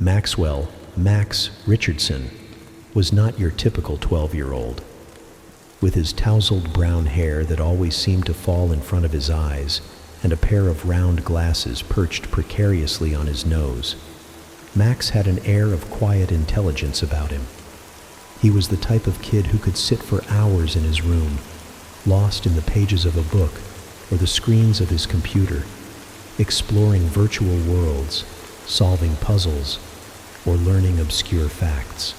Max Richardson, was not your typical 12-year-old. With his tousled brown hair that always seemed to fall in front of his eyes and a pair of round glasses perched precariously on his nose, Max had an air of quiet intelligence about him. He was the type of kid who could sit for hours in his room, lost in the pages of a book or the screens of his computer, exploring virtual worlds, solving puzzles, or learning obscure facts.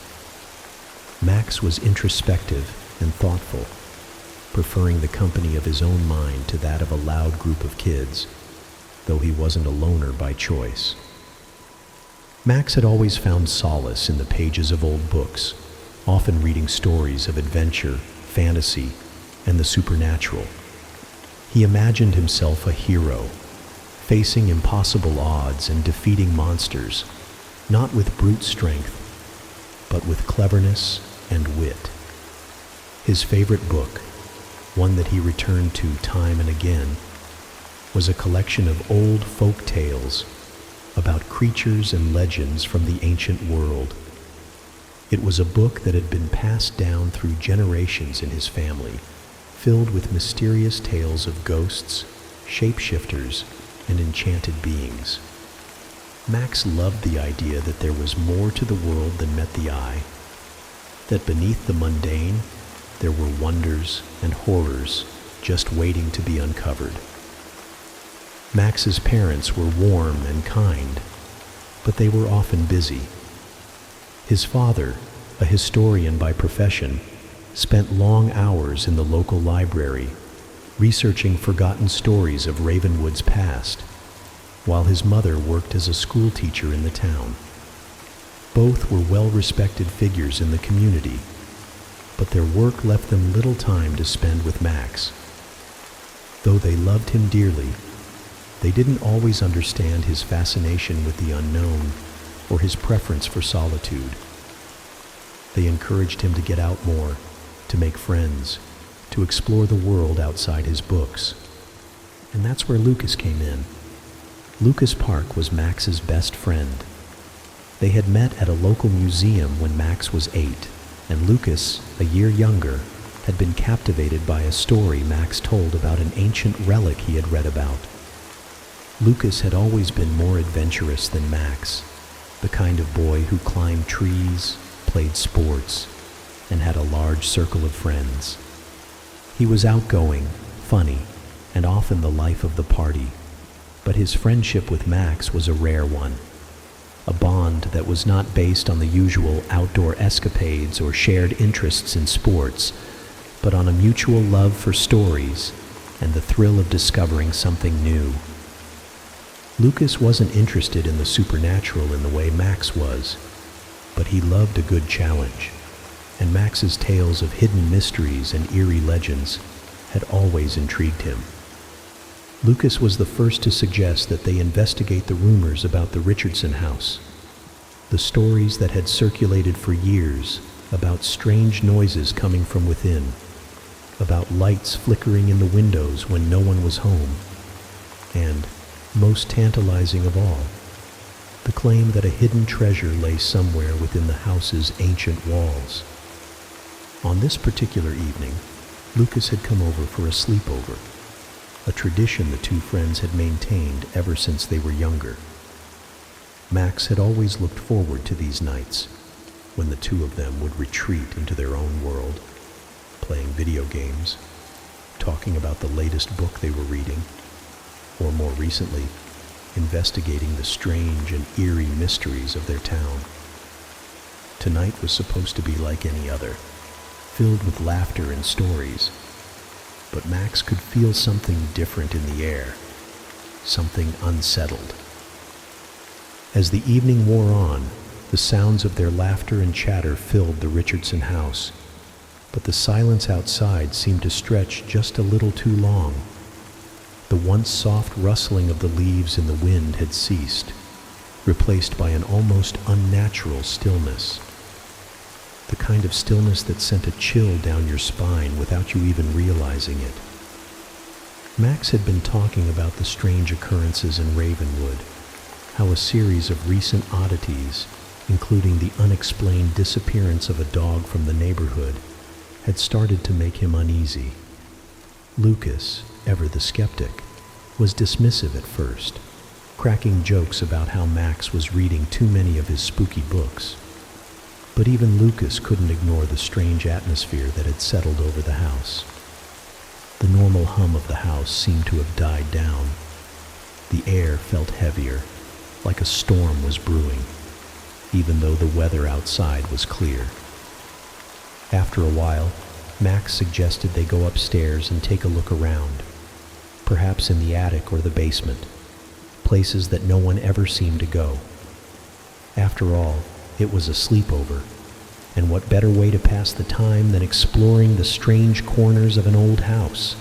Max was introspective and thoughtful, preferring the company of his own mind to that of a loud group of kids, though he wasn't a loner by choice. Max had always found solace in the pages of old books, often reading stories of adventure, fantasy, and the supernatural. He imagined himself a hero, facing impossible odds and defeating monsters, not with brute strength, but with cleverness and wit. His favorite book, one that he returned to time and again, was a collection of old folk tales about creatures and legends from the ancient world. It was a book that had been passed down through generations in his family, filled with mysterious tales of ghosts, shapeshifters, and enchanted beings. Max loved the idea that there was more to the world than met the eye, that beneath the mundane, there were wonders and horrors just waiting to be uncovered. Max's parents were warm and kind, but they were often busy. His father, a historian by profession, spent long hours in the local library, researching forgotten stories of Ravenwood's past, while his mother worked as a school teacher in the town. Both were well-respected figures in the community, but their work left them little time to spend with Max. Though they loved him dearly, they didn't always understand his fascination with the unknown or his preference for solitude. They encouraged him to get out more, to make friends, to explore the world outside his books. And that's where Lucas came in. Lucas Park was Max's best friend. They had met at a local museum when Max was 8, and Lucas, a year younger, had been captivated by a story Max told about an ancient relic he had read about. Lucas had always been more adventurous than Max, the kind of boy who climbed trees, played sports, and had a large circle of friends. He was outgoing, funny, and often the life of the party, but his friendship with Max was a rare one. A bond that was not based on the usual outdoor escapades or shared interests in sports, but on a mutual love for stories and the thrill of discovering something new. Lucas wasn't interested in the supernatural in the way Max was, but he loved a good challenge, and Max's tales of hidden mysteries and eerie legends had always intrigued him. Lucas was the first to suggest that they investigate the rumors about the Richardson house, the stories that had circulated for years about strange noises coming from within, about lights flickering in the windows when no one was home, and, most tantalizing of all, the claim that a hidden treasure lay somewhere within the house's ancient walls. On this particular evening, Lucas had come over for a sleepover, a tradition the two friends had maintained ever since they were younger. Max had always looked forward to these nights, when the two of them would retreat into their own world, playing video games, talking about the latest book they were reading, or more recently, investigating the strange and eerie mysteries of their town. Tonight was supposed to be like any other, filled with laughter and stories, but Max could feel something different in the air, something unsettled. As the evening wore on, the sounds of their laughter and chatter filled the Richardson house, but the silence outside seemed to stretch just a little too long. The once soft rustling of the leaves in the wind had ceased, replaced by an almost unnatural stillness. The kind of stillness that sent a chill down your spine without you even realizing it. Max had been talking about the strange occurrences in Ravenwood, how a series of recent oddities, including the unexplained disappearance of a dog from the neighborhood, had started to make him uneasy. Lucas, ever the skeptic, was dismissive at first, cracking jokes about how Max was reading too many of his spooky books. But even Lucas couldn't ignore the strange atmosphere that had settled over the house. The normal hum of the house seemed to have died down. The air felt heavier, like a storm was brewing, even though the weather outside was clear. After a while, Max suggested they go upstairs and take a look around, perhaps in the attic or the basement, places that no one ever seemed to go. After all, it was a sleepover, and what better way to pass the time than exploring the strange corners of an old house?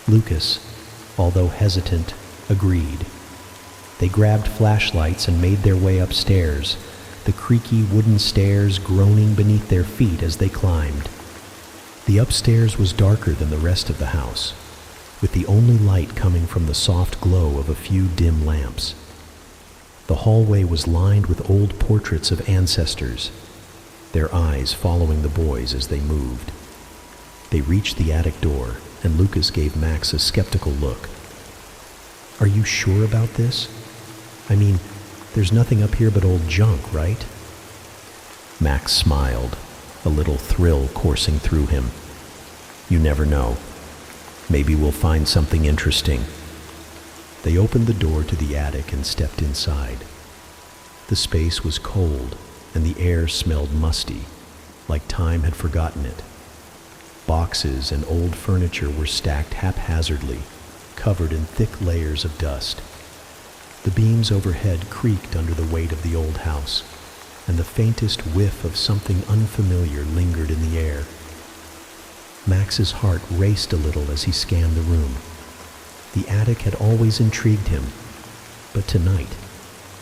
Lucas, although hesitant, agreed. They grabbed flashlights and made their way upstairs, the creaky wooden stairs groaning beneath their feet as they climbed. The upstairs was darker than the rest of the house, with the only light coming from the soft glow of a few dim lamps. The hallway was lined with old portraits of ancestors, their eyes following the boys as they moved. They reached the attic door, and Lucas gave Max a skeptical look. "Are you sure about this? I mean, there's nothing up here but old junk, right?" Max smiled, a little thrill coursing through him. "You never know. Maybe we'll find something interesting." They opened the door to the attic and stepped inside. The space was cold, and the air smelled musty, like time had forgotten it. Boxes and old furniture were stacked haphazardly, covered in thick layers of dust. The beams overhead creaked under the weight of the old house, and the faintest whiff of something unfamiliar lingered in the air. Max's heart raced a little as he scanned the room. The attic had always intrigued him, but tonight,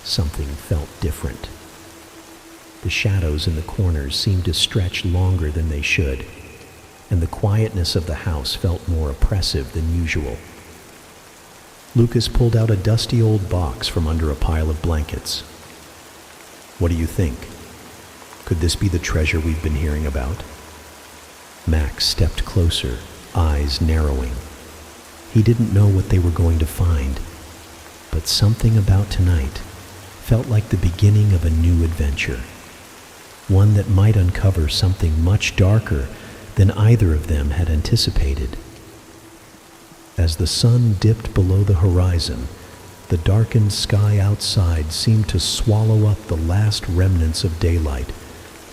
something felt different. The shadows in the corners seemed to stretch longer than they should, and the quietness of the house felt more oppressive than usual. Lucas pulled out a dusty old box from under a pile of blankets. "What do you think? Could this be the treasure we've been hearing about?" Max stepped closer, eyes narrowing. He didn't know what they were going to find, but something about tonight felt like the beginning of a new adventure, one that might uncover something much darker than either of them had anticipated. As the sun dipped below the horizon, the darkened sky outside seemed to swallow up the last remnants of daylight,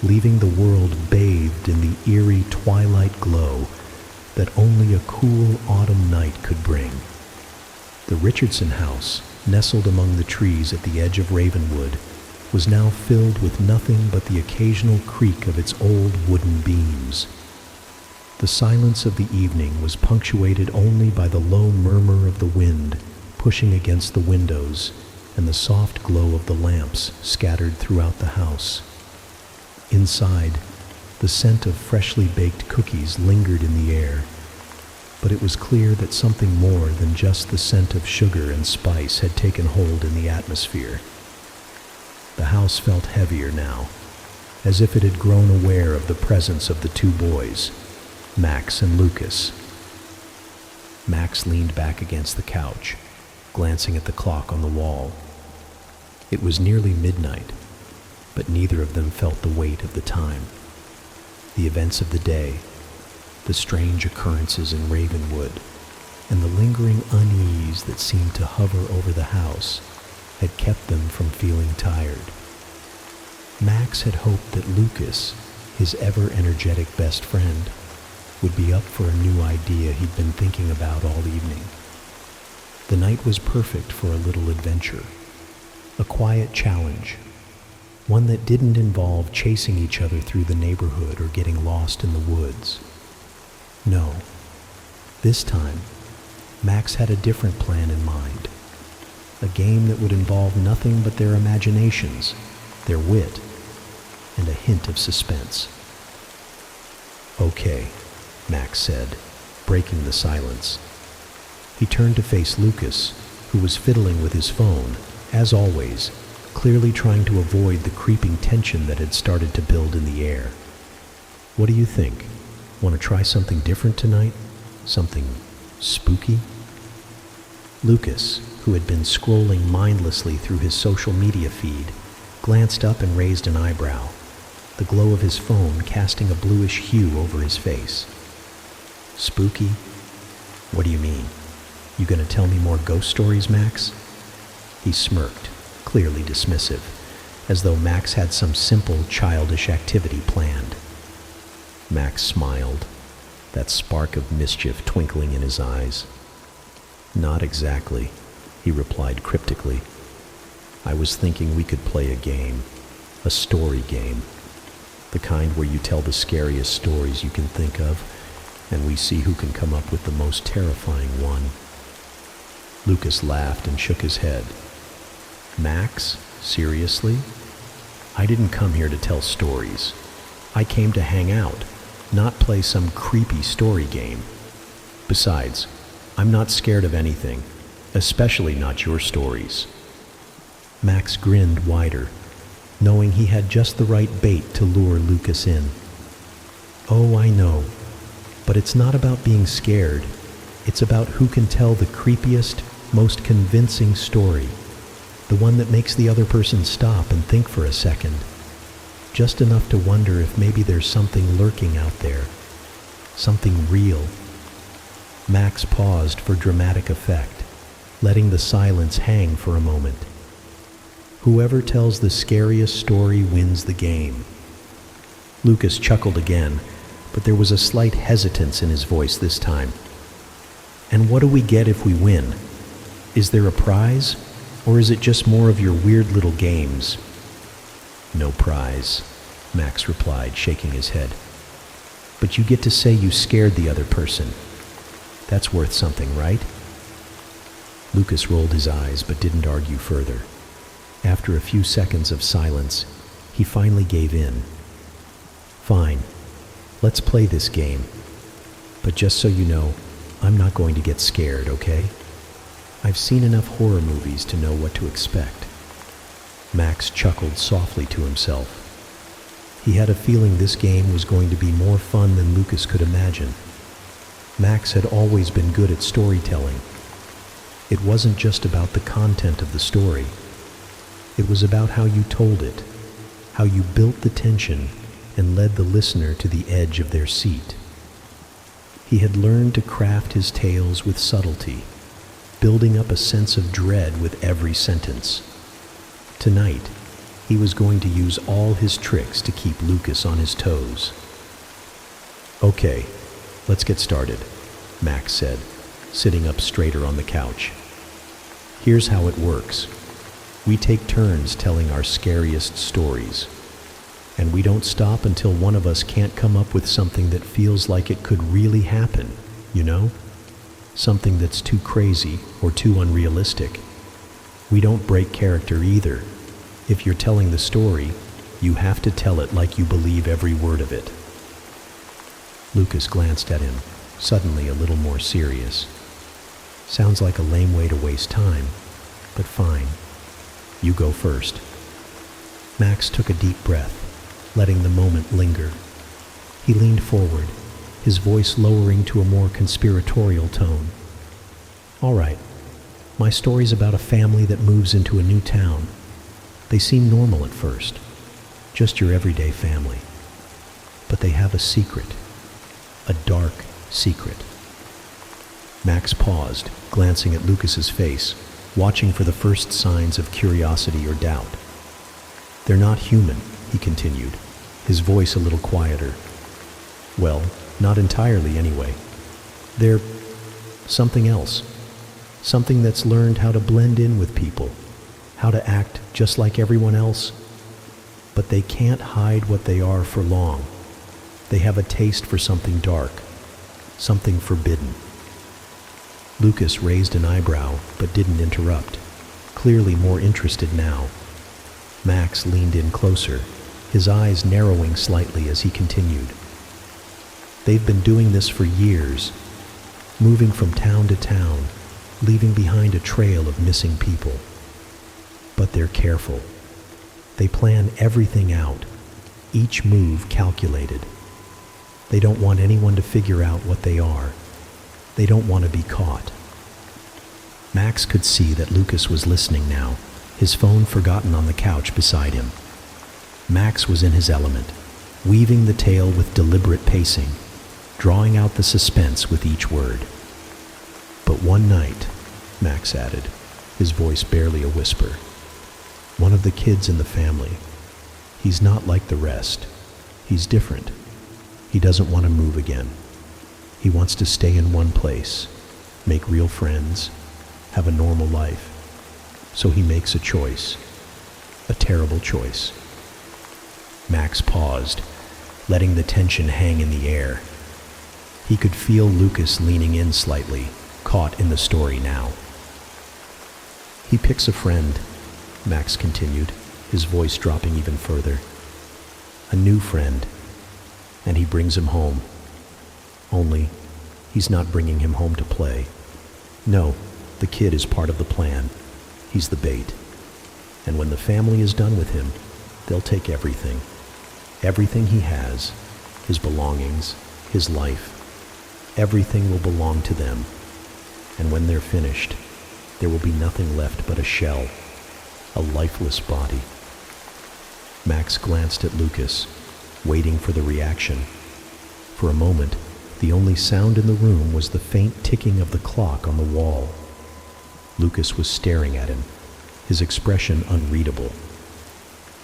leaving the world bathed in the eerie twilight glow that only a cool autumn night could bring. The Richardson house, nestled among the trees at the edge of Ravenwood, was now filled with nothing but the occasional creak of its old wooden beams. The silence of the evening was punctuated only by the low murmur of the wind pushing against the windows and the soft glow of the lamps scattered throughout the house. Inside, the scent of freshly baked cookies lingered in the air, but it was clear that something more than just the scent of sugar and spice had taken hold in the atmosphere. The house felt heavier now, as if it had grown aware of the presence of the two boys, Max and Lucas. Max leaned back against the couch, glancing at the clock on the wall. It was nearly midnight, but neither of them felt the weight of the time. The events of the day, the strange occurrences in Ravenwood, and the lingering unease that seemed to hover over the house had kept them from feeling tired. Max had hoped that Lucas, his ever-energetic best friend, would be up for a new idea he'd been thinking about all evening. The night was perfect for a little adventure, a quiet challenge, one that didn't involve chasing each other through the neighborhood or getting lost in the woods. No, this time, Max had a different plan in mind, a game that would involve nothing but their imaginations, their wit, and a hint of suspense. "Okay," Max said, breaking the silence. He turned to face Lucas, who was fiddling with his phone, as always, clearly trying to avoid the creeping tension that had started to build in the air. "What do you think? Want to try something different tonight? Something spooky?" Lucas, who had been scrolling mindlessly through his social media feed, glanced up and raised an eyebrow, the glow of his phone casting a bluish hue over his face. "Spooky? What do you mean? You gonna tell me more ghost stories, Max?" He smirked, clearly dismissive, as though Max had some simple, childish activity planned. Max smiled, that spark of mischief twinkling in his eyes. "Not exactly," he replied cryptically. "I was thinking we could play a game, a story game, the kind where you tell the scariest stories you can think of, and we see who can come up with the most terrifying one." Lucas laughed and shook his head. "Max, seriously? I didn't come here to tell stories. I came to hang out, not play some creepy story game. Besides, I'm not scared of anything, especially not your stories." Max grinned wider, knowing he had just the right bait to lure Lucas in. "Oh, I know, but it's not about being scared. It's about who can tell the creepiest, most convincing story, the one that makes the other person stop and think for a second, just enough to wonder if maybe there's something lurking out there, something real." Max paused for dramatic effect, letting the silence hang for a moment. "Whoever tells the scariest story wins the game." Lucas chuckled again, but there was a slight hesitance in his voice this time. "And what do we get if we win? Is there a prize, or is it just more of your weird little games?" "No prize," Max replied, shaking his head. "But you get to say you scared the other person. That's worth something, right?" Lucas rolled his eyes but didn't argue further. After a few seconds of silence, he finally gave in. "Fine, let's play this game. But just so you know, I'm not going to get scared, okay? I've seen enough horror movies to know what to expect." Max chuckled softly to himself. He had a feeling this game was going to be more fun than Lucas could imagine. Max had always been good at storytelling. It wasn't just about the content of the story. It was about how you told it, how you built the tension and led the listener to the edge of their seat. He had learned to craft his tales with subtlety, building up a sense of dread with every sentence. Tonight, he was going to use all his tricks to keep Lucas on his toes. "Okay, let's get started," Max said, sitting up straighter on the couch. "Here's how it works. We take turns telling our scariest stories, and we don't stop until one of us can't come up with something that feels like it could really happen, you know? Something that's too crazy or too unrealistic. We don't break character either. If you're telling the story, you have to tell it like you believe every word of it." Lucas glanced at him, suddenly a little more serious. "Sounds like a lame way to waste time, but fine. You go first." Max took a deep breath, letting the moment linger. He leaned forward, his voice lowering to a more conspiratorial tone. "All right, my story's about a family that moves into a new town. They seem normal at first, just your everyday family. But they have a secret, a dark secret." Max paused, glancing at Lucas's face, watching for the first signs of curiosity or doubt. "They're not human," he continued, his voice a little quieter. "Well, not entirely anyway. They're something else. Something that's learned how to blend in with people, how to act just like everyone else. But they can't hide what they are for long. They have a taste for something dark, something forbidden." Lucas raised an eyebrow but didn't interrupt, clearly more interested now. Max leaned in closer, his eyes narrowing slightly as he continued. "They've been doing this for years, moving from town to town, leaving behind a trail of missing people. But they're careful. They plan everything out, each move calculated. They don't want anyone to figure out what they are. They don't want to be caught. Max could see that Lucas was listening now, his phone forgotten on the couch beside him. Max was in his element, weaving the tale with deliberate pacing, drawing out the suspense with each word. But one night, Max added, his voice barely a whisper, one of the kids in the family, he's not like the rest. He's different. He doesn't want to move again. He wants to stay in one place, make real friends, have a normal life. So he makes a choice, a terrible choice. Max paused, letting the tension hang in the air. He could feel Lucas leaning in slightly, caught in the story now. He picks a friend, Max continued, his voice dropping even further. A new friend, and he brings him home. Only, he's not bringing him home to play. No, the kid is part of the plan. He's the bait. And when the family is done with him, they'll take everything. Everything he has, his belongings, his life, everything will belong to them. And when they're finished, there will be nothing left but a shell, a lifeless body. Max glanced at Lucas, waiting for the reaction. For a moment, the only sound in the room was the faint ticking of the clock on the wall. Lucas was staring at him, his expression unreadable.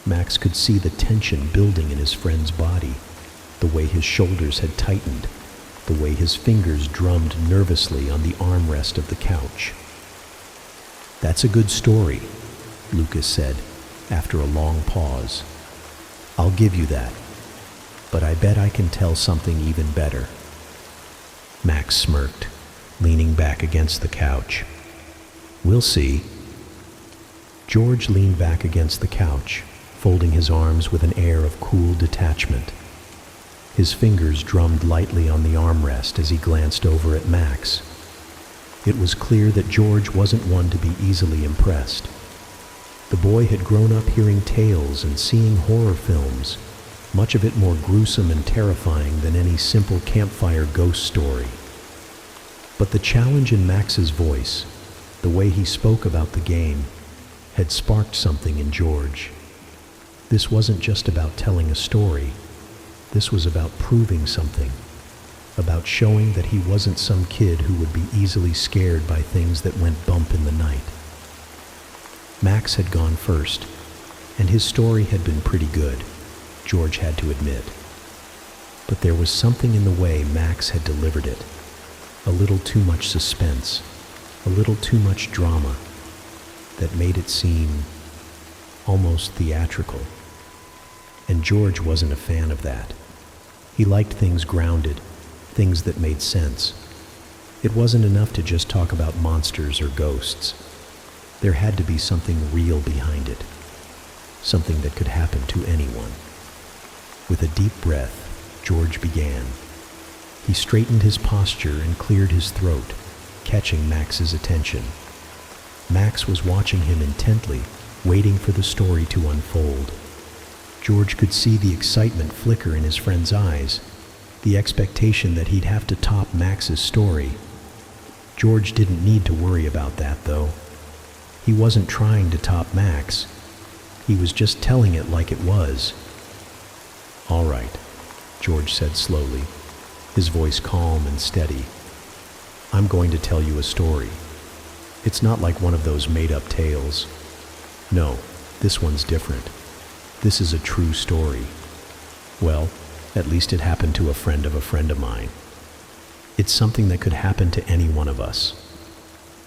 Max could see the tension building in his friend's body, the way his shoulders had tightened, the way his fingers drummed nervously on the armrest of the couch. "That's a good story," Lucas said, after a long pause. "I'll give you that. But I bet I can tell something even better." Max smirked, leaning back against the couch. "We'll see." George leaned back against the couch, folding his arms with an air of cool detachment. His fingers drummed lightly on the armrest as he glanced over at Max. It was clear that George wasn't one to be easily impressed. The boy had grown up hearing tales and seeing horror films, much of it more gruesome and terrifying than any simple campfire ghost story. But the challenge in Max's voice, the way he spoke about the game, had sparked something in George. This wasn't just about telling a story. This was about proving something, about showing that he wasn't some kid who would be easily scared by things that went bump in the night. Max had gone first, and his story had been pretty good, George had to admit. But there was something in the way Max had delivered it, a little too much suspense, a little too much drama, that made it seem almost theatrical. And George wasn't a fan of that. He liked things grounded, things that made sense. It wasn't enough to just talk about monsters or ghosts. There had to be something real behind it, something that could happen to anyone. With a deep breath, George began. He straightened his posture and cleared his throat, catching Max's attention. Max was watching him intently, waiting for the story to unfold. George could see the excitement flicker in his friend's eyes, the expectation that he'd have to top Max's story. George didn't need to worry about that, though. He wasn't trying to top Max. He was just telling it like it was. "All right," George said slowly, his voice calm and steady. "I'm going to tell you a story. It's not like one of those made-up tales. No, this one's different. This is a true story. Well, at least it happened to a friend of mine. It's something that could happen to any one of us.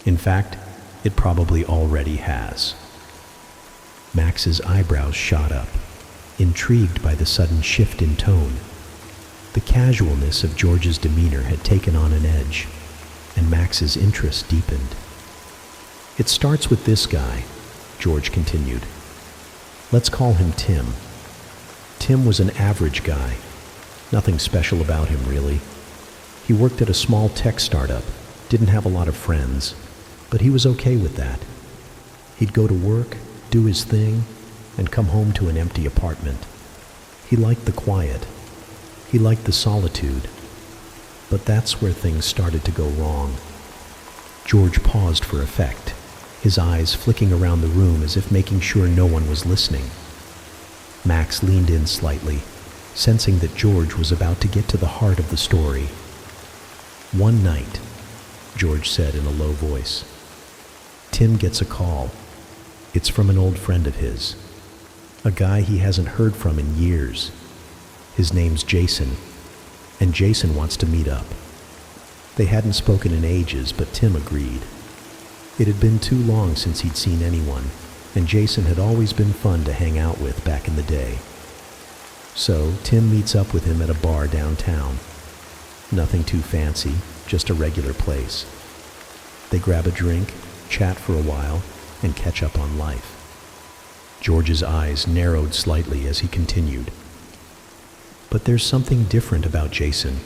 In fact, it probably already has." Max's eyebrows shot up, intrigued by the sudden shift in tone. The casualness of George's demeanor had taken on an edge, and Max's interest deepened. "It starts with this guy," George continued. "Let's call him Tim. Tim was an average guy. Nothing special about him, really. He worked at a small tech startup, didn't have a lot of friends, but he was okay with that. He'd go to work, do his thing, and come home to an empty apartment. He liked the quiet. He liked the solitude. But that's where things started to go wrong. George paused for effect, his eyes flicking around the room as if making sure no one was listening. Max leaned in slightly, sensing that George was about to get to the heart of the story. "One night," George said in a low voice, "Tim gets a call. It's from an old friend of his, a guy he hasn't heard from in years. His name's Jason, and Jason wants to meet up." They hadn't spoken in ages, but Tim agreed. It had been too long since he'd seen anyone, and Jason had always been fun to hang out with back in the day. So Tim meets up with him at a bar downtown. Nothing too fancy, just a regular place. They grab a drink, chat for a while, and catch up on life. George's eyes narrowed slightly as he continued. "But there's something different about Jason.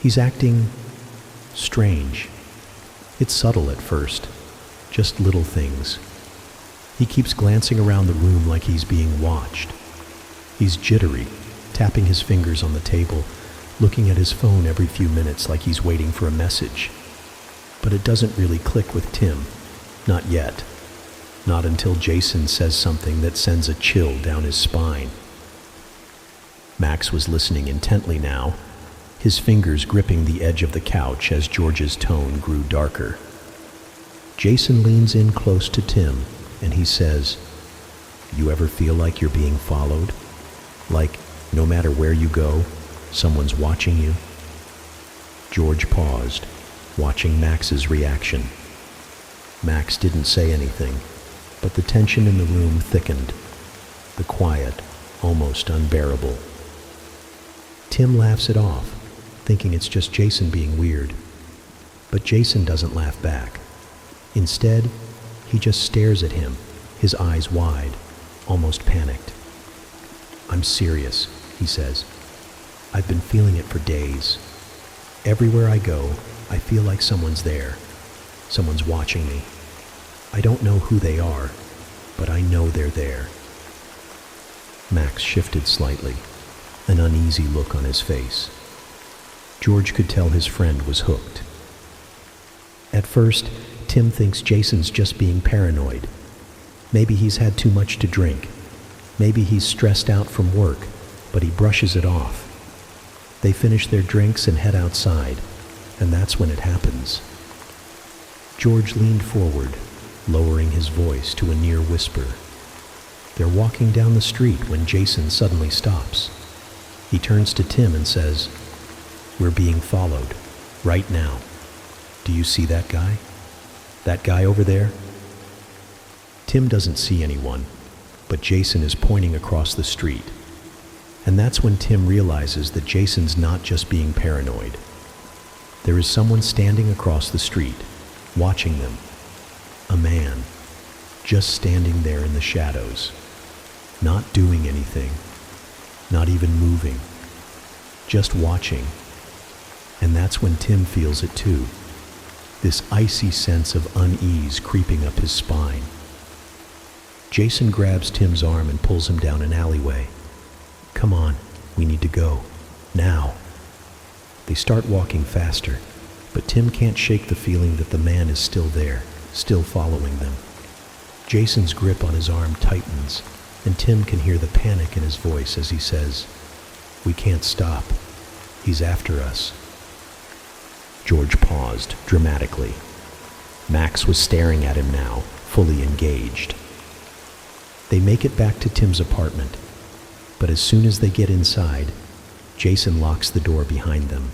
He's acting strange. It's subtle at first, just little things. He keeps glancing around the room like he's being watched. He's jittery, tapping his fingers on the table, looking at his phone every few minutes like he's waiting for a message. But it doesn't really click with Tim. Not yet. Not until Jason says something that sends a chill down his spine." Max was listening intently now, his fingers gripping the edge of the couch as George's tone grew darker. Jason leans in close to Tim, and he says, "You ever feel like you're being followed? Like, no matter where you go, someone's watching you?" George paused, watching Max's reaction. Max didn't say anything, but the tension in the room thickened, the quiet almost unbearable. Tim laughs it off, thinking it's just Jason being weird. But Jason doesn't laugh back. Instead, he just stares at him, his eyes wide, almost panicked. "I'm serious," he says. "I've been feeling it for days. Everywhere I go, I feel like someone's there. Someone's watching me. I don't know who they are, but I know they're there." Max shifted slightly, an uneasy look on his face. George could tell his friend was hooked. At first, Tim thinks Jason's just being paranoid. Maybe he's had too much to drink. Maybe he's stressed out from work, but he brushes it off. They finish their drinks and head outside, and that's when it happens. George leaned forward, lowering his voice to a near whisper. They're walking down the street when Jason suddenly stops. He turns to Tim and says, "We're being followed, right now. Do you see that guy? That guy over there?" Tim doesn't see anyone, but Jason is pointing across the street. And that's when Tim realizes that Jason's not just being paranoid. There is someone standing across the street, watching them. A man, just standing there in the shadows, not doing anything, not even moving, just watching. And that's when Tim feels it too, this icy sense of unease creeping up his spine. Jason grabs Tim's arm and pulls him down an alleyway. "Come on, we need to go, now." They start walking faster, but Tim can't shake the feeling that the man is still there, still following them. Jason's grip on his arm tightens, and Tim can hear the panic in his voice as he says, "We can't stop. He's after us." George paused dramatically. Max was staring at him now, fully engaged. They make it back to Tim's apartment, but as soon as they get inside, Jason locks the door behind them.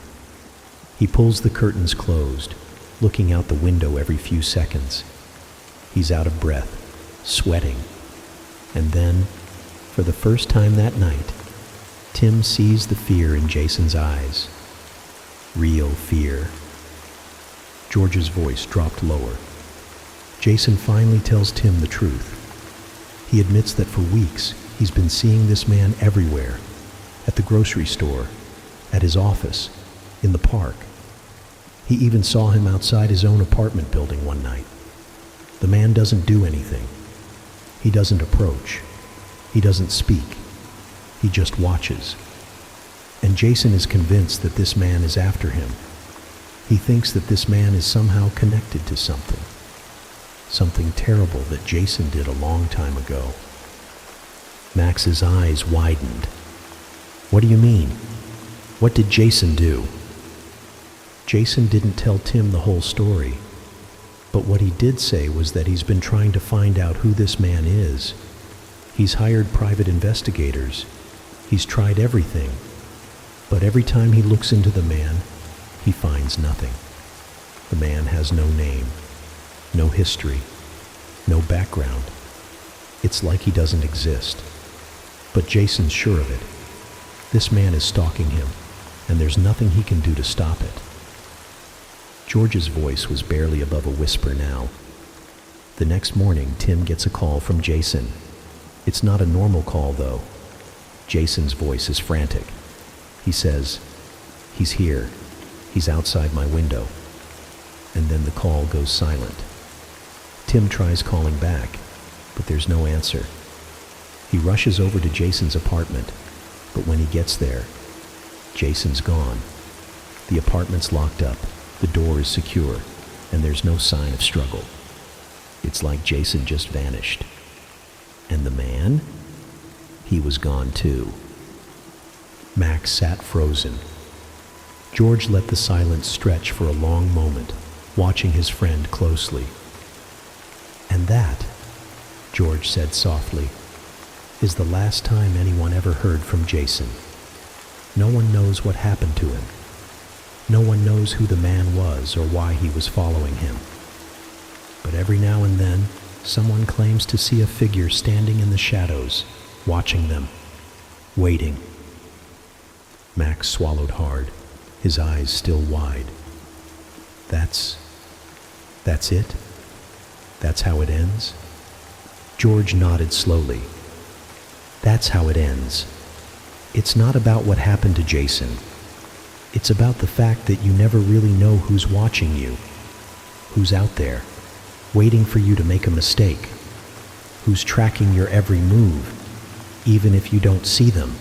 He pulls the curtains closed, looking out the window every few seconds. He's out of breath, sweating. And then, for the first time that night, Tim sees the fear in Jason's eyes. Real fear. George's voice dropped lower. Jason finally tells Tim the truth. He admits that for weeks, he's been seeing this man everywhere. At the grocery store, at his office, in the park. He even saw him outside his own apartment building one night. The man doesn't do anything. He doesn't approach. He doesn't speak. He just watches. And Jason is convinced that this man is after him. He thinks that this man is somehow connected to something. Something terrible that Jason did a long time ago. Max's eyes widened. What do you mean? What did Jason do? Jason didn't tell Tim the whole story, but what he did say was that he's been trying to find out who this man is. He's hired private investigators. He's tried everything, but every time he looks into the man, he finds nothing. The man has no name, no history, no background. It's like he doesn't exist. But Jason's sure of it. This man is stalking him, and there's nothing he can do to stop it. George's voice was barely above a whisper now. The next morning, Tim gets a call from Jason. It's not a normal call, though. Jason's voice is frantic. He says, "He's here. He's outside my window." And then the call goes silent. Tim tries calling back, but there's no answer. He rushes over to Jason's apartment, but when he gets there, Jason's gone. The apartment's locked up, the door is secure, and there's no sign of struggle. It's like Jason just vanished. And the man? He was gone too. Max sat frozen. George let the silence stretch for a long moment, watching his friend closely. "And that," George said softly, "is the last time anyone ever heard from Jason. No one knows what happened to him. No one knows who the man was or why he was following him. But every now and then, someone claims to see a figure standing in the shadows, watching them, waiting." Max swallowed hard, his eyes still wide. That's it? That's how it ends?" George nodded slowly. "That's how it ends. It's not about what happened to Jason. It's about the fact that you never really know who's watching you, who's out there, waiting for you to make a mistake, who's tracking your every move, even if you don't see them."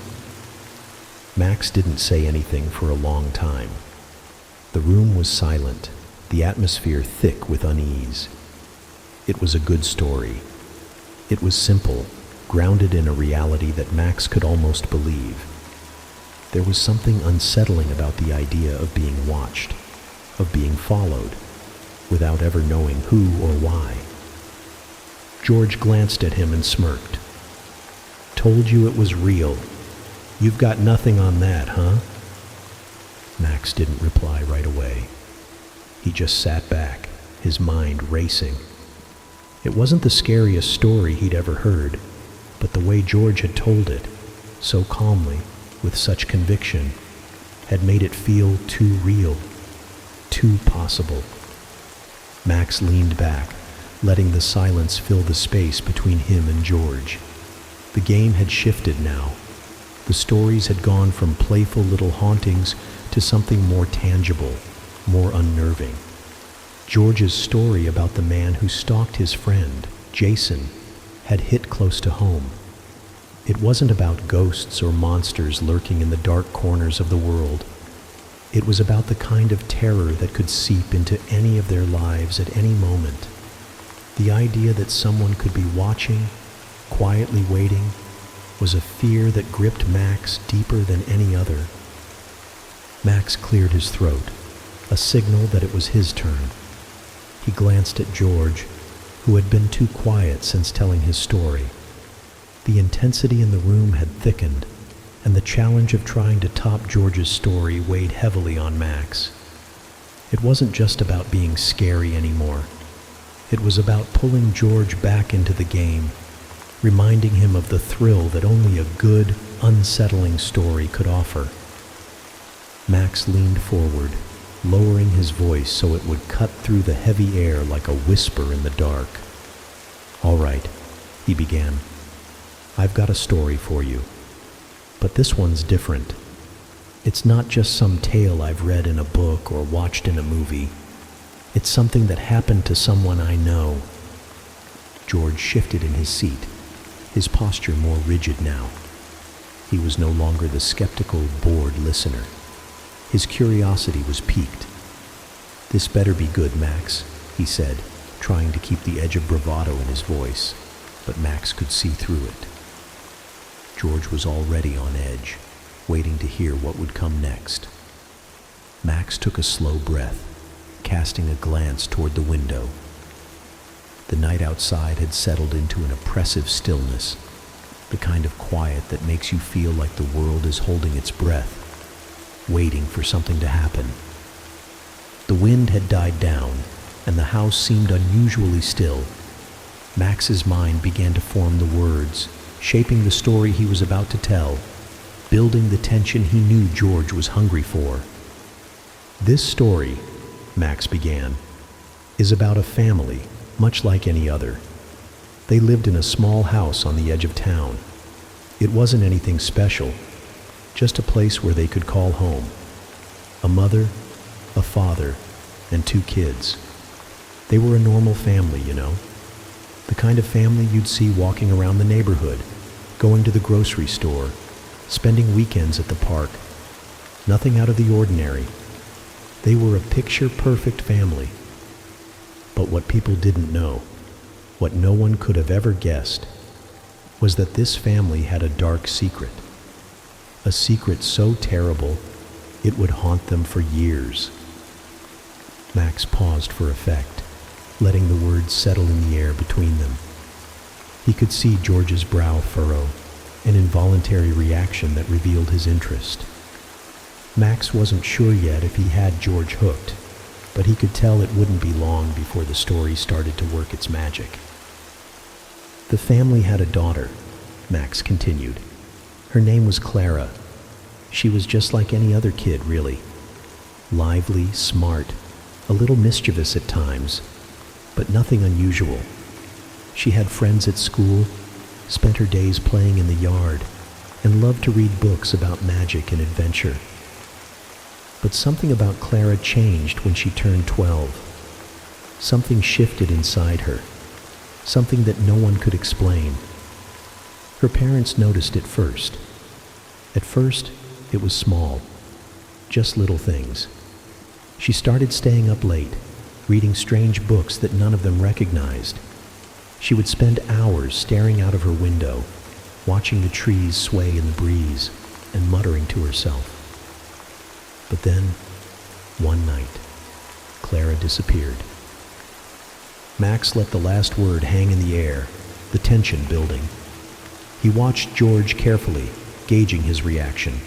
Max didn't say anything for a long time. The room was silent, the atmosphere thick with unease. It was a good story. It was simple, grounded in a reality that Max could almost believe. There was something unsettling about the idea of being watched, of being followed, without ever knowing who or why. George glanced at him and smirked. "Told you it was real. You've got nothing on that, huh?" Max didn't reply right away. He just sat back, his mind racing. It wasn't the scariest story he'd ever heard, but the way George had told it, so calmly, with such conviction, had made it feel too real, too possible. Max leaned back, letting the silence fill the space between him and George. The game had shifted now. The stories had gone from playful little hauntings to something more tangible, more unnerving. George's story about the man who stalked his friend, Jason, had hit close to home. It wasn't about ghosts or monsters lurking in the dark corners of the world. It was about the kind of terror that could seep into any of their lives at any moment. The idea that someone could be watching, quietly waiting, was a fear that gripped Max deeper than any other. Max cleared his throat, a signal that it was his turn. He glanced at George, who had been too quiet since telling his story. The intensity in the room had thickened, and the challenge of trying to top George's story weighed heavily on Max. It wasn't just about being scary anymore. It was about pulling George back into the game, reminding him of the thrill that only a good, unsettling story could offer. Max leaned forward, lowering his voice so it would cut through the heavy air like a whisper in the dark. "All right," he began. "I've got a story for you. But this one's different. It's not just some tale I've read in a book or watched in a movie. It's something that happened to someone I know." George shifted in his seat, his posture more rigid now. He was no longer the skeptical, bored listener. His curiosity was piqued. "This better be good, Max," he said, trying to keep the edge of bravado in his voice, but Max could see through it. George was already on edge, waiting to hear what would come next. Max took a slow breath, casting a glance toward the window. The night outside had settled into an oppressive stillness, the kind of quiet that makes you feel like the world is holding its breath, waiting for something to happen. The wind had died down, and the house seemed unusually still. Max's mind began to form the words, shaping the story he was about to tell, building the tension he knew George was hungry for. "This story," Max began, "is about a family, much like any other. They lived in a small house on the edge of town. It wasn't anything special, just a place where they could call home. A mother, a father, and 2 kids. They were a normal family, you know. The kind of family you'd see walking around the neighborhood, going to the grocery store, spending weekends at the park. Nothing out of the ordinary. They were a picture-perfect family. But what people didn't know, what no one could have ever guessed, was that this family had a dark secret. A secret so terrible, it would haunt them for years." Max paused for effect, letting the words settle in the air between them. He could see George's brow furrow, an involuntary reaction that revealed his interest. Max wasn't sure yet if he had George hooked, but he could tell it wouldn't be long before the story started to work its magic. "The family had a daughter," Max continued. "Her name was Clara. She was just like any other kid, really. Lively, smart, a little mischievous at times, but nothing unusual. She had friends at school, spent her days playing in the yard, and loved to read books about magic and adventure. But something about Clara changed when she turned 12. Something shifted inside her, something that no one could explain. Her parents noticed it first. At first, it was small, just little things. She started staying up late, reading strange books that none of them recognized. She would spend hours staring out of her window, watching the trees sway in the breeze, and muttering to herself. But then, one night, Clara disappeared. Max let the last word hang in the air, the tension building. He watched George carefully, gauging his reaction.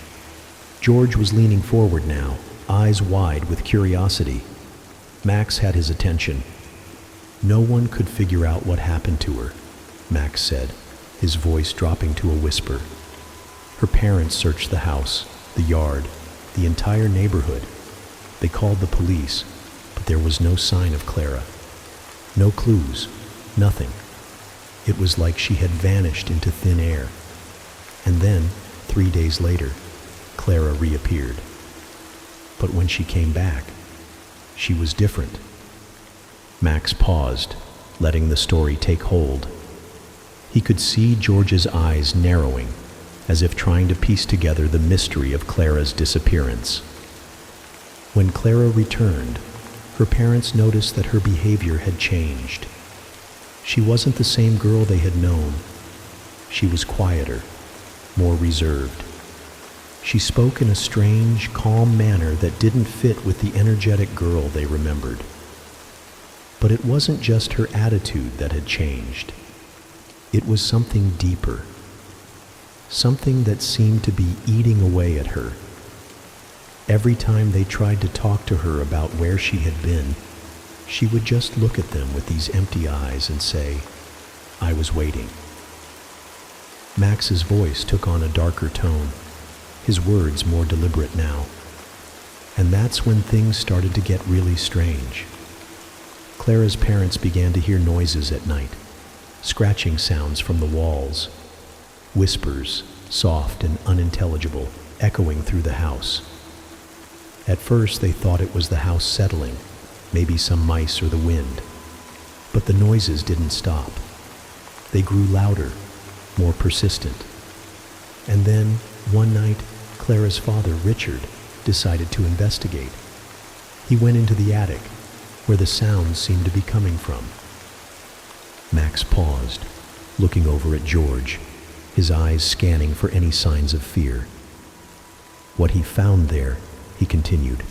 George was leaning forward now, eyes wide with curiosity. Max had his attention. "No one could figure out what happened to her," Max said, his voice dropping to a whisper. "Her parents searched the house, the yard, the entire neighborhood. They called the police, but there was no sign of Clara. No clues, nothing. It was like she had vanished into thin air. And then, 3 days later, Clara reappeared. But when she came back, she was different." Max paused, letting the story take hold. He could see George's eyes narrowing, as if trying to piece together the mystery of Clara's disappearance. When Clara returned, her parents noticed that her behavior had changed. She wasn't the same girl they had known. She was quieter, more reserved. She spoke in a strange, calm manner that didn't fit with the energetic girl they remembered. But it wasn't just her attitude that had changed. It was something deeper, something that seemed to be eating away at her. Every time they tried to talk to her about where she had been, she would just look at them with these empty eyes and say, "I was waiting." Max's voice took on a darker tone, his words more deliberate now. And that's when things started to get really strange. Clara's parents began to hear noises at night, scratching sounds from the walls, whispers, soft and unintelligible, echoing through the house. At first they thought it was the house settling, maybe some mice or the wind. But the noises didn't stop. They grew louder, more persistent. And then, one night, Clara's father, Richard, decided to investigate. He went into the attic, where the sounds seemed to be coming from. Max paused, looking over at George, his eyes scanning for any signs of fear. What he found there, he continued,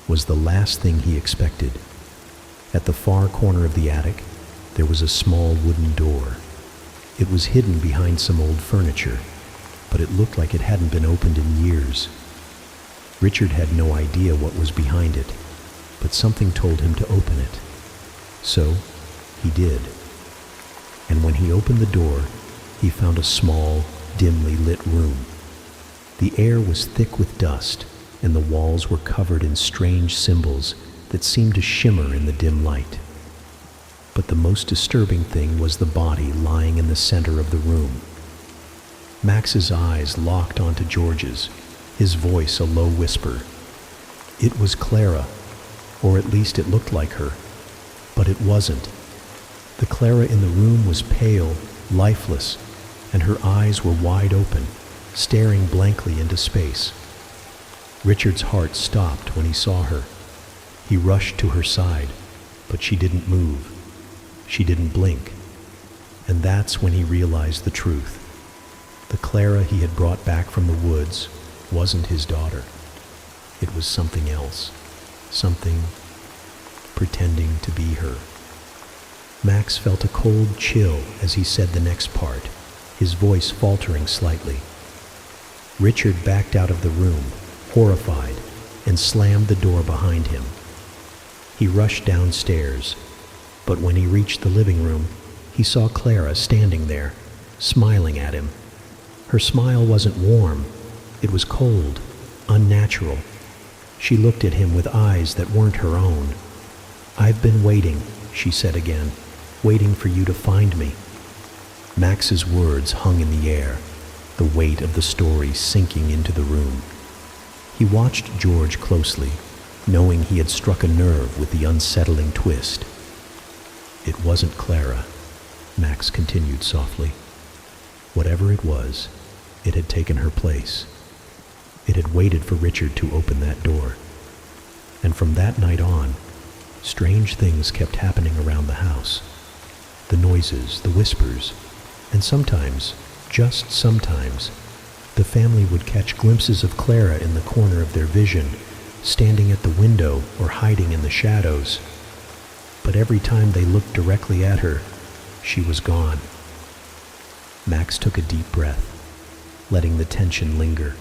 was the last thing he expected. At the far corner of the attic, there was a small wooden door. It was hidden behind some old furniture, but it looked like it hadn't been opened in years. Richard had no idea what was behind it, but something told him to open it. So, he did. And when he opened the door, he found a small, dimly lit room. The air was thick with dust, and the walls were covered in strange symbols that seemed to shimmer in the dim light. But the most disturbing thing was the body lying in the center of the room. Max's eyes locked onto George's, his voice a low whisper. It was Clara, or at least it looked like her, but it wasn't. The Clara in the room was pale, lifeless, and her eyes were wide open, staring blankly into space. Richard's heart stopped when he saw her. He rushed to her side, but she didn't move. She didn't blink. And that's when he realized the truth. The Clara he had brought back from the woods wasn't his daughter. It was something else. Something pretending to be her. Max felt a cold chill as he said the next part, his voice faltering slightly. Richard backed out of the room, horrified, and slammed the door behind him. He rushed downstairs, but when he reached the living room, he saw Clara standing there, smiling at him. Her smile wasn't warm, it was cold, unnatural. She looked at him with eyes that weren't her own. "I've been waiting," she said again, "waiting for you to find me." Max's words hung in the air, the weight of the story sinking into the room. He watched George closely, knowing he had struck a nerve with the unsettling twist. "It wasn't Clara," Max continued softly. "Whatever it was, it had taken her place. It had waited for Richard to open that door. And from that night on, strange things kept happening around the house. The noises, the whispers, and sometimes, just sometimes, the family would catch glimpses of Clara in the corner of their vision, standing at the window or hiding in the shadows. But every time they looked directly at her, she was gone." Max took a deep breath, letting the tension linger.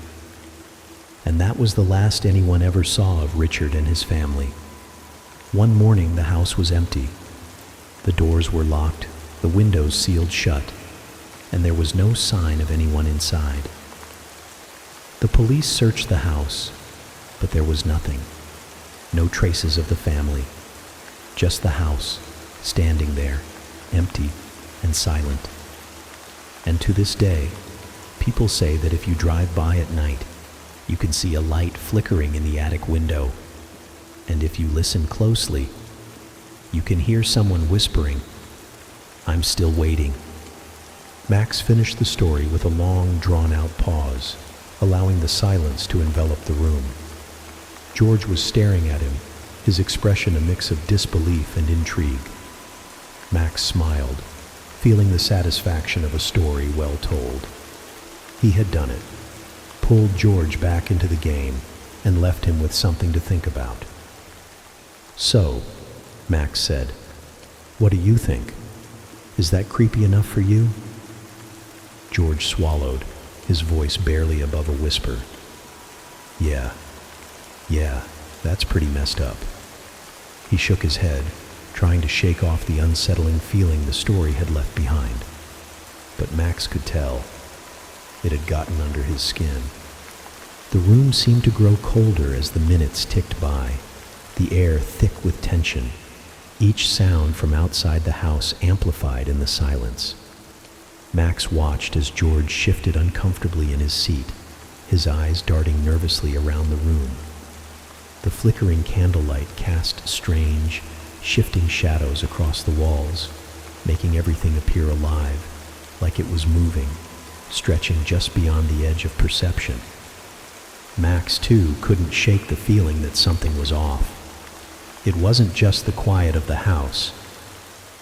And that was the last anyone ever saw of Richard and his family. One morning the house was empty. The doors were locked, the windows sealed shut, and there was no sign of anyone inside. The police searched the house, but there was nothing. No traces of the family. Just the house, standing there, empty and silent. And to this day, people say that if you drive by at night, you can see a light flickering in the attic window. And if you listen closely, you can hear someone whispering, "I'm still waiting." Max finished the story with a long, drawn-out pause, allowing the silence to envelop the room. George was staring at him, his expression a mix of disbelief and intrigue. Max smiled, feeling the satisfaction of a story well told. He had done it, pulled George back into the game, and left him with something to think about. "So," Max said, "what do you think? Is that creepy enough for you?" George swallowed, his voice barely above a whisper. Yeah, that's pretty messed up." He shook his head, trying to shake off the unsettling feeling the story had left behind. But Max could tell. It had gotten under his skin. The room seemed to grow colder as the minutes ticked by, the air thick with tension, each sound from outside the house amplified in the silence. Max watched as George shifted uncomfortably in his seat, his eyes darting nervously around the room. The flickering candlelight cast strange, shifting shadows across the walls, making everything appear alive, like it was moving, stretching just beyond the edge of perception. Max, too, couldn't shake the feeling that something was off. It wasn't just the quiet of the house.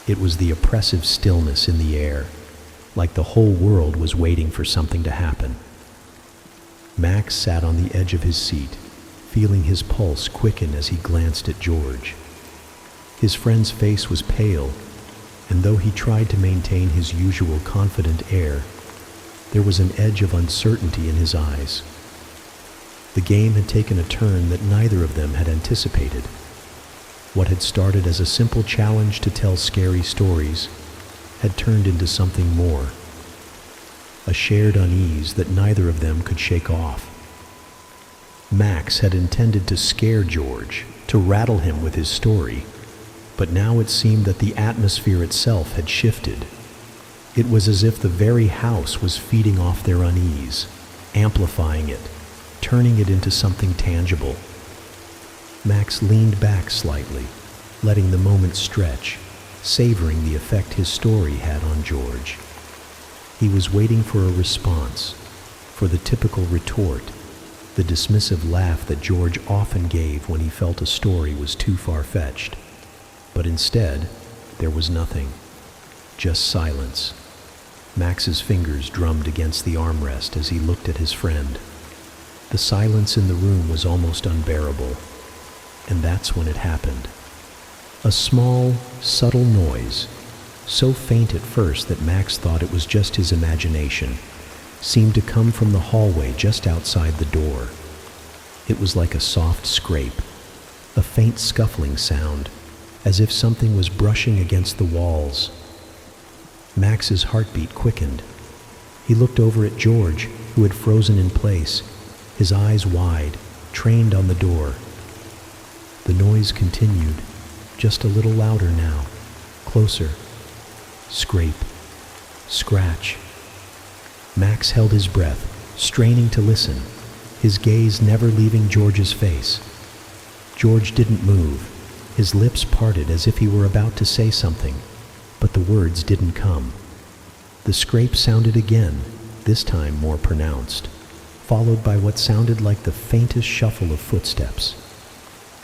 It was the oppressive stillness in the air, like the whole world was waiting for something to happen. Max sat on the edge of his seat, feeling his pulse quicken as he glanced at George. His friend's face was pale, and though he tried to maintain his usual confident air, there was an edge of uncertainty in his eyes. The game had taken a turn that neither of them had anticipated. What had started as a simple challenge to tell scary stories had turned into something more, a shared unease that neither of them could shake off. Max had intended to scare George, to rattle him with his story, but now it seemed that the atmosphere itself had shifted. It was as if the very house was feeding off their unease, amplifying it, turning it into something tangible. Max leaned back slightly, letting the moment stretch, savoring the effect his story had on George. He was waiting for a response, for the typical retort, the dismissive laugh that George often gave when he felt a story was too far-fetched. But instead, there was nothing, just silence. Max's fingers drummed against the armrest as he looked at his friend. The silence in the room was almost unbearable, and that's when it happened. A small, subtle noise, so faint at first that Max thought it was just his imagination, seemed to come from the hallway just outside the door. It was like a soft scrape, a faint scuffling sound, as if something was brushing against the walls. Max's heartbeat quickened. He looked over at George, who had frozen in place, his eyes wide, trained on the door. The noise continued, just a little louder now, closer. Scrape, scratch. Max held his breath, straining to listen, his gaze never leaving George's face. George didn't move, his lips parted as if he were about to say something, but the words didn't come. The scrape sounded again, this time more pronounced, followed by what sounded like the faintest shuffle of footsteps.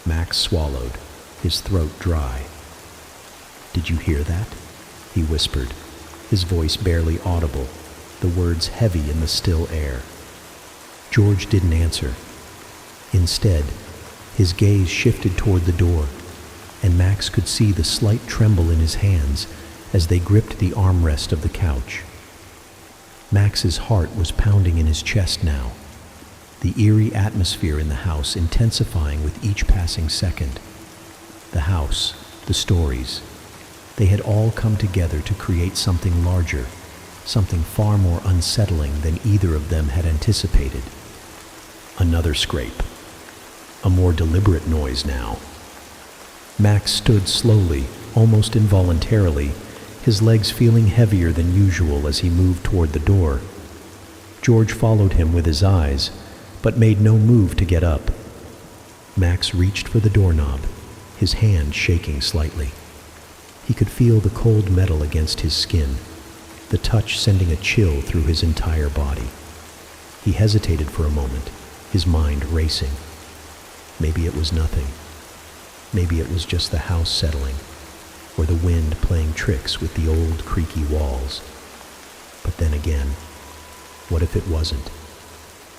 Max swallowed, his throat dry. "Did you hear that?" he whispered, his voice barely audible, the words heavy in the still air. George didn't answer. Instead, his gaze shifted toward the door, and Max could see the slight tremble in his hands as they gripped the armrest of the couch. Max's heart was pounding in his chest now, the eerie atmosphere in the house intensifying with each passing second. The house, the stories, they had all come together to create something larger, something far more unsettling than either of them had anticipated. Another scrape, a more deliberate noise now. Max stood slowly, almost involuntarily, his legs feeling heavier than usual as he moved toward the door. George followed him with his eyes, but made no move to get up. Max reached for the doorknob, his hand shaking slightly. He could feel the cold metal against his skin, the touch sending a chill through his entire body. He hesitated for a moment, his mind racing. Maybe it was nothing. Maybe it was just the house settling, or the wind playing tricks with the old creaky walls. But then again, what if it wasn't?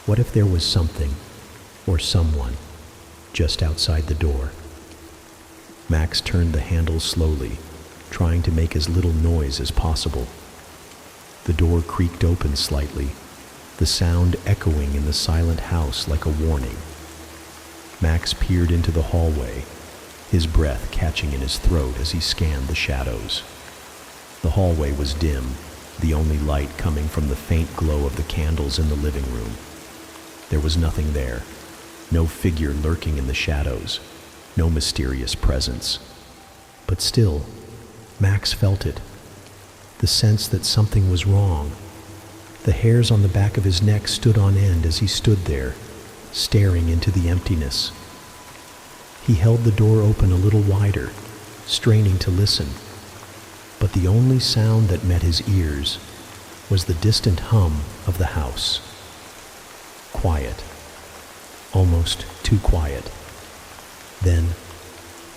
What if there was something, or someone, just outside the door? Max turned the handle slowly, trying to make as little noise as possible. The door creaked open slightly, the sound echoing in the silent house like a warning. Max peered into the hallway, his breath catching in his throat as he scanned the shadows. The hallway was dim, the only light coming from the faint glow of the candles in the living room. There was nothing there, no figure lurking in the shadows, no mysterious presence. But still, Max felt it, the sense that something was wrong. The hairs on the back of his neck stood on end as he stood there, staring into the emptiness. He held the door open a little wider, straining to listen. But the only sound that met his ears was the distant hum of the house. Quiet, almost too quiet. Then,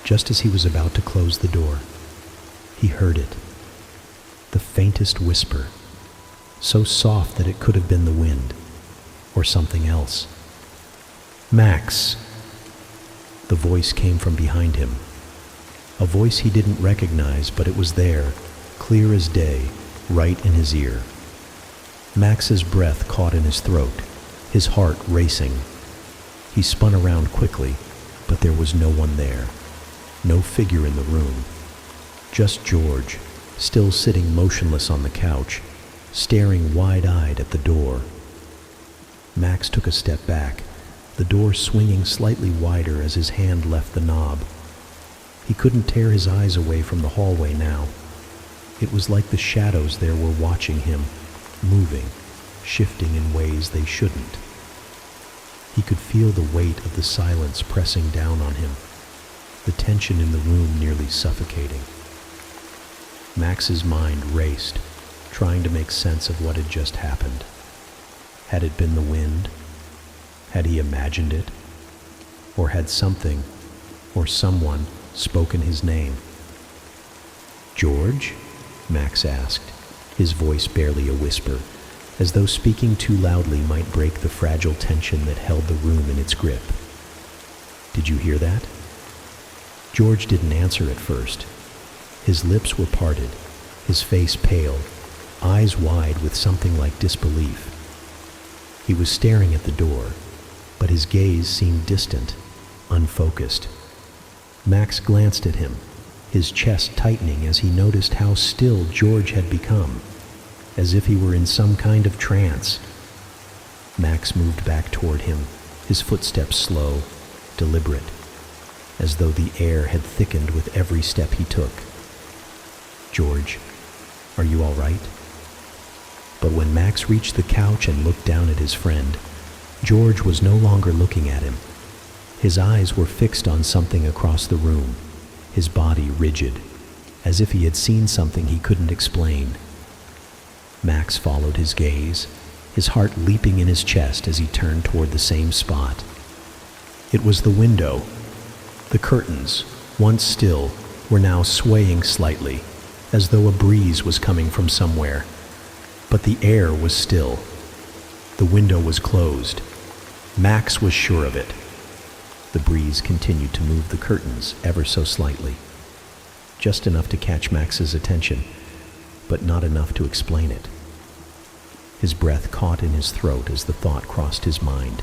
just as he was about to close the door, he heard it. The faintest whisper, so soft that it could have been the wind or something else. "Max!" The voice came from behind him. A voice he didn't recognize, but it was there, clear as day, right in his ear. Max's breath caught in his throat, his heart racing. He spun around quickly, but there was no one there, no figure in the room. Just George, still sitting motionless on the couch, staring wide-eyed at the door. Max took a step back, the door swinging slightly wider as his hand left the knob. He couldn't tear his eyes away from the hallway now. It was like the shadows there were watching him, moving, shifting in ways they shouldn't. He could feel the weight of the silence pressing down on him, the tension in the room nearly suffocating. Max's mind raced, trying to make sense of what had just happened. Had it been the wind? Had he imagined it? Or had something, or someone, spoken his name? "George?" Max asked, his voice barely a whisper, as though speaking too loudly might break the fragile tension that held the room in its grip. "Did you hear that?" George didn't answer at first. His lips were parted, his face pale, eyes wide with something like disbelief. He was staring at the door, but his gaze seemed distant, unfocused. Max glanced at him, his chest tightening as he noticed how still George had become, as if he were in some kind of trance. Max moved back toward him, his footsteps slow, deliberate, as though the air had thickened with every step he took. "George, are you all right?" But when Max reached the couch and looked down at his friend, George was no longer looking at him. His eyes were fixed on something across the room, his body rigid, as if he had seen something he couldn't explain. Max followed his gaze, his heart leaping in his chest as he turned toward the same spot. It was the window. The curtains, once still, were now swaying slightly, as though a breeze was coming from somewhere. But the air was still. The window was closed. Max was sure of it. The breeze continued to move the curtains ever so slightly, just enough to catch Max's attention, but not enough to explain it. His breath caught in his throat as the thought crossed his mind.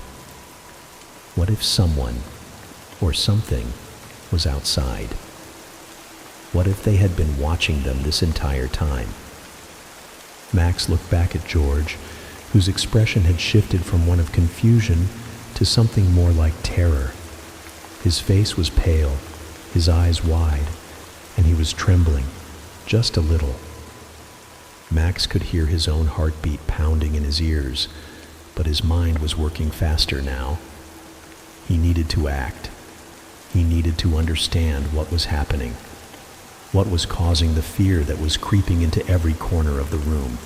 What if someone, or something, was outside? What if they had been watching them this entire time? Max looked back at George, whose expression had shifted from one of confusion to something more like terror. His face was pale, his eyes wide, and he was trembling, just a little. Max could hear his own heartbeat pounding in his ears, but his mind was working faster now. He needed to act. He needed to understand what was happening, what was causing the fear that was creeping into every corner of the room.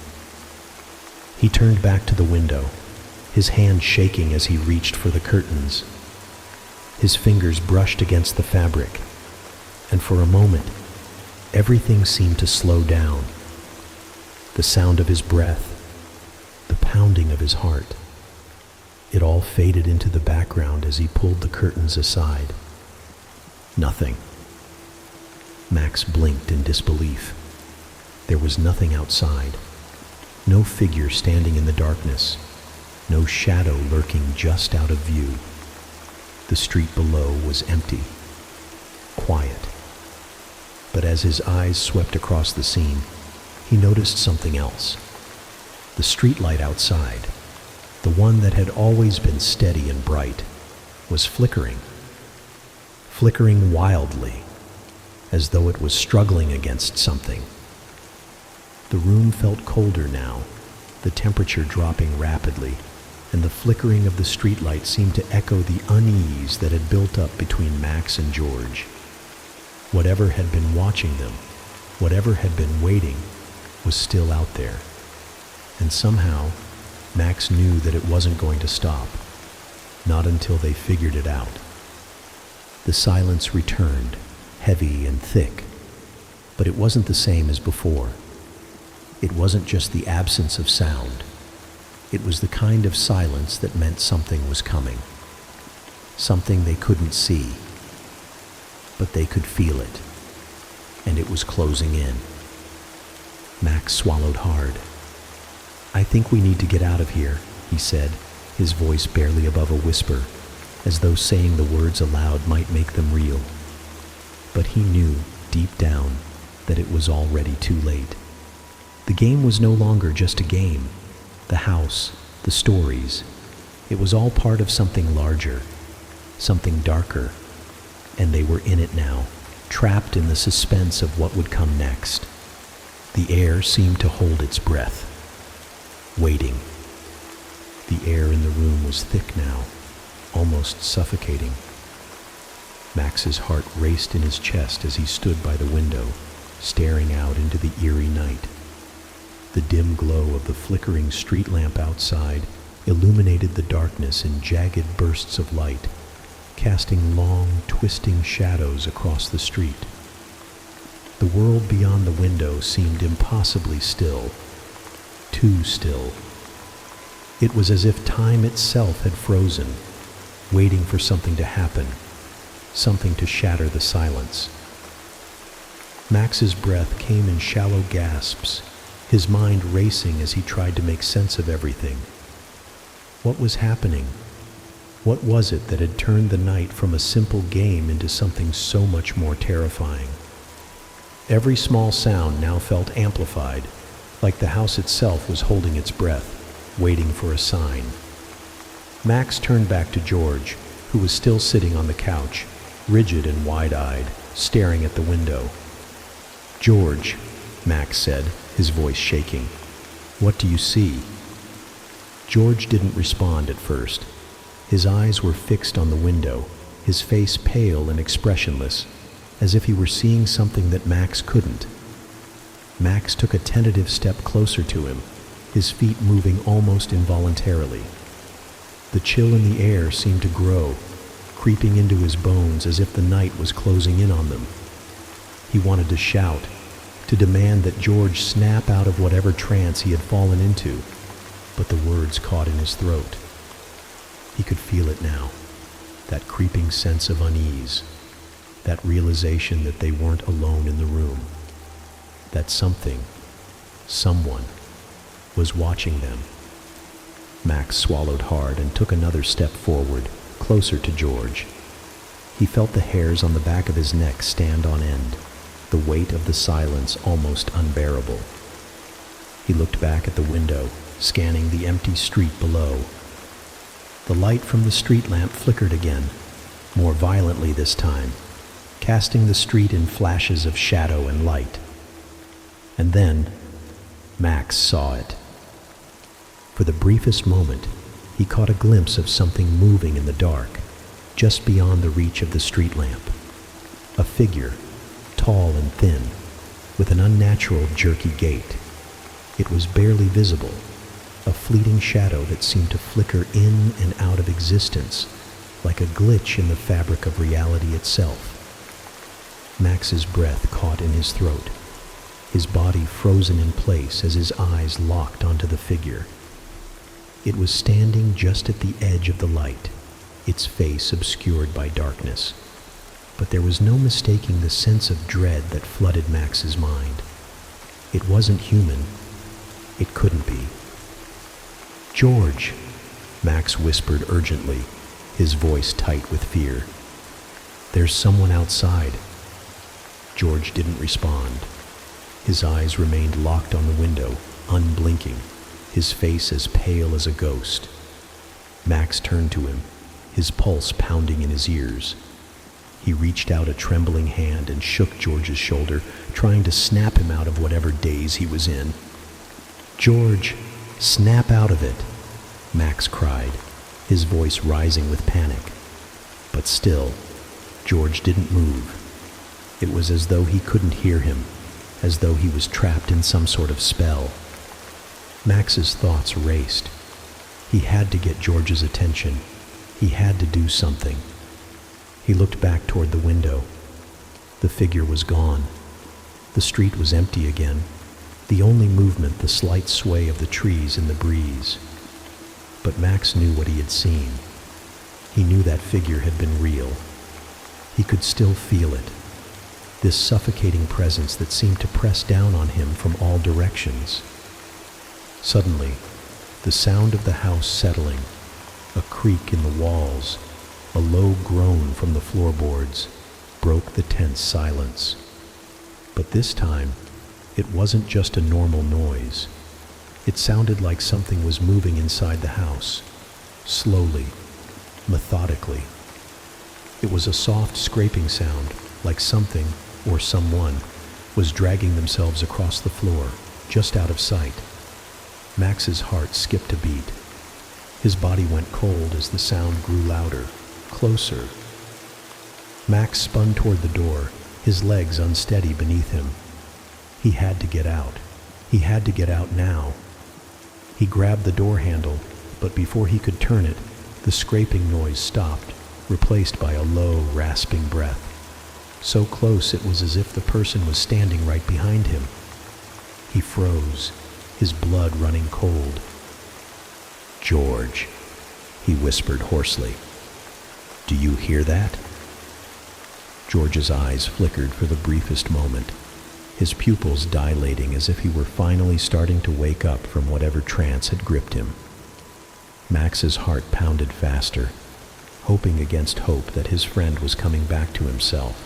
He turned back to the window, his hand shaking as he reached for the curtains. His fingers brushed against the fabric, and for a moment, everything seemed to slow down. The sound of his breath, the pounding of his heart, it all faded into the background as he pulled the curtains aside. Nothing. Max blinked in disbelief. There was nothing outside. No figure standing in the darkness. No shadow lurking just out of view. The street below was empty. Quiet. But as his eyes swept across the scene, he noticed something else. The streetlight outside, the one that had always been steady and bright, was flickering. Flickering wildly, as though it was struggling against something. The room felt colder now, the temperature dropping rapidly, and the flickering of the streetlight seemed to echo the unease that had built up between Max and George. Whatever had been watching them Whatever had been waiting was still out there. And somehow, Max knew that it wasn't going to stop. Not until they figured it out. The silence returned, heavy and thick. But it wasn't the same as before. It wasn't just the absence of sound. It was the kind of silence that meant something was coming. Something they couldn't see. But they could feel it. And it was closing in. Max swallowed hard. "I think we need to get out of here," he said, his voice barely above a whisper, as though saying the words aloud might make them real. But he knew, deep down, that it was already too late. The game was no longer just a game. The house, the stories, it was all part of something larger, something darker, and they were in it now, trapped in the suspense of what would come next. The air seemed to hold its breath, waiting. The air in the room was thick now, almost suffocating. Max's heart raced in his chest as he stood by the window, staring out into the eerie night. The dim glow of the flickering street lamp outside illuminated the darkness in jagged bursts of light, casting long, twisting shadows across the street. The world beyond the window seemed impossibly still, too still. It was as if time itself had frozen, waiting for something to happen, something to shatter the silence. Max's breath came in shallow gasps, his mind racing as he tried to make sense of everything. What was happening? What was it that had turned the night from a simple game into something so much more terrifying? Every small sound now felt amplified, like the house itself was holding its breath, waiting for a sign. Max turned back to George, who was still sitting on the couch, rigid and wide-eyed, staring at the window. "George," Max said, his voice shaking, "what do you see?" George didn't respond at first. His eyes were fixed on the window, his face pale and expressionless, as if he were seeing something that Max couldn't. Max took a tentative step closer to him, his feet moving almost involuntarily. The chill in the air seemed to grow, creeping into his bones as if the night was closing in on them. He wanted to shout, to demand that George snap out of whatever trance he had fallen into, but the words caught in his throat. He could feel it now, that creeping sense of unease, that realization that they weren't alone in the room, that something, someone, was watching them. Max swallowed hard and took another step forward, closer to George. He felt the hairs on the back of his neck stand on end, the weight of the silence almost unbearable. He looked back at the window, scanning the empty street below. The light from the street lamp flickered again, more violently this time, casting the street in flashes of shadow and light. And then, Max saw it. For the briefest moment, he caught a glimpse of something moving in the dark, just beyond the reach of the street lamp. A figure, tall and thin, with an unnatural jerky gait. It was barely visible, a fleeting shadow that seemed to flicker in and out of existence, like a glitch in the fabric of reality itself. Max's breath caught in his throat, his body frozen in place as his eyes locked onto the figure. It was standing just at the edge of the light, its face obscured by darkness. But there was no mistaking the sense of dread that flooded Max's mind. It wasn't human. It couldn't be. "George," Max whispered urgently, his voice tight with fear. "There's someone outside." George didn't respond. His eyes remained locked on the window, unblinking, his face as pale as a ghost. Max turned to him, his pulse pounding in his ears. He reached out a trembling hand and shook George's shoulder, trying to snap him out of whatever daze he was in. "George, snap out of it," Max cried, his voice rising with panic. But still, George didn't move. It was as though he couldn't hear him, as though he was trapped in some sort of spell. Max's thoughts raced. He had to get George's attention. He had to do something. He looked back toward the window. The figure was gone. The street was empty again, the only movement the slight sway of the trees in the breeze. But Max knew what he had seen. He knew that figure had been real. He could still feel it, this suffocating presence that seemed to press down on him from all directions. Suddenly, the sound of the house settling, a creak in the walls, a low groan from the floorboards, broke the tense silence. But this time, it wasn't just a normal noise. It sounded like something was moving inside the house, slowly, methodically. It was a soft scraping sound, like something, or someone, was dragging themselves across the floor, just out of sight. Max's heart skipped a beat. His body went cold as the sound grew louder, closer. Max spun toward the door, his legs unsteady beneath him. He had to get out. He had to get out now. He grabbed the door handle, but before he could turn it, the scraping noise stopped, replaced by a low, rasping breath. So close it was as if the person was standing right behind him. He froze, his blood running cold. "George," he whispered hoarsely. "Do you hear that?" George's eyes flickered for the briefest moment, his pupils dilating as if he were finally starting to wake up from whatever trance had gripped him. Max's heart pounded faster, hoping against hope that his friend was coming back to himself.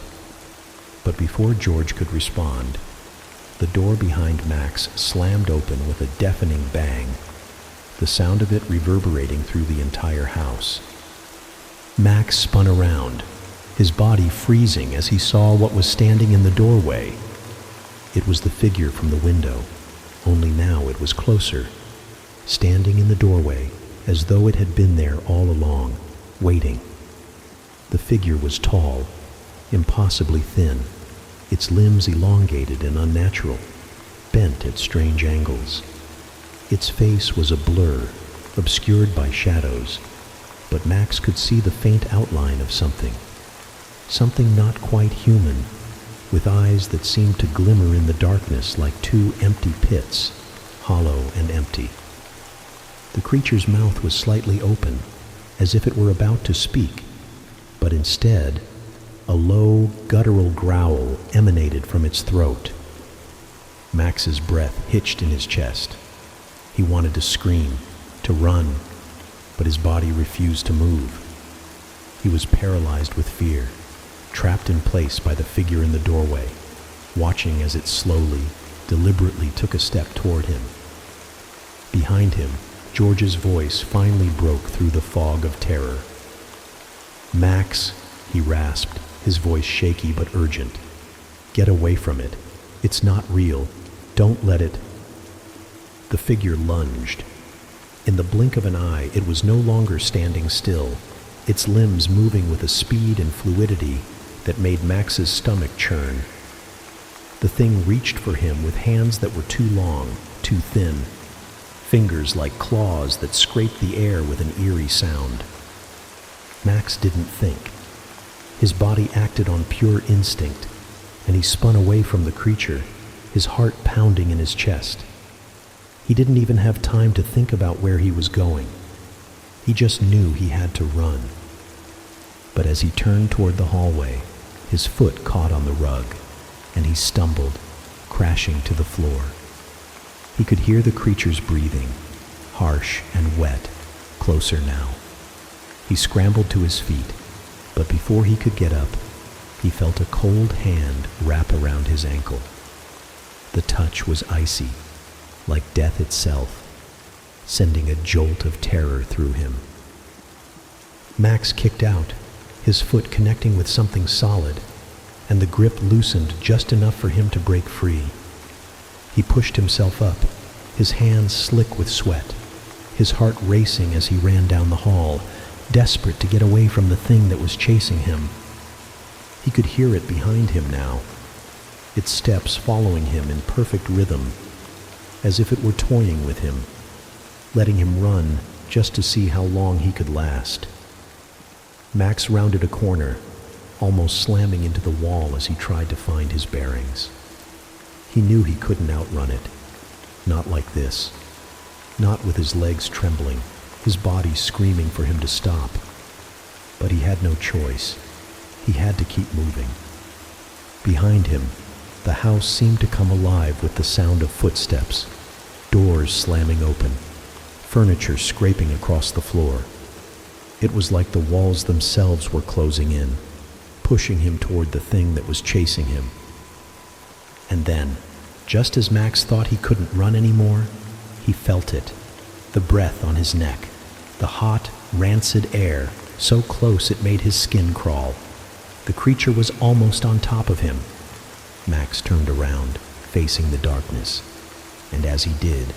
But before George could respond, the door behind Max slammed open with a deafening bang, the sound of it reverberating through the entire house. Max spun around, his body freezing as he saw what was standing in the doorway. It was the figure from the window, only now it was closer, standing in the doorway as though it had been there all along, waiting. The figure was tall, impossibly thin, its limbs elongated and unnatural, bent at strange angles. Its face was a blur, obscured by shadows, but Max could see the faint outline of something not quite human, with eyes that seemed to glimmer in the darkness like two empty pits, hollow and empty. The creature's mouth was slightly open, as if it were about to speak, but instead, a low, guttural growl emanated from its throat. Max's breath hitched in his chest. He wanted to scream, to run, but his body refused to move. He was paralyzed with fear, trapped in place by the figure in the doorway, watching as it slowly, deliberately took a step toward him. Behind him, George's voice finally broke through the fog of terror. "Max," he rasped, his voice shaky but urgent. "Get away from it. It's not real. Don't let it." The figure lunged. In the blink of an eye, it was no longer standing still, its limbs moving with a speed and fluidity that made Max's stomach churn. The thing reached for him with hands that were too long, too thin, fingers like claws that scraped the air with an eerie sound. Max didn't think. His body acted on pure instinct, and he spun away from the creature, his heart pounding in his chest. He didn't even have time to think about where he was going. He just knew he had to run. But as he turned toward the hallway, his foot caught on the rug, and he stumbled, crashing to the floor. He could hear the creature's breathing, harsh and wet, closer now. He scrambled to his feet, but before he could get up, he felt a cold hand wrap around his ankle. The touch was icy, like death itself, sending a jolt of terror through him. Max kicked out, his foot connecting with something solid, and the grip loosened just enough for him to break free. He pushed himself up, his hands slick with sweat, his heart racing as he ran down the hall, desperate to get away from the thing that was chasing him. He could hear it behind him now, its steps following him in perfect rhythm, as if it were toying with him, letting him run just to see how long he could last. Max rounded a corner, almost slamming into the wall as he tried to find his bearings. He knew he couldn't outrun it. Not like this. Not with his legs trembling, his body screaming for him to stop. But he had no choice. He had to keep moving. Behind him, the house seemed to come alive with the sound of footsteps, doors slamming open, furniture scraping across the floor. It was like the walls themselves were closing in, pushing him toward the thing that was chasing him. And then, just as Max thought he couldn't run anymore, he felt it, the breath on his neck, the hot, rancid air, so close it made his skin crawl. The creature was almost on top of him. Max turned around, facing the darkness, and as he did,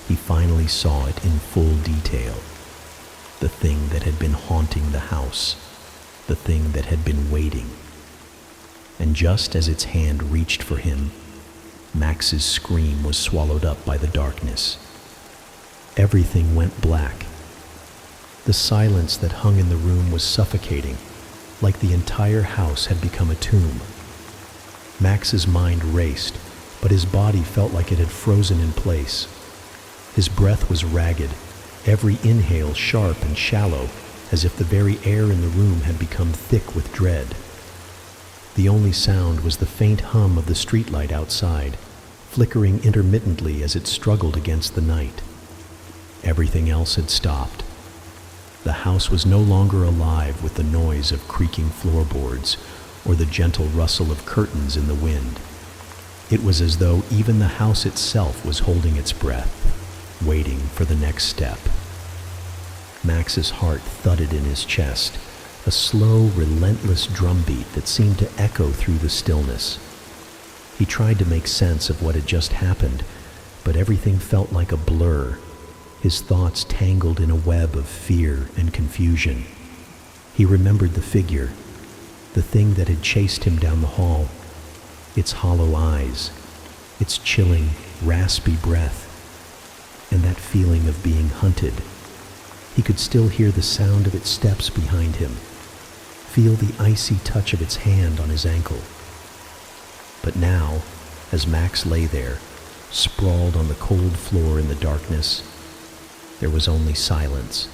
he finally saw it in full detail. The thing that had been haunting the house, the thing that had been waiting. And just as its hand reached for him, Max's scream was swallowed up by the darkness. Everything went black. The silence that hung in the room was suffocating, like the entire house had become a tomb. Max's mind raced, but his body felt like it had frozen in place. His breath was ragged, every inhale sharp and shallow, as if the very air in the room had become thick with dread. The only sound was the faint hum of the streetlight outside, flickering intermittently as it struggled against the night. Everything else had stopped. The house was no longer alive with the noise of creaking floorboards or the gentle rustle of curtains in the wind. It was as though even the house itself was holding its breath, waiting for the next step. Max's heart thudded in his chest, a slow, relentless drumbeat that seemed to echo through the stillness. He tried to make sense of what had just happened, but everything felt like a blur, his thoughts tangled in a web of fear and confusion. He remembered the figure, the thing that had chased him down the hall, its hollow eyes, its chilling, raspy breath, and that feeling of being hunted. He could still hear the sound of its steps behind him, feel the icy touch of its hand on his ankle. But now, as Max lay there, sprawled on the cold floor in the darkness, there was only silence.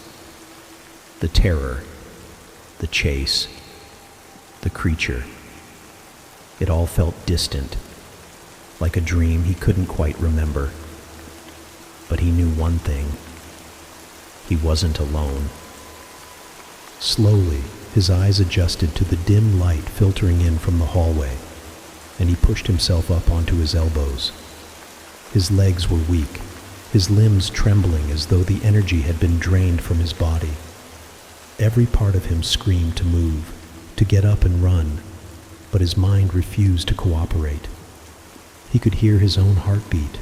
The terror, the chase, the creature. It all felt distant, like a dream he couldn't quite remember. But he knew one thing. He wasn't alone. Slowly, his eyes adjusted to the dim light filtering in from the hallway, and he pushed himself up onto his elbows. His legs were weak, his limbs trembling as though the energy had been drained from his body. Every part of him screamed to move, to get up and run, but his mind refused to cooperate. He could hear his own heartbeat,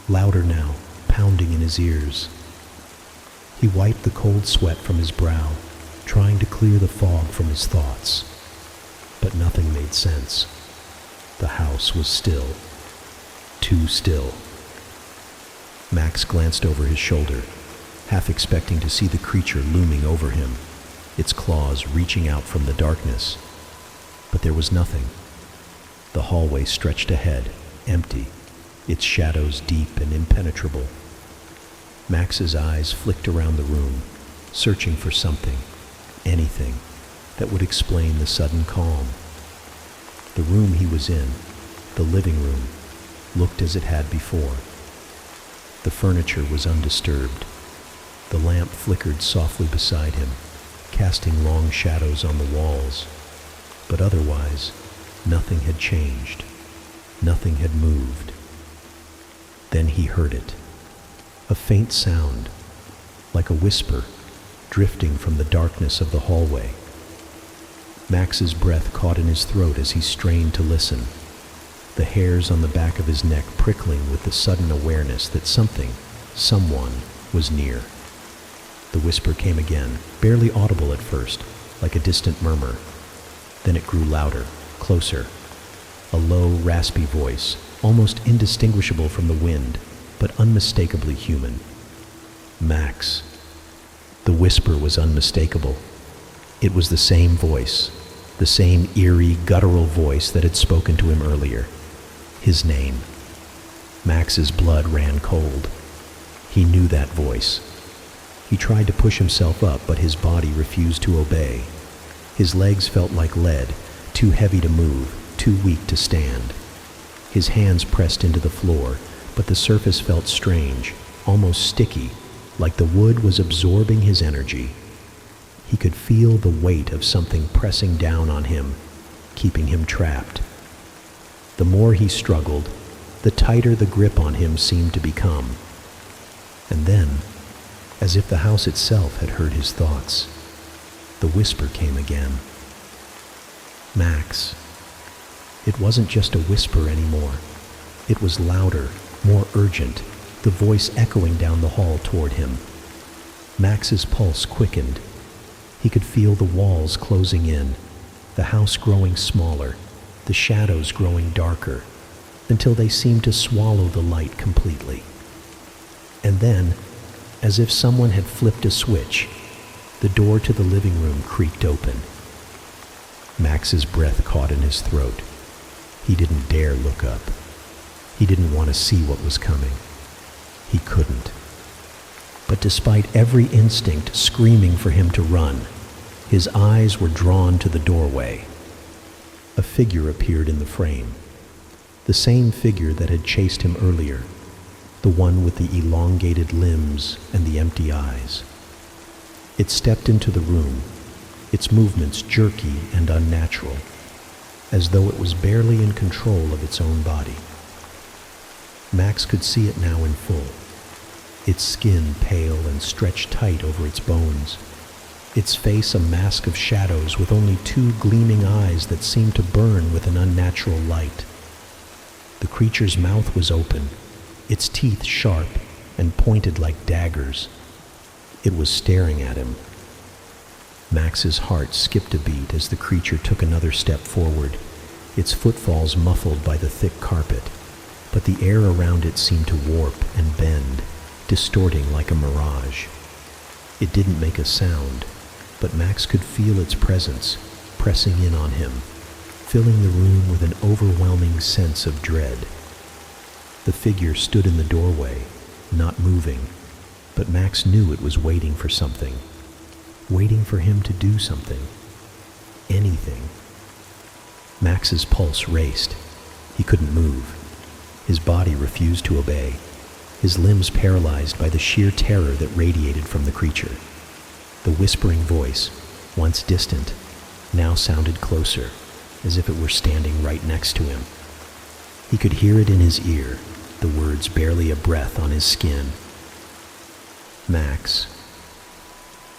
louder now, pounding in his ears. He wiped the cold sweat from his brow, trying to clear the fog from his thoughts. But nothing made sense. The house was still. Too still. Max glanced over his shoulder, half expecting to see the creature looming over him, its claws reaching out from the darkness. But there was nothing. The hallway stretched ahead, empty, its shadows deep and impenetrable. Max's eyes flicked around the room, searching for something, anything, that would explain the sudden calm. The room he was in, the living room, looked as it had before. The furniture was undisturbed. The lamp flickered softly beside him, casting long shadows on the walls. But otherwise, nothing had changed. Nothing had moved. Then he heard it. A faint sound, like a whisper, drifting from the darkness of the hallway. Max's breath caught in his throat as he strained to listen, the hairs on the back of his neck prickling with the sudden awareness that something, someone, was near. The whisper came again, barely audible at first, like a distant murmur. Then it grew louder, closer. a low, raspy voice, almost indistinguishable from the wind, but unmistakably human. Max. The whisper was unmistakable. It was the same voice, the same eerie, guttural voice that had spoken to him earlier. His name. Max's blood ran cold. He knew that voice. He tried to push himself up, but his body refused to obey. His legs felt like lead, too heavy to move, too weak to stand. His hands pressed into the floor, but the surface felt strange, almost sticky, like the wood was absorbing his energy. He could feel the weight of something pressing down on him, keeping him trapped. The more he struggled, the tighter the grip on him seemed to become. And then, as if the house itself had heard his thoughts, the whisper came again. Max. It wasn't just a whisper anymore. It was louder, more urgent, the voice echoing down the hall toward him. Max's pulse quickened. He could feel the walls closing in, the house growing smaller, the shadows growing darker, until they seemed to swallow the light completely. And then, as if someone had flipped a switch, the door to the living room creaked open. Max's breath caught in his throat. He didn't dare look up. He didn't want to see what was coming. He couldn't. But despite every instinct screaming for him to run, his eyes were drawn to the doorway. A figure appeared in the frame. The same figure that had chased him earlier, the one with the elongated limbs and the empty eyes. It stepped into the room, its movements jerky and unnatural, as though it was barely in control of its own body. Max could see it now in full, its skin pale and stretched tight over its bones, its face a mask of shadows with only two gleaming eyes that seemed to burn with an unnatural light. The creature's mouth was open, its teeth sharp and pointed like daggers. It was staring at him. Max's heart skipped a beat as the creature took another step forward, its footfalls muffled by the thick carpet, but the air around it seemed to warp and bend, distorting like a mirage. It didn't make a sound, but Max could feel its presence, pressing in on him, filling the room with an overwhelming sense of dread. The figure stood in the doorway, not moving, but Max knew it was waiting for something, waiting for him to do something, anything. Max's pulse raced. He couldn't move. His body refused to obey, his limbs paralyzed by the sheer terror that radiated from the creature. The whispering voice, once distant, now sounded closer, as if it were standing right next to him. He could hear it in his ear, the words barely a breath on his skin. Max.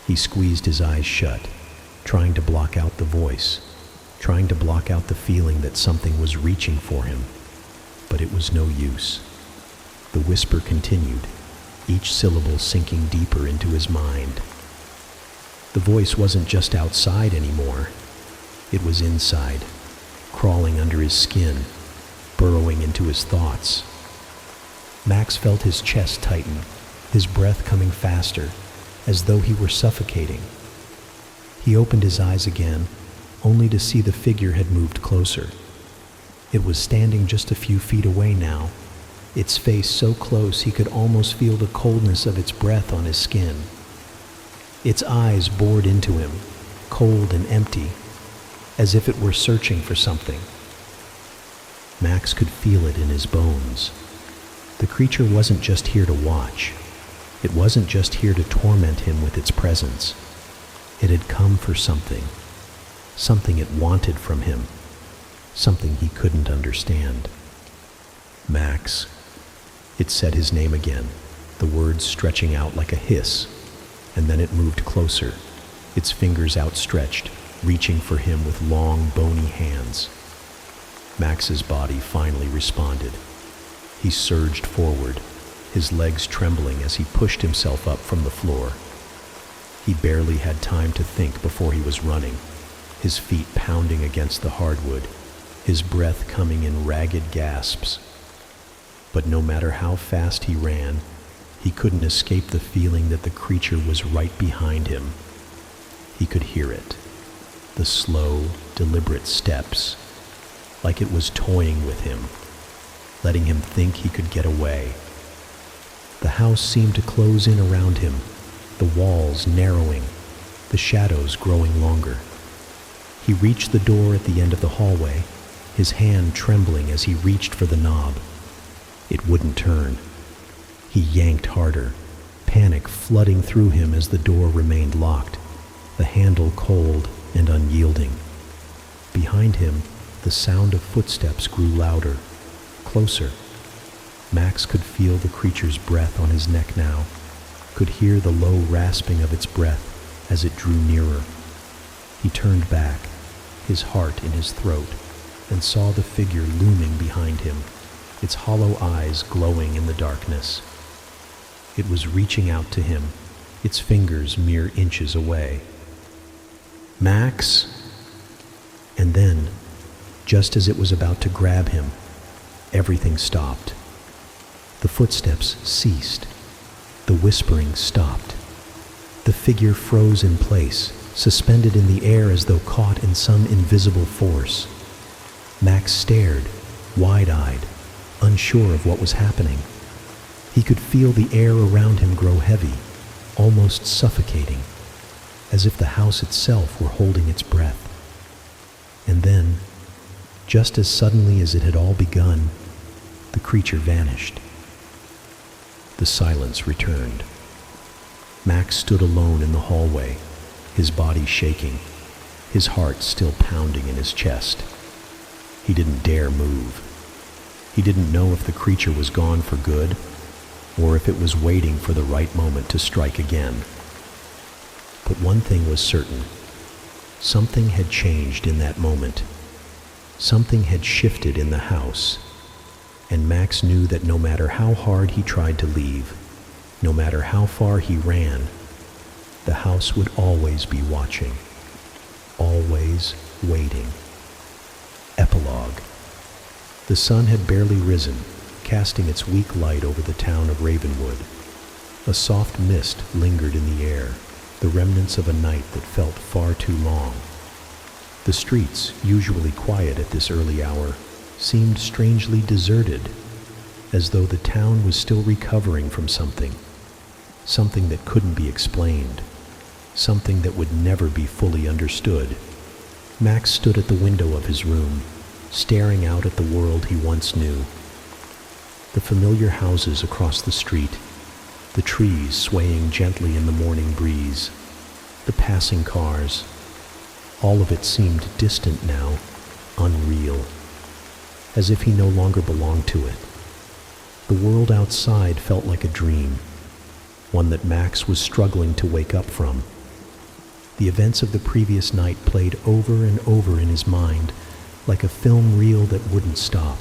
He squeezed his eyes shut, trying to block out the voice, trying to block out the feeling that something was reaching for him. But it was no use. The whisper continued, each syllable sinking deeper into his mind. The voice wasn't just outside anymore. It was inside, crawling under his skin, burrowing into his thoughts. Max felt his chest tighten, his breath coming faster, as though he were suffocating. He opened his eyes again, only to see the figure had moved closer. It was standing just a few feet away now, its face so close he could almost feel the coldness of its breath on his skin. Its eyes bored into him, cold and empty, as if it were searching for something. Max could feel it in his bones. The creature wasn't just here to watch. It wasn't just here to torment him with its presence. It had come for something. Something it wanted from him. Something he couldn't understand. Max. It said his name again, the words stretching out like a hiss, and then it moved closer, its fingers outstretched, reaching for him with long, bony hands. Max's body finally responded. He surged forward, his legs trembling as he pushed himself up from the floor. He barely had time to think before he was running, his feet pounding against the hardwood, his breath coming in ragged gasps. But no matter how fast he ran, he couldn't escape the feeling that the creature was right behind him. He could hear it, the slow, deliberate steps, like it was toying with him, letting him think he could get away. The house seemed to close in around him, the walls narrowing, the shadows growing longer. He reached the door at the end of the hallway, his hand trembling as he reached for the knob. It wouldn't turn. He yanked harder, panic flooding through him as the door remained locked, the handle cold and unyielding. Behind him, the sound of footsteps grew louder, closer. Max could feel the creature's breath on his neck now, could hear the low rasping of its breath as it drew nearer. He turned back, his heart in his throat, and saw the figure looming behind him, its hollow eyes glowing in the darkness. It was reaching out to him, its fingers mere inches away. "Max!" And then, just as it was about to grab him, everything stopped. The footsteps ceased. The whispering stopped. The figure froze in place, suspended in the air as though caught in some invisible force. Max stared, wide-eyed, unsure of what was happening. He could feel the air around him grow heavy, almost suffocating, as if the house itself were holding its breath. And then, just as suddenly as it had all begun, the creature vanished. The silence returned. Max stood alone in the hallway, his body shaking, his heart still pounding in his chest. He didn't dare move. He didn't know if the creature was gone for good, or if it was waiting for the right moment to strike again. But one thing was certain. Something had changed in that moment. Something had shifted in the house, and Max knew that no matter how hard he tried to leave, no matter how far he ran, the house would always be watching, always waiting. Epilogue. The sun had barely risen, casting its weak light over the town of Ravenwood. A soft mist lingered in the air, the remnants of a night that felt far too long. The streets, usually quiet at this early hour, seemed strangely deserted, as though the town was still recovering from something that couldn't be explained, something that would never be fully understood. Max stood at the window of his room, staring out at the world he once knew. The familiar houses across the street, the trees swaying gently in the morning breeze, the passing cars, all of it seemed distant now, unreal, as if he no longer belonged to it. The world outside felt like a dream, one that Max was struggling to wake up from. The events of the previous night played over and over in his mind, like a film reel that wouldn't stop.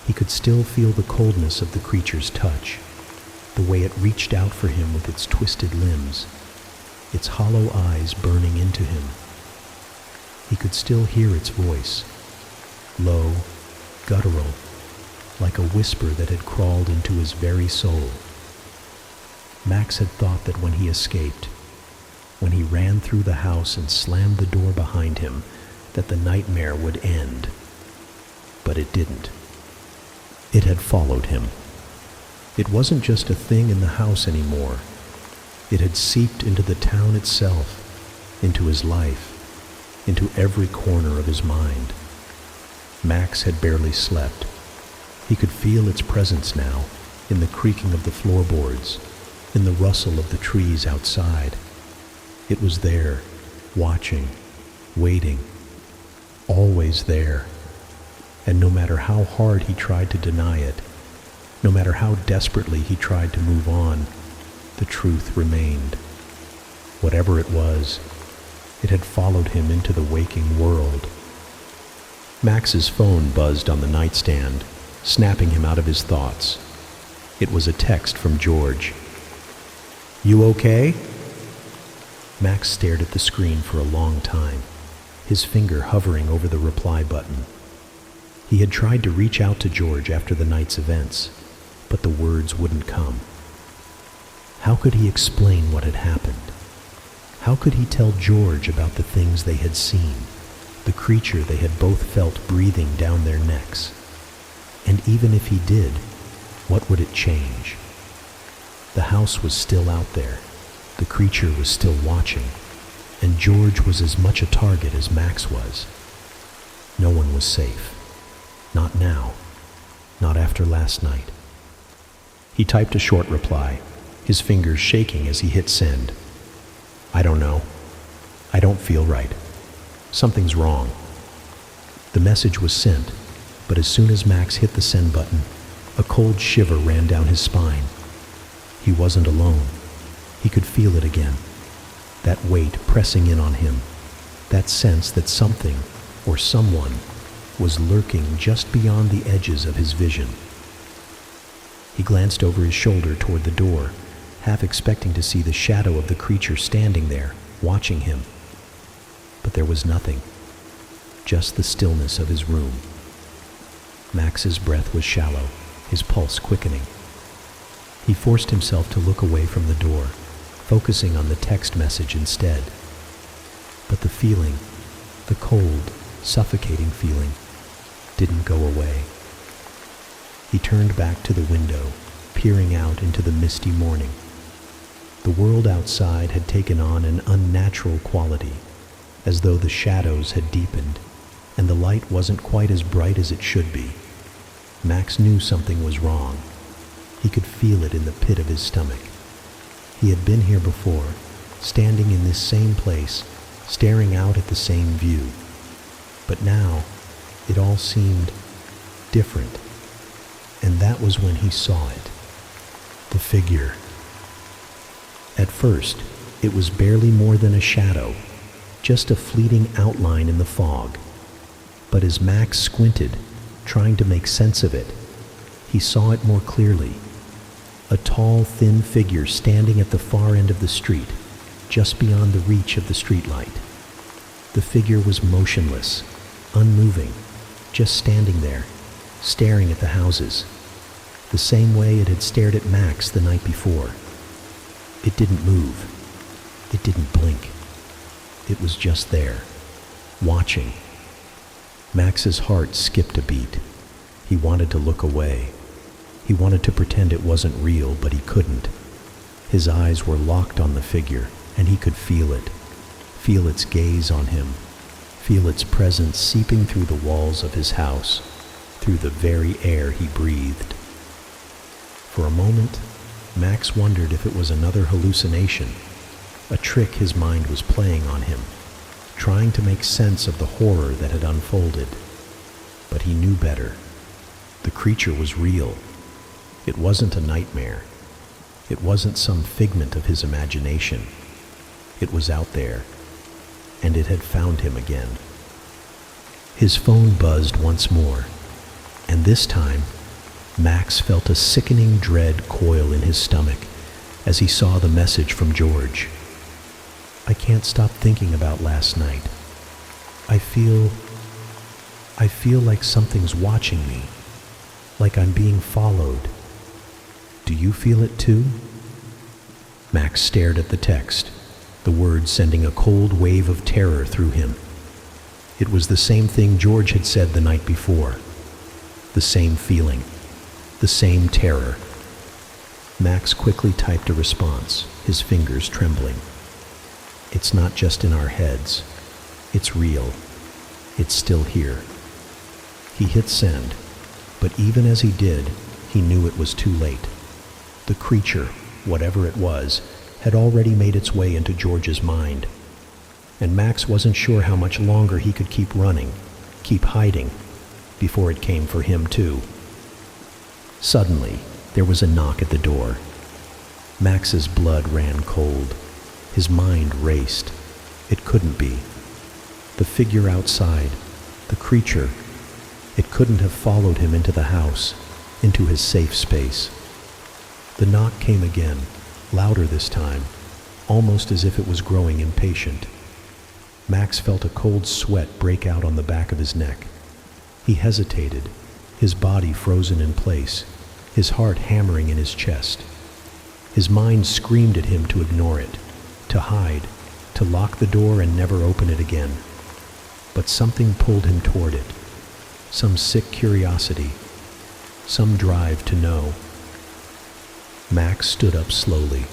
He could still feel the coldness of the creature's touch, the way it reached out for him with its twisted limbs, its hollow eyes burning into him. He could still hear its voice, low, guttural, like a whisper that had crawled into his very soul. Max had thought that when he escaped, when he ran through the house and slammed the door behind him, that the nightmare would end. But it didn't. It had followed him. It wasn't just a thing in the house anymore. It had seeped into the town itself, into his life, into every corner of his mind. Max had barely slept. He could feel its presence now, in the creaking of the floorboards, in the rustle of the trees outside. It was there, watching, waiting, always there. And no matter how hard he tried to deny it, no matter how desperately he tried to move on, the truth remained. Whatever it was, it had followed him into the waking world. Max's phone buzzed on the nightstand, snapping him out of his thoughts. It was a text from George. "You okay?" Max stared at the screen for a long time, his finger hovering over the reply button. He had tried to reach out to George after the night's events, but the words wouldn't come. How could he explain what had happened? How could he tell George about the things they had seen, the creature they had both felt breathing down their necks? And even if he did, what would it change? The house was still out there, the creature was still watching, and George was as much a target as Max was. No one was safe. Not now. Not after last night. He typed a short reply, his fingers shaking as he hit send. I don't know. I don't feel right. Something's wrong. The message was sent, but as soon as Max hit the send button, a cold shiver ran down his spine. He wasn't alone. He could feel it again. That weight pressing in on him. That sense that something, or someone, was lurking just beyond the edges of his vision. He glanced over his shoulder toward the door, half expecting to see the shadow of the creature standing there, watching him. But there was nothing. Just the stillness of his room. Max's breath was shallow, his pulse quickening. He forced himself to look away from the door, focusing on the text message instead. But the feeling, the cold, suffocating feeling, didn't go away. He turned back to the window, peering out into the misty morning. The world outside had taken on an unnatural quality, as though the shadows had deepened, and the light wasn't quite as bright as it should be. Max knew something was wrong. He could feel it in the pit of his stomach. He had been here before, standing in this same place, staring out at the same view. But now, it all seemed different. And that was when he saw it. The figure. At first, it was barely more than a shadow, just a fleeting outline in the fog. But as Max squinted, trying to make sense of it, he saw it more clearly. A tall, thin figure standing at the far end of the street, just beyond the reach of the streetlight. The figure was motionless, unmoving, just standing there, staring at the houses, the same way it had stared at Max the night before. It didn't move. It didn't blink. It was just there, watching. Max's heart skipped a beat. He wanted to look away. He wanted to pretend it wasn't real, but he couldn't. His eyes were locked on the figure, and he could feel it, feel its gaze on him, feel its presence seeping through the walls of his house, through the very air he breathed. For a moment, Max wondered if it was another hallucination, a trick his mind was playing on him, trying to make sense of the horror that had unfolded. But he knew better. The creature was real. It wasn't a nightmare. It wasn't some figment of his imagination. It was out there, and it had found him again. His phone buzzed once more, and this time, Max felt a sickening dread coil in his stomach as he saw the message from George. I can't stop thinking about last night. I feel like something's watching me, like I'm being followed. Do you feel it too? Max stared at the text, the words sending a cold wave of terror through him. It was the same thing George had said the night before. The same feeling. The same terror. Max quickly typed a response, his fingers trembling. It's not just in our heads. It's real. It's still here. He hit send, but even as he did, he knew it was too late. The creature, whatever it was, had already made its way into George's mind. And Max wasn't sure how much longer he could keep running, keep hiding, before it came for him too. Suddenly, there was a knock at the door. Max's blood ran cold. His mind raced. It couldn't be. The figure outside, the creature, it couldn't have followed him into the house, into his safe space. The knock came again, louder this time, almost as if it was growing impatient. Max felt a cold sweat break out on the back of his neck. He hesitated, his body frozen in place, his heart hammering in his chest. His mind screamed at him to ignore it, to hide, to lock the door and never open it again. But something pulled him toward it, some sick curiosity, some drive to know. Max stood up slowly,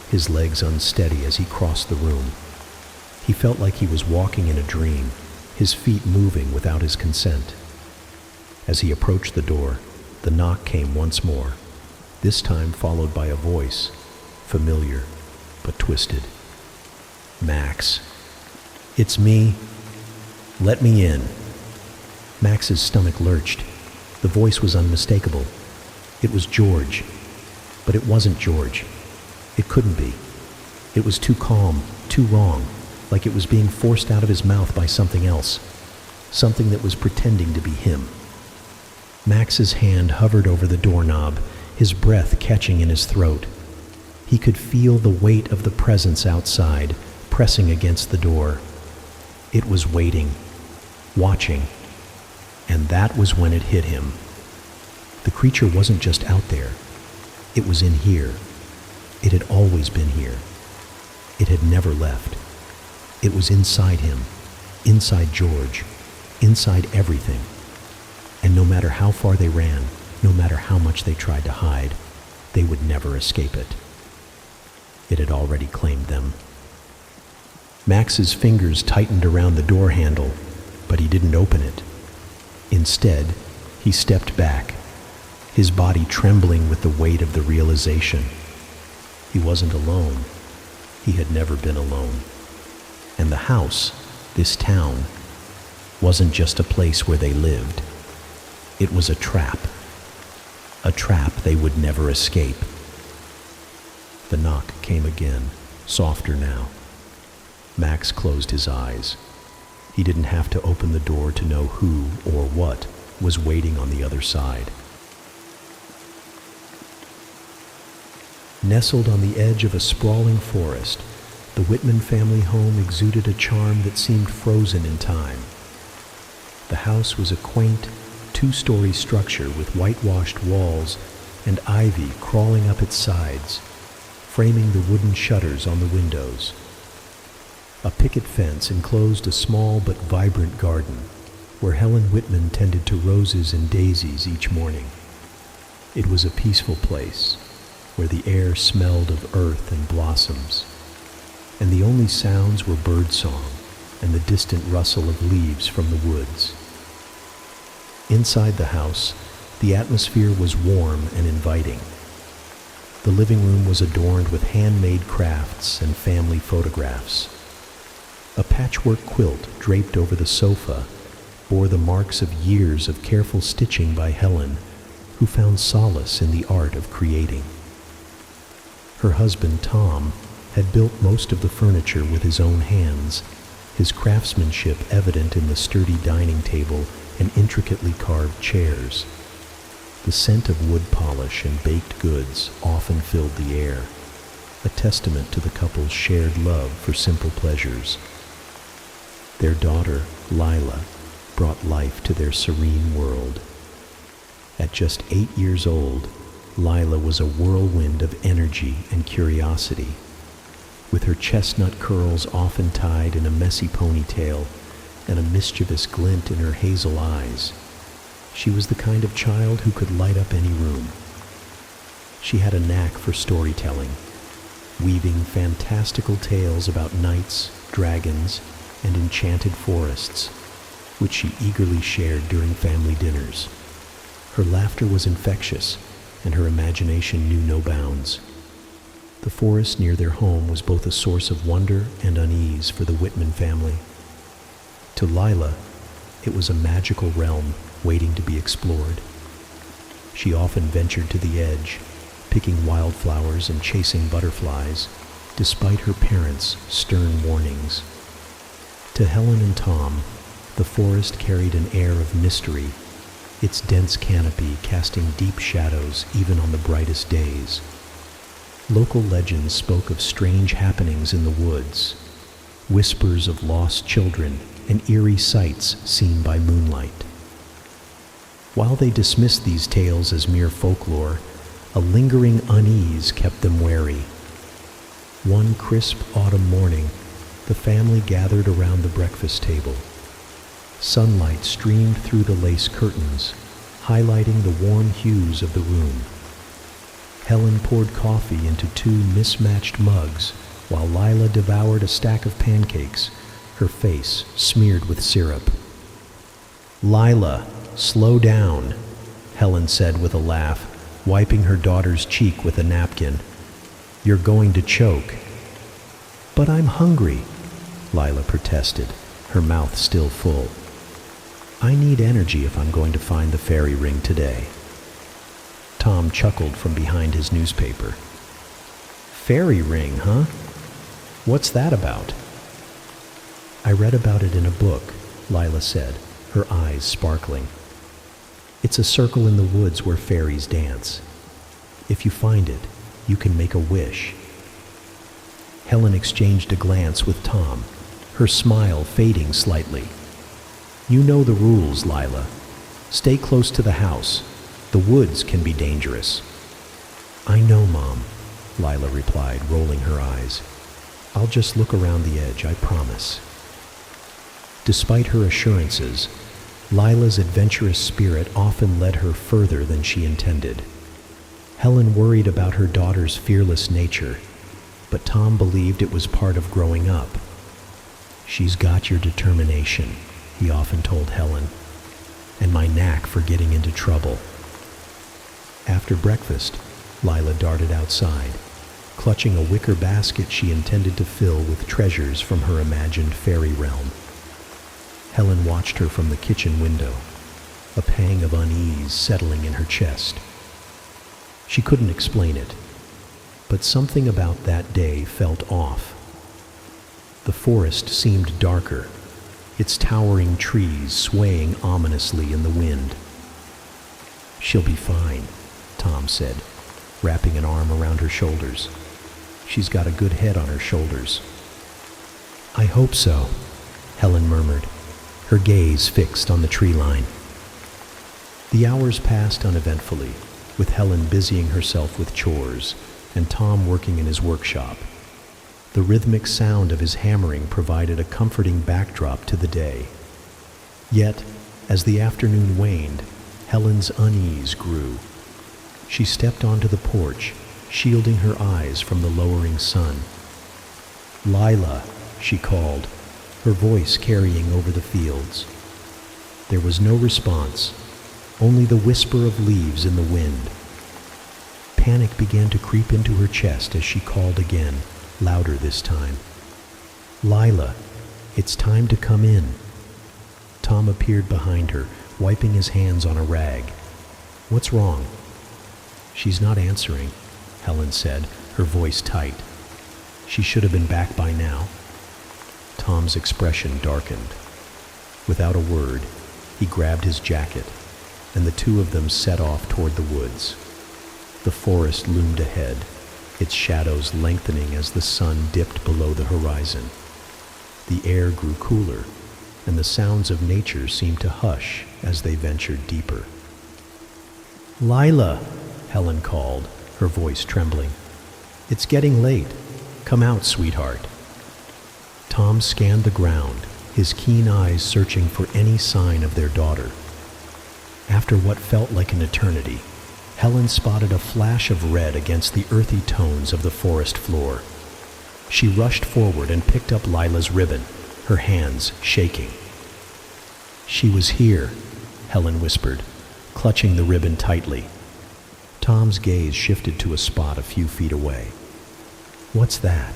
his legs unsteady as he crossed the room. He felt like he was walking in a dream, his feet moving without his consent. As he approached the door, the knock came once more, this time followed by a voice, familiar but twisted. "Max, it's me. Let me in." Max's stomach lurched. The voice was unmistakable. It was George, but it wasn't George. It couldn't be. It was too calm, too wrong, like it was being forced out of his mouth by something else, something that was pretending to be him. Max's hand hovered over the doorknob, his breath catching in his throat. He could feel the weight of the presence outside, pressing against the door. It was waiting, watching, and that was when it hit him. The creature wasn't just out there. It was in here. It had always been here. It had never left. It was inside him, inside George, inside everything. And no matter how far they ran, no matter how much they tried to hide, they would never escape it. It had already claimed them. Max's fingers tightened around the door handle, but he didn't open it. Instead, he stepped back, his body trembling with the weight of the realization. He wasn't alone. He had never been alone. And the house, this town, wasn't just a place where they lived. It was a trap they would never escape. The knock came again, softer now. Max closed his eyes. He didn't have to open the door to know who or what was waiting on the other side. Nestled on the edge of a sprawling forest, the Whitman family home exuded a charm that seemed frozen in time. The house was a quaint, two-story structure with whitewashed walls and ivy crawling up its sides, framing the wooden shutters on the windows. A picket fence enclosed a small but vibrant garden, where Helen Whitman tended to roses and daisies each morning. It was a peaceful place, where the air smelled of earth and blossoms, and the only sounds were birdsong and the distant rustle of leaves from the woods. Inside the house, the atmosphere was warm and inviting. The living room was adorned with handmade crafts and family photographs. A patchwork quilt draped over the sofa bore the marks of years of careful stitching by Helen, who found solace in the art of creating. Her husband, Tom, had built most of the furniture with his own hands, his craftsmanship evident in the sturdy dining table and intricately carved chairs. The scent of wood polish and baked goods often filled the air, a testament to the couple's shared love for simple pleasures. Their daughter, Lila, brought life to their serene world. At just 8 years old, Lila was a whirlwind of energy and curiosity. With her chestnut curls often tied in a messy ponytail and a mischievous glint in her hazel eyes, she was the kind of child who could light up any room. She had a knack for storytelling, weaving fantastical tales about knights, dragons, and enchanted forests, which she eagerly shared during family dinners. Her laughter was infectious, and her imagination knew no bounds. The forest near their home was both a source of wonder and unease for the Whitman family. To Lila, it was a magical realm waiting to be explored. She often ventured to the edge, picking wildflowers and chasing butterflies, despite her parents' stern warnings. To Helen and Tom, the forest carried an air of mystery, its dense canopy casting deep shadows even on the brightest days. Local legends spoke of strange happenings in the woods, whispers of lost children and eerie sights seen by moonlight. While they dismissed these tales as mere folklore, a lingering unease kept them wary. One crisp autumn morning, the family gathered around the breakfast table. Sunlight streamed through the lace curtains, highlighting the warm hues of the room. Helen poured coffee into two mismatched mugs, while Lila devoured a stack of pancakes, her face smeared with syrup. "Lila, slow down," Helen said with a laugh, wiping her daughter's cheek with a napkin. "You're going to choke." "But I'm hungry," Lila protested, her mouth still full. "I need energy if I'm going to find the fairy ring today." Tom chuckled from behind his newspaper. "Fairy ring, huh? What's that about?" "I read about it in a book," Lila said, her eyes sparkling. "It's a circle in the woods where fairies dance. If you find it, you can make a wish." Helen exchanged a glance with Tom, her smile fading slightly. "You know the rules, Lila. Stay close to the house. The woods can be dangerous." "I know, Mom," Lila replied, rolling her eyes. "I'll just look around the edge, I promise." Despite her assurances, Lila's adventurous spirit often led her further than she intended. Helen worried about her daughter's fearless nature, but Tom believed it was part of growing up. "She's got your determination," he often told Helen, "and my knack for getting into trouble." After breakfast, Lila darted outside, clutching a wicker basket she intended to fill with treasures from her imagined fairy realm. Helen watched her from the kitchen window, a pang of unease settling in her chest. She couldn't explain it, but something about that day felt off. The forest seemed darker, its towering trees swaying ominously in the wind. "She'll be fine," Tom said, wrapping an arm around her shoulders. "She's got a good head on her shoulders." "I hope so," Helen murmured, her gaze fixed on the tree line. The hours passed uneventfully, with Helen busying herself with chores and Tom working in his workshop. The rhythmic sound of his hammering provided a comforting backdrop to the day. Yet, as the afternoon waned, Helen's unease grew. She stepped onto the porch, shielding her eyes from the lowering sun. "Lila," she called, her voice carrying over the fields. There was no response, only the whisper of leaves in the wind. Panic began to creep into her chest as she called again, louder this time. "Lila, it's time to come in." Tom appeared behind her, wiping his hands on a rag. "What's wrong?" "She's not answering," Helen said, her voice tight. "She should have been back by now." Tom's expression darkened. Without a word, he grabbed his jacket, and the two of them set off toward the woods. The forest loomed ahead, its shadows lengthening as the sun dipped below the horizon. The air grew cooler, and the sounds of nature seemed to hush as they ventured deeper. "Lila," Helen called, her voice trembling. "It's getting late. Come out, sweetheart." Tom scanned the ground, his keen eyes searching for any sign of their daughter. After what felt like an eternity, Helen spotted a flash of red against the earthy tones of the forest floor. She rushed forward and picked up Lila's ribbon, her hands shaking. "She was here," Helen whispered, clutching the ribbon tightly. Tom's gaze shifted to a spot a few feet away. "What's that?"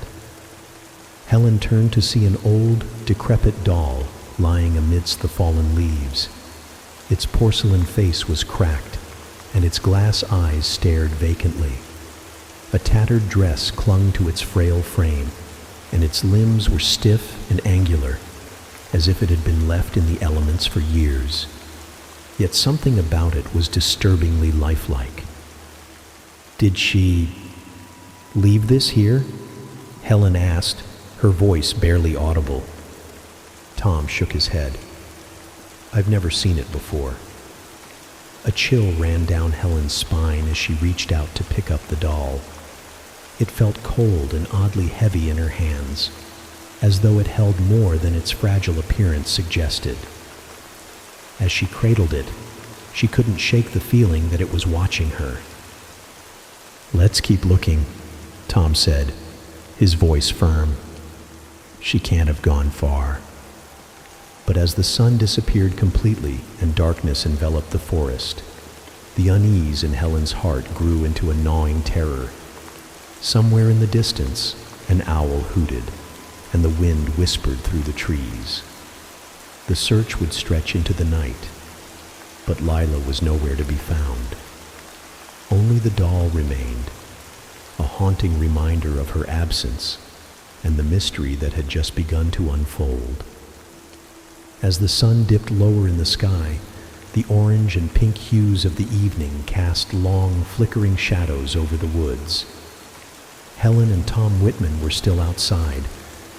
Helen turned to see an old, decrepit doll lying amidst the fallen leaves. Its porcelain face was cracked, and its glass eyes stared vacantly. A tattered dress clung to its frail frame, and its limbs were stiff and angular, as if it had been left in the elements for years. Yet something about it was disturbingly lifelike. "Did she leave this here?" Helen asked, her voice barely audible. Tom shook his head. "I've never seen it before." A chill ran down Helen's spine as she reached out to pick up the doll. It felt cold and oddly heavy in her hands, as though it held more than its fragile appearance suggested. As she cradled it, she couldn't shake the feeling that it was watching her. "Let's keep looking," Tom said, his voice firm. "She can't have gone far." But as the sun disappeared completely and darkness enveloped the forest, the unease in Helen's heart grew into a gnawing terror. Somewhere in the distance, an owl hooted, and the wind whispered through the trees. The search would stretch into the night, but Lila was nowhere to be found. Only the doll remained, a haunting reminder of her absence and the mystery that had just begun to unfold. As the sun dipped lower in the sky, the orange and pink hues of the evening cast long, flickering shadows over the woods. Helen and Tom Whitman were still outside,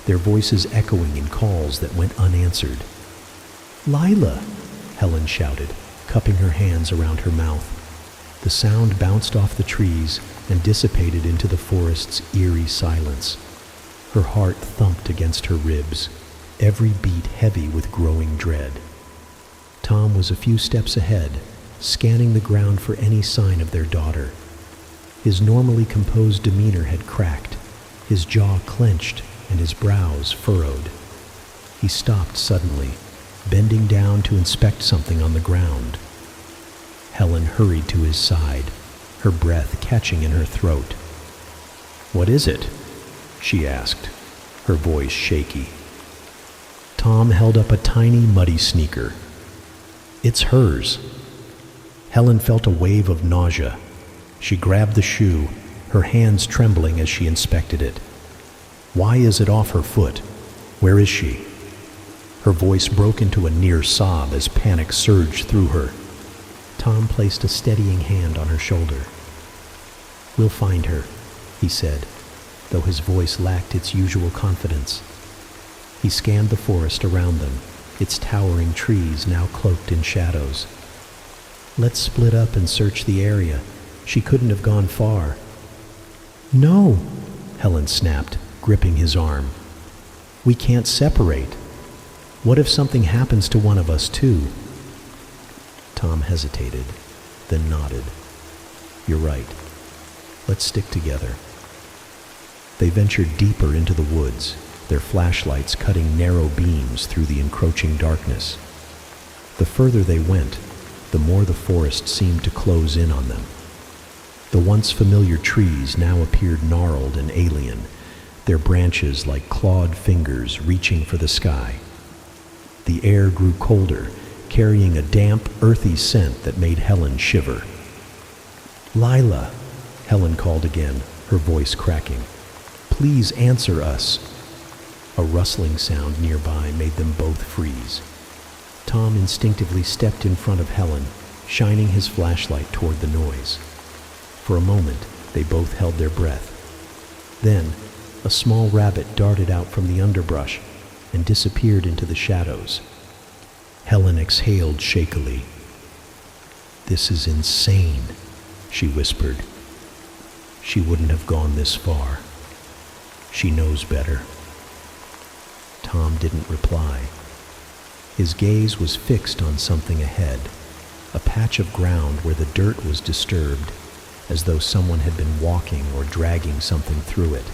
their voices echoing in calls that went unanswered. "Lila!" Helen shouted, cupping her hands around her mouth. The sound bounced off the trees and dissipated into the forest's eerie silence. Her heart thumped against her ribs, every beat heavy with growing dread. Tom was a few steps ahead, scanning the ground for any sign of their daughter. His normally composed demeanor had cracked, his jaw clenched, and his brows furrowed. He stopped suddenly, bending down to inspect something on the ground. Helen hurried to his side, her breath catching in her throat. "What is it?" she asked, her voice shaky. Tom held up a tiny, muddy sneaker. "It's hers." Helen felt a wave of nausea. She grabbed the shoe, her hands trembling as she inspected it. "Why is it off her foot? Where is she?" Her voice broke into a near sob as panic surged through her. Tom placed a steadying hand on her shoulder. "We'll find her," he said, though his voice lacked its usual confidence. He scanned the forest around them, its towering trees now cloaked in shadows. "Let's split up and search the area. She couldn't have gone far." "No," Helen snapped, gripping his arm. "We can't separate. What if something happens to one of us too?" Tom hesitated, then nodded. "You're right. Let's stick together." They ventured deeper into the woods, their flashlights cutting narrow beams through the encroaching darkness. The further they went, the more the forest seemed to close in on them. The once familiar trees now appeared gnarled and alien, their branches like clawed fingers reaching for the sky. The air grew colder, carrying a damp, earthy scent that made Helen shiver. "Lila," Helen called again, her voice cracking. "Please answer us." A rustling sound nearby made them both freeze. Tom instinctively stepped in front of Helen, shining his flashlight toward the noise. For a moment, they both held their breath. Then, a small rabbit darted out from the underbrush and disappeared into the shadows. Helen exhaled shakily. "This is insane," she whispered. "She wouldn't have gone this far. She knows better." Tom didn't reply. His gaze was fixed on something ahead, a patch of ground where the dirt was disturbed, as though someone had been walking or dragging something through it.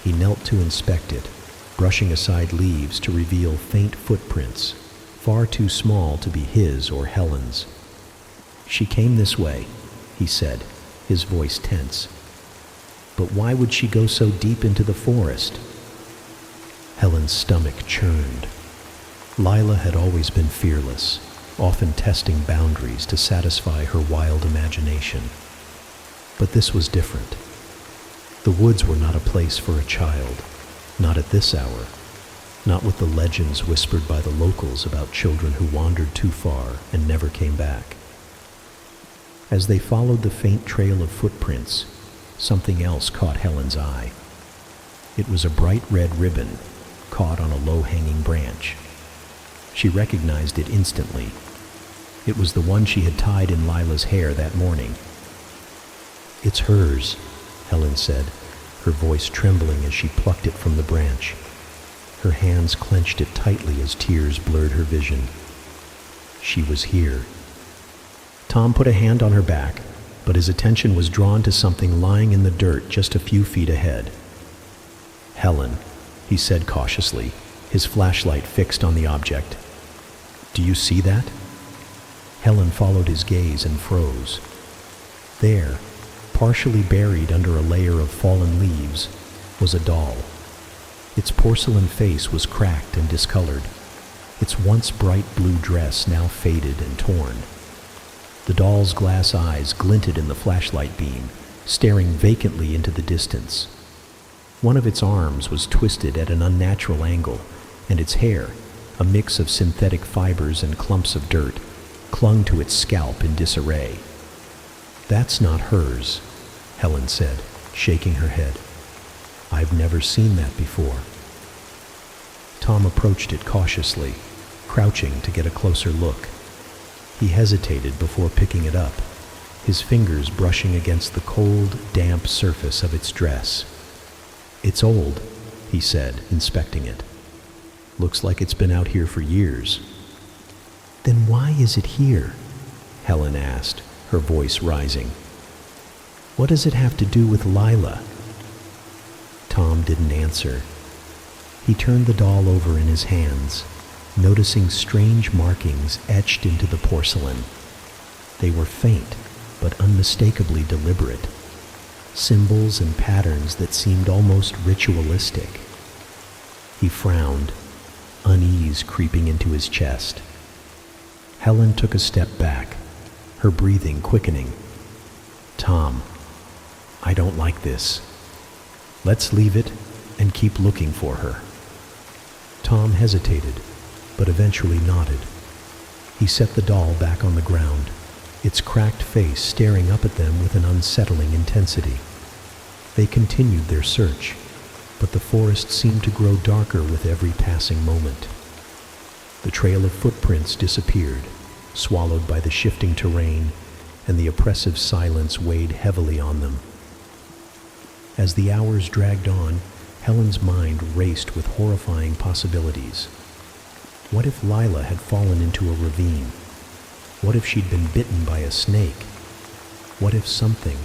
He knelt to inspect it, brushing aside leaves to reveal faint footprints, far too small to be his or Helen's. "She came this way," he said, his voice tense. "But why would she go so deep into the forest?" Helen's stomach churned. Lila had always been fearless, often testing boundaries to satisfy her wild imagination. But this was different. The woods were not a place for a child, not at this hour, not with the legends whispered by the locals about children who wandered too far and never came back. As they followed the faint trail of footprints, something else caught Helen's eye. It was a bright red ribbon caught on a low-hanging branch. She recognized it instantly. It was the one she had tied in Lila's hair that morning. "It's hers," Helen said, her voice trembling as she plucked it from the branch. Her hands clenched it tightly as tears blurred her vision. She was here. Tom put a hand on her back, but his attention was drawn to something lying in the dirt just a few feet ahead. "Helen," he said cautiously, his flashlight fixed on the object. "Do you see that?" Helen followed his gaze and froze. There, partially buried under a layer of fallen leaves, was a doll. Its porcelain face was cracked and discolored, its once bright blue dress now faded and torn. The doll's glass eyes glinted in the flashlight beam, staring vacantly into the distance. One of its arms was twisted at an unnatural angle, and its hair, a mix of synthetic fibers and clumps of dirt, clung to its scalp in disarray. "That's not hers," Helen said, shaking her head. "I've never seen that before." Tom approached it cautiously, crouching to get a closer look. He hesitated before picking it up, his fingers brushing against the cold, damp surface of its dress. "It's old," he said, inspecting it. "Looks like it's been out here for years." "Then why is it here?" Helen asked, her voice rising. "What does it have to do with Lila?" Tom didn't answer. He turned the doll over in his hands, noticing strange markings etched into the porcelain. They were faint, but unmistakably deliberate. Symbols and patterns that seemed almost ritualistic. He frowned, unease creeping into his chest. Helen took a step back, her breathing quickening. "Tom, I don't like this. Let's leave it and keep looking for her." Tom hesitated, but eventually nodded. He set the doll back on the ground, its cracked face staring up at them with an unsettling intensity. They continued their search, but the forest seemed to grow darker with every passing moment. The trail of footprints disappeared, swallowed by the shifting terrain, and the oppressive silence weighed heavily on them. As the hours dragged on, Helen's mind raced with horrifying possibilities. What if Lila had fallen into a ravine? What if she'd been bitten by a snake? What if something,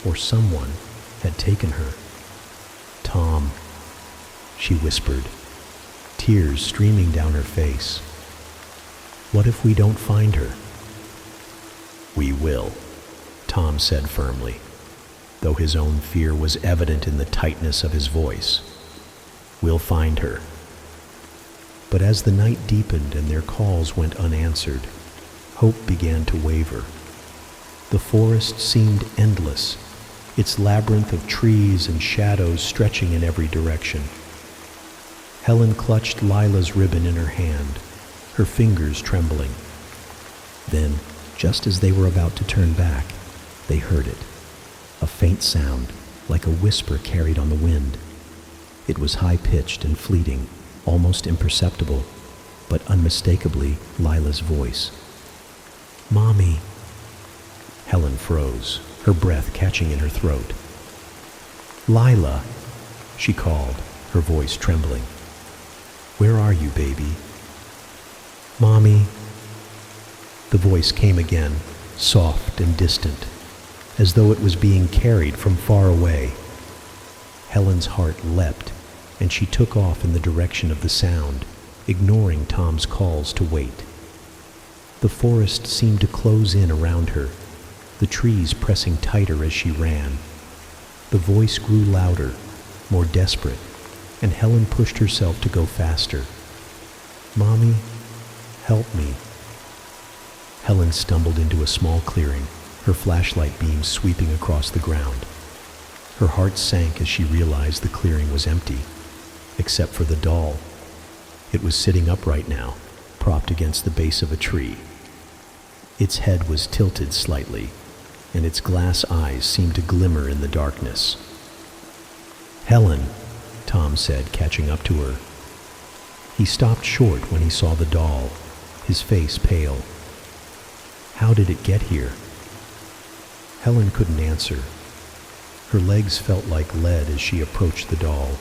or someone, had taken her? "Tom," she whispered, tears streaming down her face. "What if we don't find her?" "We will," Tom said firmly, though his own fear was evident in the tightness of his voice. "We'll find her." But as the night deepened and their calls went unanswered, hope began to waver. The forest seemed endless, its labyrinth of trees and shadows stretching in every direction. Helen clutched Lila's ribbon in her hand, her fingers trembling. Then, just as they were about to turn back, they heard it. A faint sound, like a whisper carried on the wind. It was high-pitched and fleeting, almost imperceptible, but unmistakably Lila's voice. "Mommy." Helen froze, her breath catching in her throat. "Lila," she called, her voice trembling. "Where are you, baby?" "Mommy." The voice came again, soft and distant, as though it was being carried from far away. Helen's heart leapt, and she took off in the direction of the sound, ignoring Tom's calls to wait. The forest seemed to close in around her, the trees pressing tighter as she ran. The voice grew louder, more desperate, and Helen pushed herself to go faster. "Mommy, help me." Helen stumbled into a small clearing, her flashlight beam sweeping across the ground. Her heart sank as she realized the clearing was empty, except for the doll. It was sitting upright now, propped against the base of a tree. Its head was tilted slightly, and its glass eyes seemed to glimmer in the darkness. "Helen," Tom said, catching up to her. He stopped short when he saw the doll, his face pale. How did it get here? Helen couldn't answer. Her legs felt like lead as she approached the doll,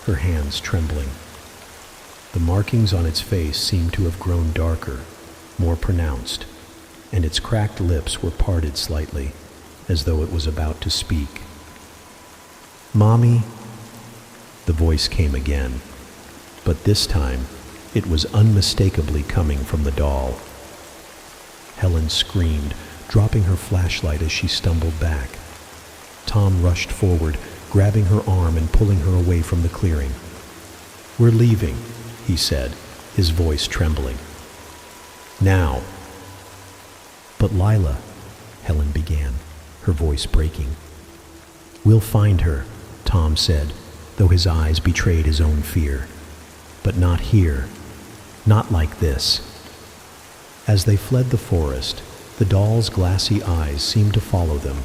her hands trembling. The markings on its face seemed to have grown darker, more pronounced, and its cracked lips were parted slightly, as though it was about to speak. "Mommy," the voice came again, but this time it was unmistakably coming from the doll. Helen screamed, dropping her flashlight as she stumbled back. Tom rushed forward, grabbing her arm and pulling her away from the clearing. "We're leaving," he said, his voice trembling. "Now." "But Lila," Helen began, her voice breaking. "We'll find her," Tom said, though his eyes betrayed his own fear. "But not here. Not like this." As they fled the forest, the doll's glassy eyes seemed to follow them,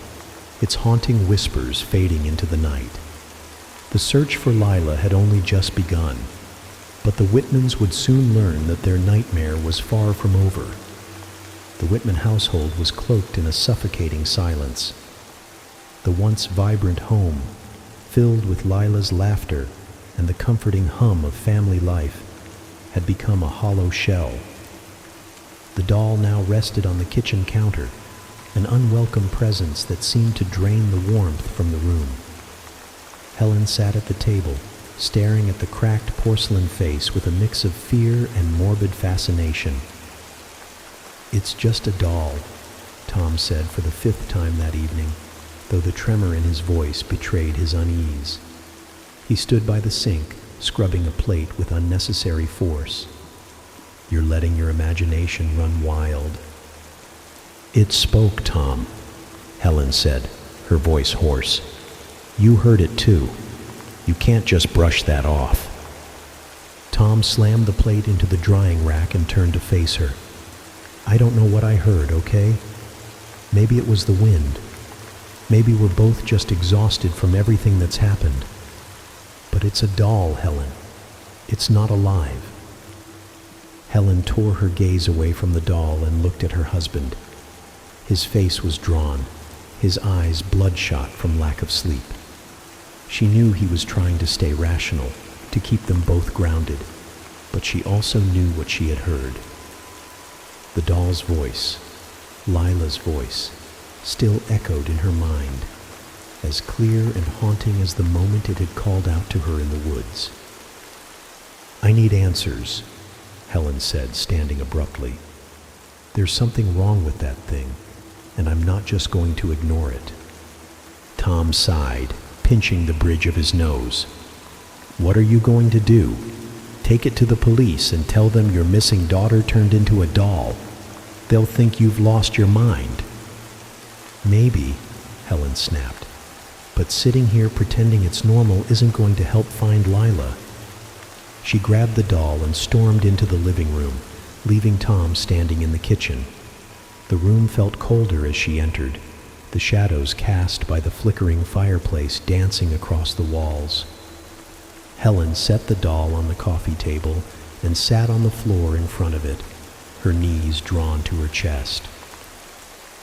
its haunting whispers fading into the night. The search for Lila had only just begun, but the Whitmans would soon learn that their nightmare was far from over. The Whitman household was cloaked in a suffocating silence. The once vibrant home, filled with Lila's laughter and the comforting hum of family life, had become a hollow shell. The doll now rested on the kitchen counter, an unwelcome presence that seemed to drain the warmth from the room. Helen sat at the table, staring at the cracked porcelain face with a mix of fear and morbid fascination. "It's just a doll," Tom said for the 5th time that evening, though the tremor in his voice betrayed his unease. He stood by the sink, scrubbing a plate with unnecessary force. "You're letting your imagination run wild." "It spoke, Tom," Helen said, her voice hoarse. "You heard it too. You can't just brush that off." Tom slammed the plate into the drying rack and turned to face her. "I don't know what I heard, okay? Maybe it was the wind. Maybe we're both just exhausted from everything that's happened. But it's a doll, Helen. It's not alive." Helen tore her gaze away from the doll and looked at her husband. His face was drawn, his eyes bloodshot from lack of sleep. She knew he was trying to stay rational, to keep them both grounded, but she also knew what she had heard. The doll's voice, Lila's voice, still echoed in her mind, as clear and haunting as the moment it had called out to her in the woods. "I need answers," Helen said, standing abruptly. "There's something wrong with that thing, and I'm not just going to ignore it." Tom sighed, pinching the bridge of his nose. "What are you going to do? Take it to the police and tell them your missing daughter turned into a doll? They'll think you've lost your mind." "Maybe," Helen snapped, "but sitting here pretending it's normal isn't going to help find Lila." She grabbed the doll and stormed into the living room, leaving Tom standing in the kitchen. The room felt colder as she entered, the shadows cast by the flickering fireplace dancing across the walls. Helen set the doll on the coffee table and sat on the floor in front of it, her knees drawn to her chest.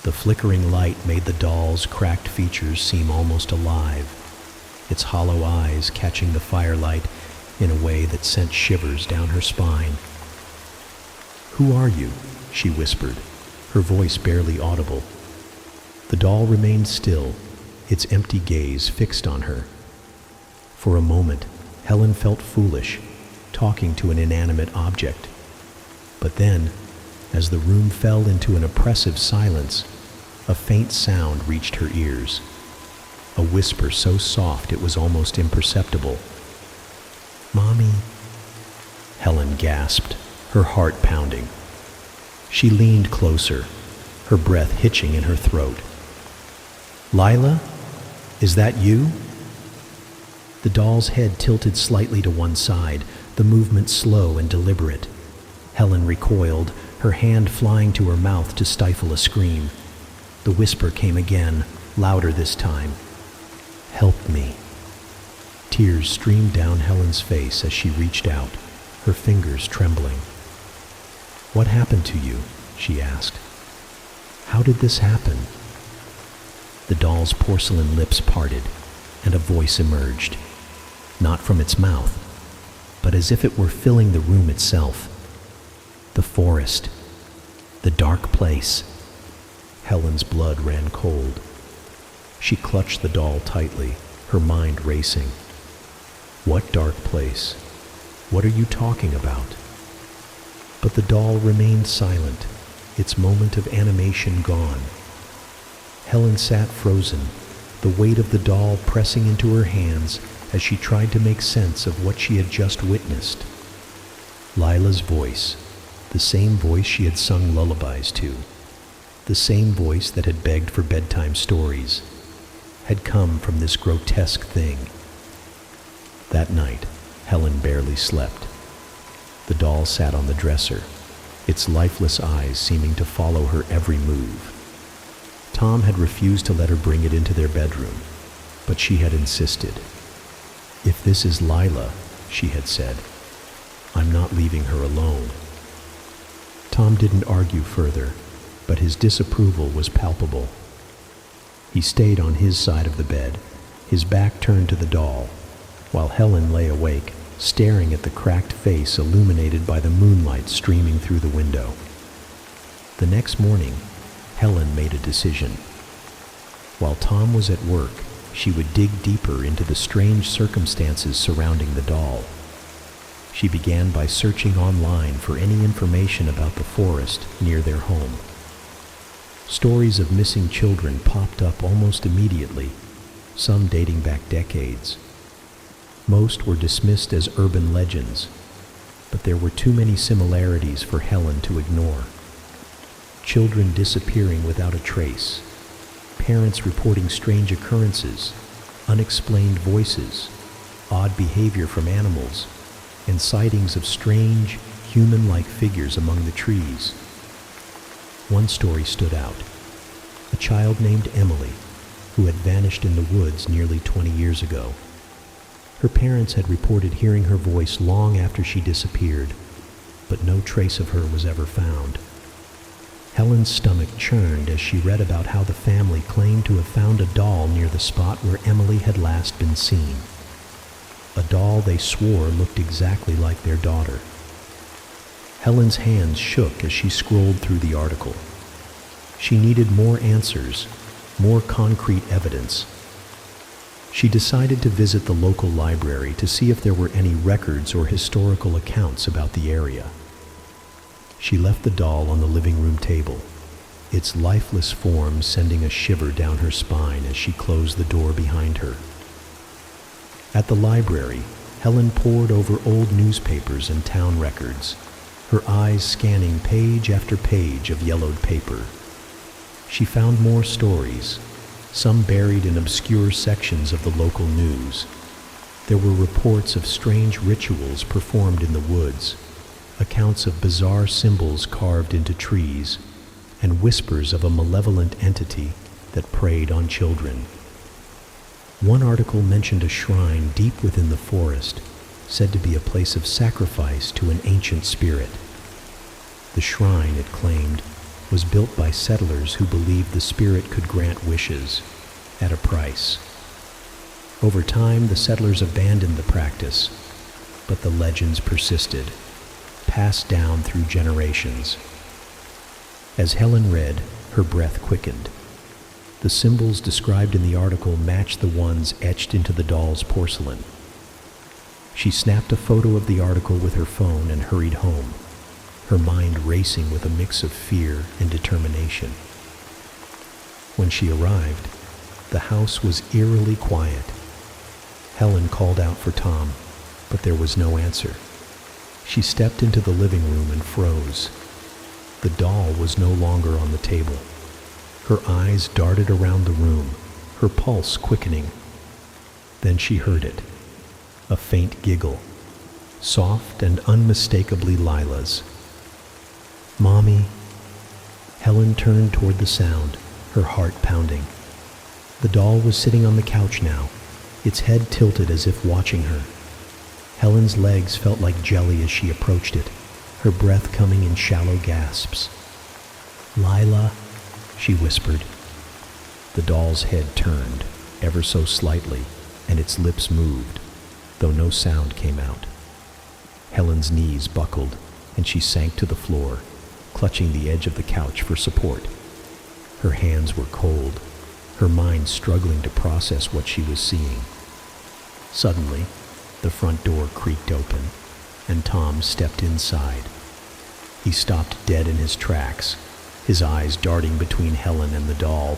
The flickering light made the doll's cracked features seem almost alive, its hollow eyes catching the firelight in a way that sent shivers down her spine. "Who are you?" she whispered, her voice barely audible. The doll remained still, its empty gaze fixed on her. For a moment, Helen felt foolish, talking to an inanimate object. But then, as the room fell into an oppressive silence, a faint sound reached her ears. A whisper so soft it was almost imperceptible. "Mommy," Helen gasped, her heart pounding. She leaned closer, her breath hitching in her throat. "Lila? Is that you?" The doll's head tilted slightly to one side, the movement slow and deliberate. Helen recoiled, her hand flying to her mouth to stifle a scream. The whisper came again, louder this time. "Help me." Tears streamed down Helen's face as she reached out, her fingers trembling. "What happened to you?" she asked. How did this happen? The doll's porcelain lips parted, and a voice emerged, not from its mouth, but as if it were filling the room itself. The forest, the dark place. Helen's blood ran cold. She clutched the doll tightly, her mind racing. What dark place? What are you talking about? But the doll remained silent, its moment of animation gone. Helen sat frozen, the weight of the doll pressing into her hands as she tried to make sense of what she had just witnessed. Lila's voice, the same voice she had sung lullabies to, the same voice that had begged for bedtime stories, had come from this grotesque thing. That night, Helen barely slept. The doll sat on the dresser, its lifeless eyes seeming to follow her every move. Tom had refused to let her bring it into their bedroom, but she had insisted. "If this is Lila," she had said, "I'm not leaving her alone." Tom didn't argue further, but his disapproval was palpable. He stayed on his side of the bed, his back turned to the doll, while Helen lay awake, staring at the cracked face illuminated by the moonlight streaming through the window. The next morning, Helen made a decision. While Tom was at work, she would dig deeper into the strange circumstances surrounding the doll. She began by searching online for any information about the forest near their home. Stories of missing children popped up almost immediately, some dating back decades. Most were dismissed as urban legends, but there were too many similarities for Helen to ignore. Children disappearing without a trace, parents reporting strange occurrences, unexplained voices, odd behavior from animals, and sightings of strange, human-like figures among the trees. One story stood out. A child named Emily, who had vanished in the woods nearly 20 years ago. Her parents had reported hearing her voice long after she disappeared, but no trace of her was ever found. Helen's stomach churned as she read about how the family claimed to have found a doll near the spot where Emily had last been seen. A doll they swore looked exactly like their daughter. Helen's hands shook as she scrolled through the article. She needed more answers, more concrete evidence. She decided to visit the local library to see if there were any records or historical accounts about the area. She left the doll on the living room table, its lifeless form sending a shiver down her spine as she closed the door behind her. At the library, Helen pored over old newspapers and town records, her eyes scanning page after page of yellowed paper. She found more stories, some buried in obscure sections of the local news. There were reports of strange rituals performed in the woods, accounts of bizarre symbols carved into trees, and whispers of a malevolent entity that preyed on children. One article mentioned a shrine deep within the forest, said to be a place of sacrifice to an ancient spirit. The shrine, it claimed, was built by settlers who believed the spirit could grant wishes at a price. Over time, the settlers abandoned the practice, but the legends persisted, passed down through generations. As Helen read, her breath quickened. The symbols described in the article matched the ones etched into the doll's porcelain. She snapped a photo of the article with her phone and hurried home, her mind racing with a mix of fear and determination. When she arrived, the house was eerily quiet. Helen called out for Tom, but there was no answer. She stepped into the living room and froze. The doll was no longer on the table. Her eyes darted around the room, her pulse quickening. Then she heard it, a faint giggle, soft and unmistakably Lila's. "Mommy." Helen turned toward the sound, her heart pounding. The doll was sitting on the couch now, its head tilted as if watching her. Helen's legs felt like jelly as she approached it, her breath coming in shallow gasps. "Lila," she whispered. The doll's head turned, ever so slightly, and its lips moved, though no sound came out. Helen's knees buckled, and she sank to the floor, clutching the edge of the couch for support. Her hands were cold, her mind struggling to process what she was seeing. Suddenly, the front door creaked open, and Tom stepped inside. He stopped dead in his tracks, his eyes darting between Helen and the doll.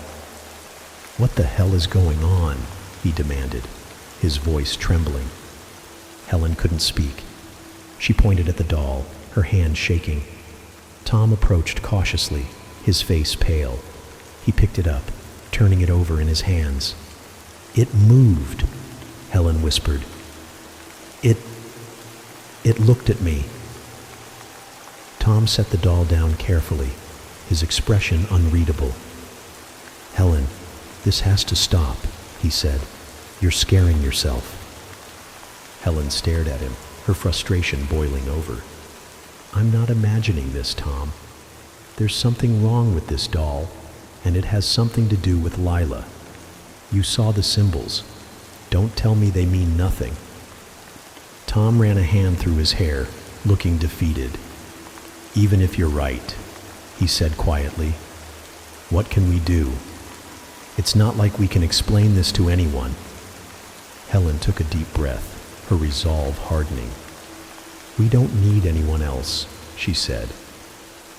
"What the hell is going on?" he demanded, his voice trembling. Helen couldn't speak. She pointed at the doll, her hand shaking. Tom approached cautiously, his face pale. He picked it up, turning it over in his hands. "It moved," Helen whispered. It looked at me." Tom set the doll down carefully, his expression unreadable. "Helen, this has to stop," he said. "You're scaring yourself." Helen stared at him, her frustration boiling over. "I'm not imagining this, Tom. There's something wrong with this doll, and it has something to do with Lila. You saw the symbols. Don't tell me they mean nothing." Tom ran a hand through his hair, looking defeated. "Even if you're right," he said quietly, "what can we do? It's not like we can explain this to anyone." Helen took a deep breath, her resolve hardening. "We don't need anyone else," she said.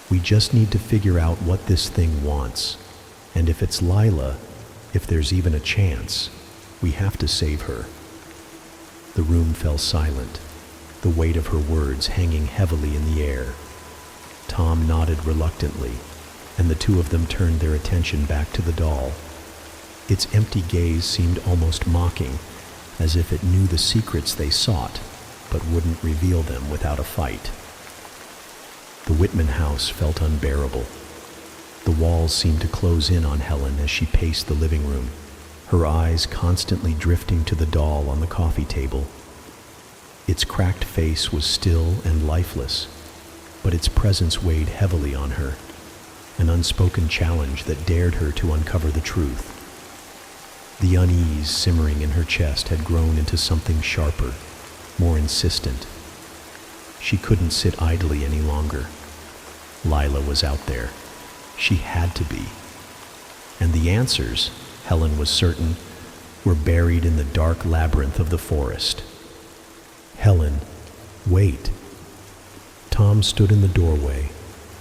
"We just need to figure out what this thing wants. And if it's Lila, if there's even a chance, we have to save her." The room fell silent, the weight of her words hanging heavily in the air. Tom nodded reluctantly, and the two of them turned their attention back to the doll. Its empty gaze seemed almost mocking, as if it knew the secrets they sought, but wouldn't reveal them without a fight. The Whitman house felt unbearable. The walls seemed to close in on Helen as she paced the living room, her eyes constantly drifting to the doll on the coffee table. Its cracked face was still and lifeless, but its presence weighed heavily on her, an unspoken challenge that dared her to uncover the truth. The unease simmering in her chest had grown into something sharper, more insistent. She couldn't sit idly any longer. Lila was out there. She had to be. And the answers, Helen was certain, were buried in the dark labyrinth of the forest. "Helen, wait." Tom stood in the doorway,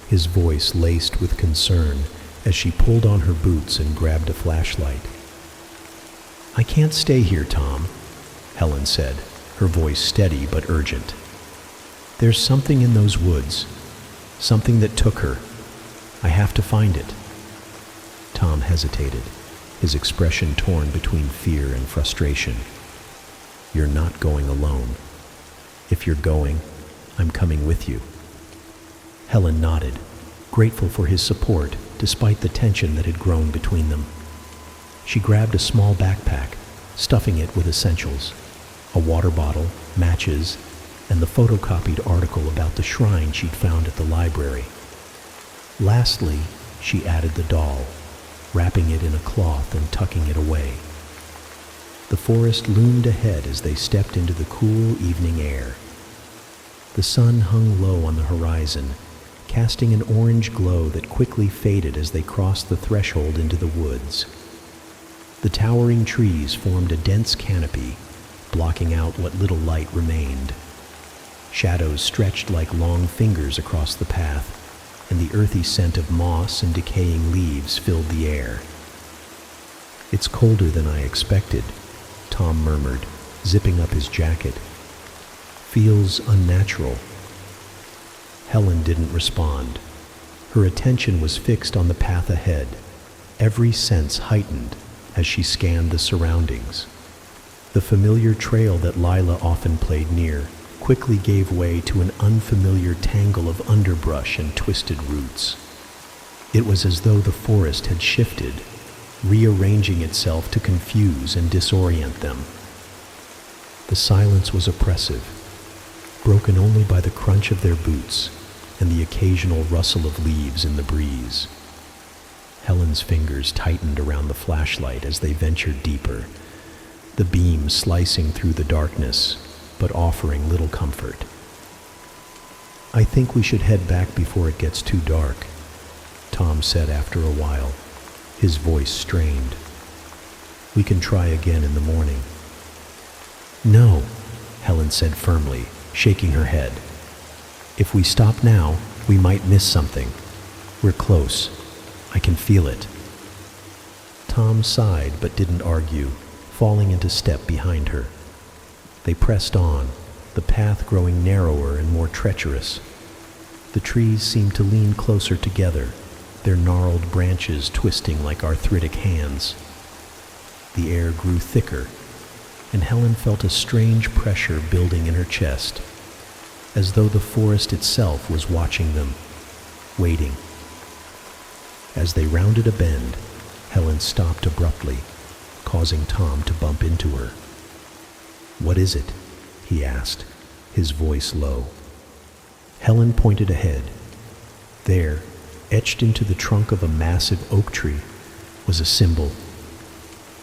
his voice laced with concern as she pulled on her boots and grabbed a flashlight. "I can't stay here, Tom," Helen said, her voice steady but urgent. "There's something in those woods, something that took her. I have to find it." Tom hesitated, his expression torn between fear and frustration. "You're not going alone. If you're going, I'm coming with you." Helen nodded, grateful for his support despite the tension that had grown between them. She grabbed a small backpack, stuffing it with essentials, a water bottle, matches, and the photocopied article about the shrine she'd found at the library. Lastly, she added the doll, wrapping it in a cloth and tucking it away. The forest loomed ahead as they stepped into the cool evening air. The sun hung low on the horizon, casting an orange glow that quickly faded as they crossed the threshold into the woods. The towering trees formed a dense canopy, blocking out what little light remained. Shadows stretched like long fingers across the path, and the earthy scent of moss and decaying leaves filled the air. "It's colder than I expected," Tom murmured, zipping up his jacket. "Feels unnatural." Helen didn't respond. Her attention was fixed on the path ahead, every sense heightened as she scanned the surroundings. The familiar trail that Lila often played near quickly gave way to an unfamiliar tangle of underbrush and twisted roots. It was as though the forest had shifted, rearranging itself to confuse and disorient them. The silence was oppressive, broken only by the crunch of their boots and the occasional rustle of leaves in the breeze. Helen's fingers tightened around the flashlight as they ventured deeper, the beam slicing through the darkness, but offering little comfort. "I think we should head back before it gets too dark," Tom said after a while, his voice strained. "We can try again in the morning." "No," Helen said firmly, shaking her head. "If we stop now, we might miss something. We're close. I can feel it." Tom sighed but didn't argue, falling into step behind her. They pressed on, the path growing narrower and more treacherous. The trees seemed to lean closer together, their gnarled branches twisting like arthritic hands. The air grew thicker, and Helen felt a strange pressure building in her chest, as though the forest itself was watching them, waiting. As they rounded a bend, Helen stopped abruptly, causing Tom to bump into her. "What is it?" he asked, his voice low. Helen pointed ahead. There, etched into the trunk of a massive oak tree, was a symbol.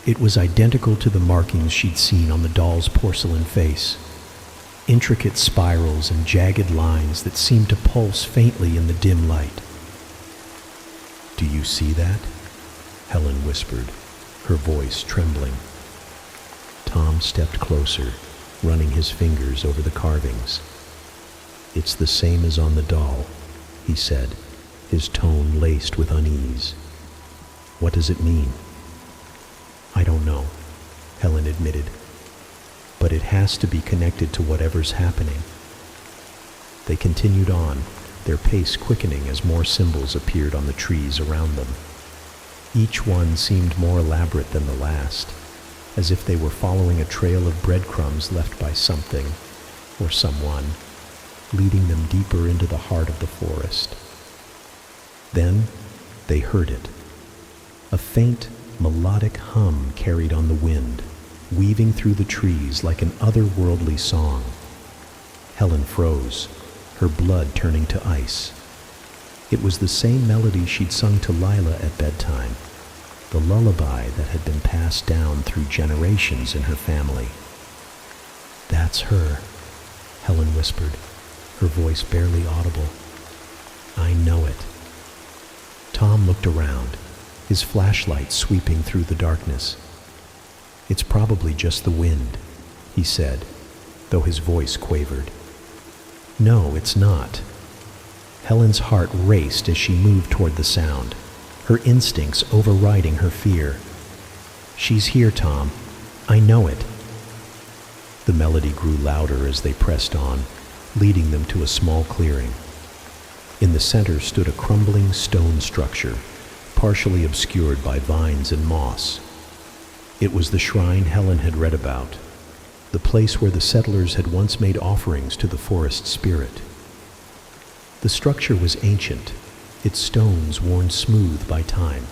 It was identical to the markings she'd seen on the doll's porcelain face. Intricate spirals and jagged lines that seemed to pulse faintly in the dim light. "Do you see that?" Helen whispered, her voice trembling. Tom stepped closer, running his fingers over the carvings. "It's the same as on the doll," he said, his tone laced with unease. "What does it mean?" "I don't know," Helen admitted, "but it has to be connected to whatever's happening." They continued on, their pace quickening as more symbols appeared on the trees around them. Each one seemed more elaborate than the last, as if they were following a trail of breadcrumbs left by something, or someone, leading them deeper into the heart of the forest. Then they heard it. A faint, melodic hum carried on the wind, weaving through the trees like an otherworldly song. Helen froze, her blood turning to ice. It was the same melody she'd sung to Lila at bedtime, the lullaby that had been passed down through generations in her family. "That's her," Helen whispered, her voice barely audible. "I know it." Tom looked around, his flashlight sweeping through the darkness. "It's probably just the wind," he said, though his voice quavered. "No, it's not." Helen's heart raced as she moved toward the sound, her instincts overriding her fear. "She's here, Tom. I know it." The melody grew louder as they pressed on, leading them to a small clearing. In the center stood a crumbling stone structure, partially obscured by vines and moss. It was the shrine Helen had read about, the place where the settlers had once made offerings to the forest spirit. The structure was ancient, its stones worn smooth by time.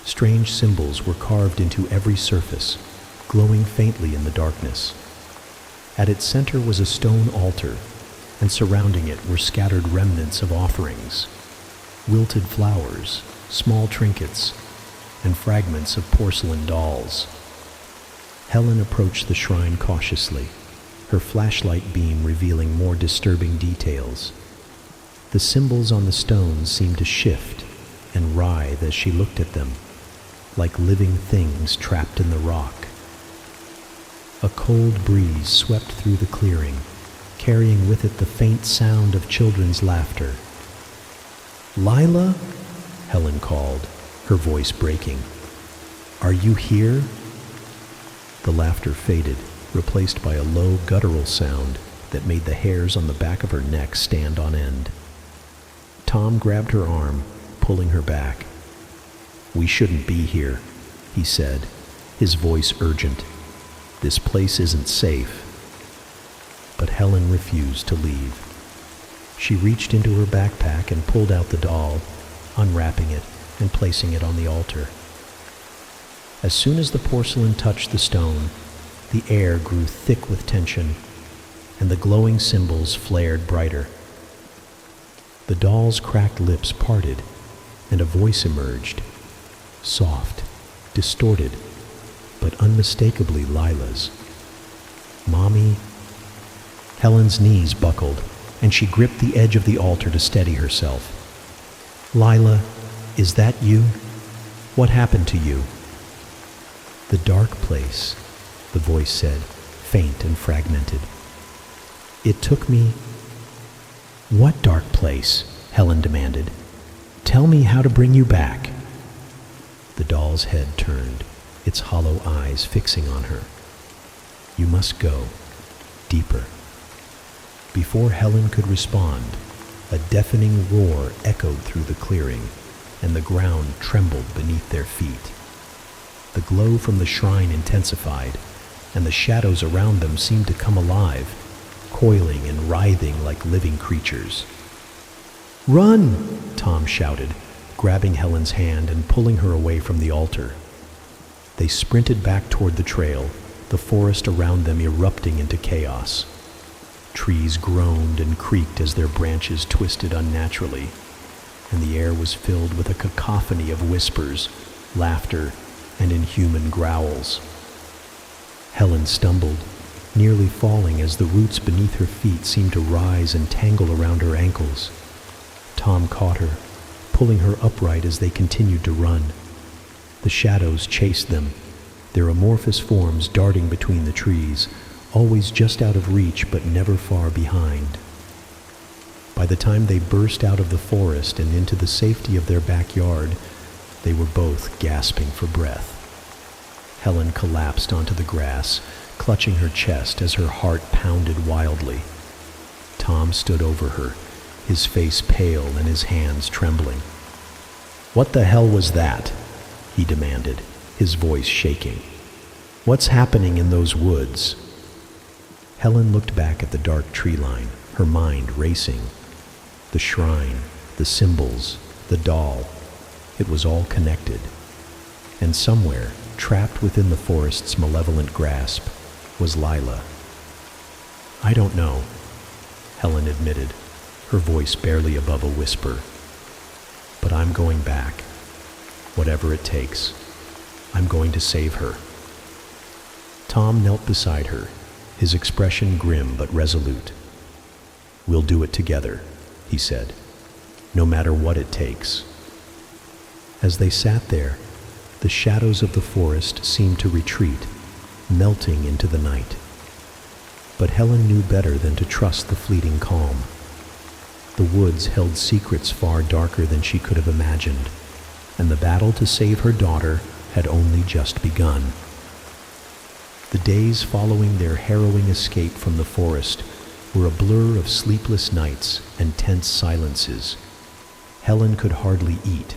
Strange symbols were carved into every surface, glowing faintly in the darkness. At its center was a stone altar, and surrounding it were scattered remnants of offerings, wilted flowers, small trinkets, and fragments of porcelain dolls. Helen approached the shrine cautiously, her flashlight beam revealing more disturbing details. The symbols on the stones seemed to shift and writhe as she looked at them, like living things trapped in the rock. A cold breeze swept through the clearing, carrying with it the faint sound of children's laughter. "Lila?" Helen called, her voice breaking. "Are you here?" The laughter faded, replaced by a low guttural sound that made the hairs on the back of her neck stand on end. Tom grabbed her arm, pulling her back. "We shouldn't be here," he said, his voice urgent. "This place isn't safe." But Helen refused to leave. She reached into her backpack and pulled out the doll, unwrapping it and placing it on the altar. As soon as the porcelain touched the stone, the air grew thick with tension, and the glowing symbols flared brighter. The doll's cracked lips parted, and a voice emerged, soft, distorted, but unmistakably Lila's. "Mommy?" Helen's knees buckled, and she gripped the edge of the altar to steady herself. "Lila, is that you? What happened to you?" "The dark place," the voice said, faint and fragmented. "It took me—" "What dark place?" Helen demanded. "Tell me how to bring you back." The doll's head turned, its hollow eyes fixing on her. "You must go deeper." Before Helen could respond, a deafening roar echoed through the clearing, and the ground trembled beneath their feet. The glow from the shrine intensified, and the shadows around them seemed to come alive, coiling and writhing like living creatures. "Run!" Tom shouted, grabbing Helen's hand and pulling her away from the altar. They sprinted back toward the trail, the forest around them erupting into chaos. Trees groaned and creaked as their branches twisted unnaturally, and the air was filled with a cacophony of whispers, laughter, and inhuman growls. Helen stumbled, nearly falling as the roots beneath her feet seemed to rise and tangle around her ankles. Tom caught her, pulling her upright as they continued to run. The shadows chased them, their amorphous forms darting between the trees, always just out of reach but never far behind. By the time they burst out of the forest and into the safety of their backyard, they were both gasping for breath. Helen collapsed onto the grass, clutching her chest as her heart pounded wildly. Tom stood over her, his face pale and his hands trembling. "What the hell was that?" he demanded, his voice shaking. "What's happening in those woods?" Helen looked back at the dark tree line, her mind racing. The shrine, the symbols, the doll, it was all connected. And somewhere, trapped within the forest's malevolent grasp, was Lila. "I don't know," Helen admitted, her voice barely above a whisper. "But I'm going back. Whatever it takes. I'm going to save her." Tom knelt beside her, his expression grim but resolute. "We'll do it together," he said, "no matter what it takes." As they sat there, the shadows of the forest seemed to retreat, melting into the night. But Helen knew better than to trust the fleeting calm. The woods held secrets far darker than she could have imagined, and the battle to save her daughter had only just begun. The days following their harrowing escape from the forest were a blur of sleepless nights and tense silences. Helen could hardly eat,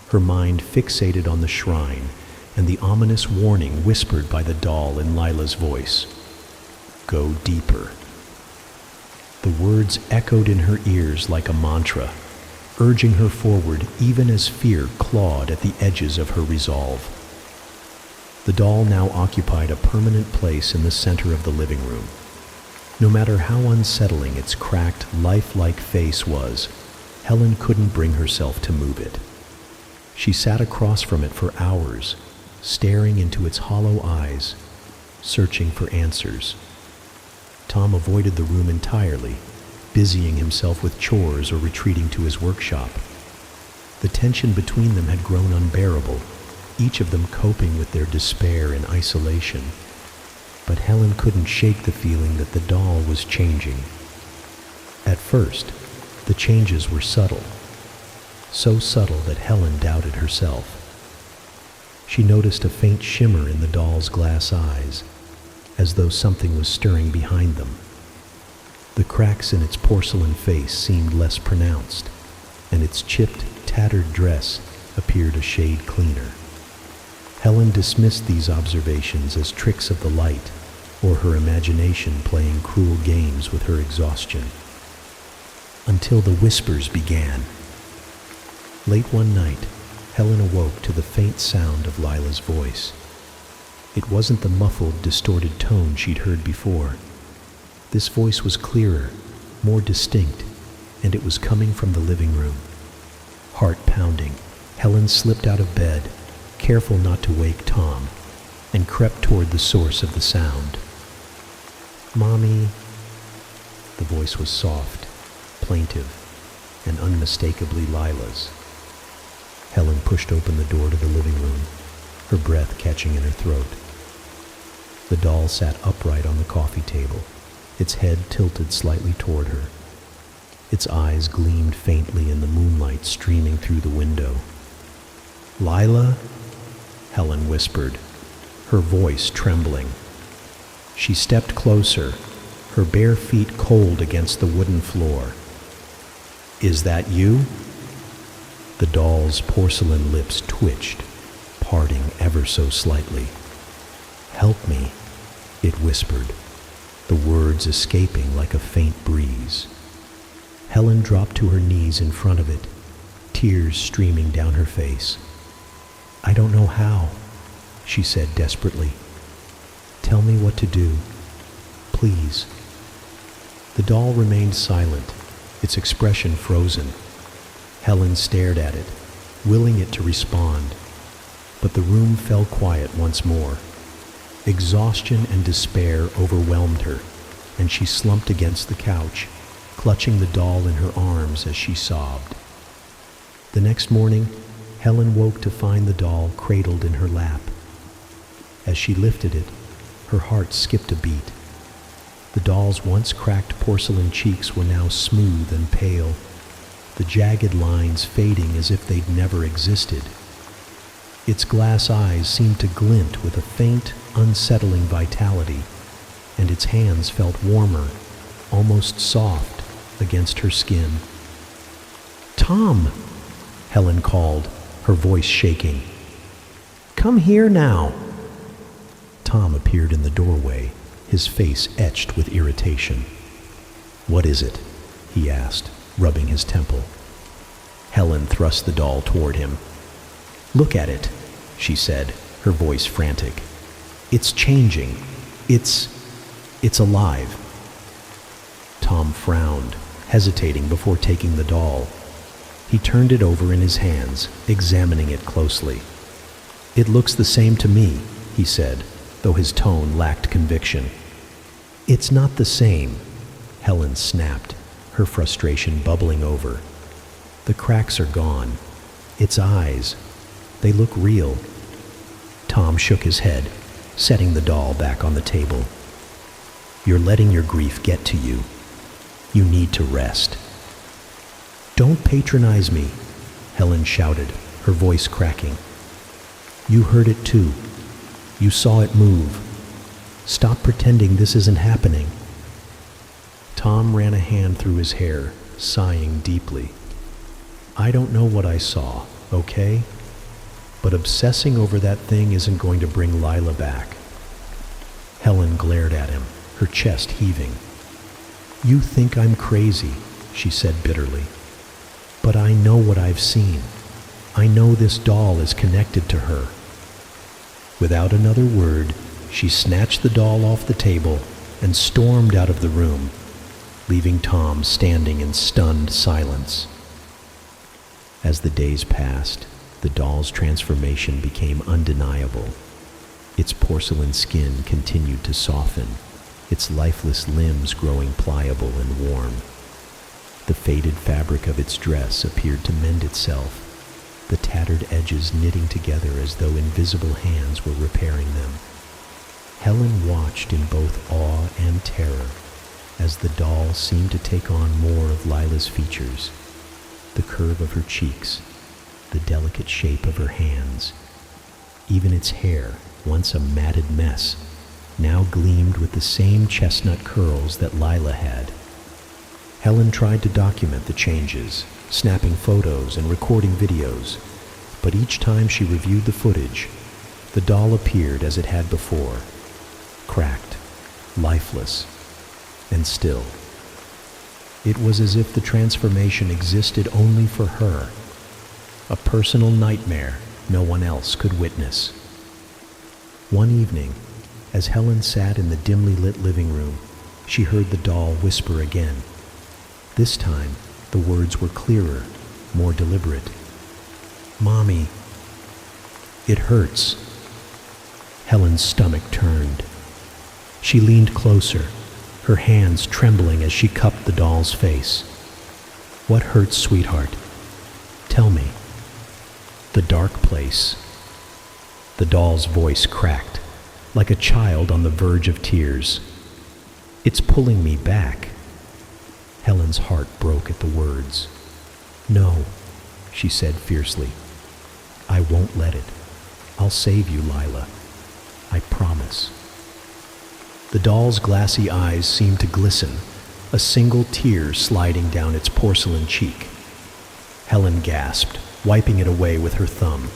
her mind fixated on the shrine and the ominous warning whispered by the doll in Lila's voice. "Go deeper." The words echoed in her ears like a mantra, urging her forward even as fear clawed at the edges of her resolve. The doll now occupied a permanent place in the center of the living room. No matter how unsettling its cracked, lifelike face was, Helen couldn't bring herself to move it. She sat across from it for hours, staring into its hollow eyes, searching for answers. Tom avoided the room entirely, busying himself with chores or retreating to his workshop. The tension between them had grown unbearable, each of them coping with their despair in isolation. But Helen couldn't shake the feeling that the doll was changing. At first, the changes were subtle, so subtle that Helen doubted herself. She noticed a faint shimmer in the doll's glass eyes, as though something was stirring behind them. The cracks in its porcelain face seemed less pronounced, and its chipped, tattered dress appeared a shade cleaner. Helen dismissed these observations as tricks of the light, or her imagination playing cruel games with her exhaustion. Until the whispers began. Late one night, Helen awoke to the faint sound of Lila's voice. It wasn't the muffled, distorted tone she'd heard before. This voice was clearer, more distinct, and it was coming from the living room. Heart pounding, Helen slipped out of bed, careful not to wake Tom, and crept toward the source of the sound. "Mommy." The voice was soft, plaintive, and unmistakably Lila's. Helen pushed open the door to the living room, her breath catching in her throat. The doll sat upright on the coffee table, its head tilted slightly toward her. Its eyes gleamed faintly in the moonlight streaming through the window. "Lila?" Helen whispered, her voice trembling. She stepped closer, her bare feet cold against the wooden floor. "Is that you?" The doll's porcelain lips twitched, parting ever so slightly. "Help me," it whispered, the words escaping like a faint breeze. Helen dropped to her knees in front of it, tears streaming down her face. "I don't know how," she said desperately. "Tell me what to do, please." The doll remained silent, its expression frozen. Helen stared at it, willing it to respond, but the room fell quiet once more. Exhaustion and despair overwhelmed her, and she slumped against the couch, clutching the doll in her arms as she sobbed. The next morning, Helen woke to find the doll cradled in her lap. As she lifted it, her heart skipped a beat. The doll's once cracked porcelain cheeks were now smooth and pale, the jagged lines fading as if they'd never existed. Its glass eyes seemed to glint with a faint, unsettling vitality, and its hands felt warmer, almost soft, against her skin. "Tom!" Helen called, her voice shaking. "Come here now!" Tom appeared in the doorway, his face etched with irritation. "What is it?" he asked, rubbing his temple. Helen thrust the doll toward him. "Look at it," she said, her voice frantic. "It's changing. It's alive." Tom frowned, hesitating before taking the doll. He turned it over in his hands, examining it closely. "It looks the same to me," he said, though his tone lacked conviction. "It's not the same," Helen snapped, her frustration bubbling over. "The cracks are gone. Its eyes, they look real." Tom shook his head, setting the doll back on the table. "You're letting your grief get to you. You need to rest." "Don't patronize me," Helen shouted, her voice cracking. "You heard it too. You saw it move. Stop pretending this isn't happening." Tom ran a hand through his hair, sighing deeply. "I don't know what I saw, okay? But obsessing over that thing isn't going to bring Lila back." Helen glared at him, her chest heaving. "You think I'm crazy," she said bitterly. "But I know what I've seen. I know this doll is connected to her." Without another word, she snatched the doll off the table and stormed out of the room, leaving Tom standing in stunned silence. As the days passed, the doll's transformation became undeniable. Its porcelain skin continued to soften, its lifeless limbs growing pliable and warm. The faded fabric of its dress appeared to mend itself, the tattered edges knitting together as though invisible hands were repairing them. Helen watched in both awe and terror as the doll seemed to take on more of Lila's features, the curve of her cheeks, the delicate shape of her hands. Even its hair, once a matted mess, now gleamed with the same chestnut curls that Lila had. Helen tried to document the changes, snapping photos and recording videos, but each time she reviewed the footage, the doll appeared as it had before, cracked, lifeless, and still. It was as if the transformation existed only for her, a personal nightmare no one else could witness. One evening, as Helen sat in the dimly lit living room, she heard the doll whisper again. This time, the words were clearer, more deliberate. "Mommy." It hurts. Helen's stomach turned. She leaned closer, her hands trembling as she cupped the doll's face. What hurts, sweetheart? Tell me. The dark place. The doll's voice cracked, like a child on the verge of tears. It's pulling me back. Helen's heart broke at the words. No, she said fiercely. I won't let it. I'll save you, Lila. I promise. The doll's glassy eyes seemed to glisten, a single tear sliding down its porcelain cheek. Helen gasped, wiping it away with her thumb.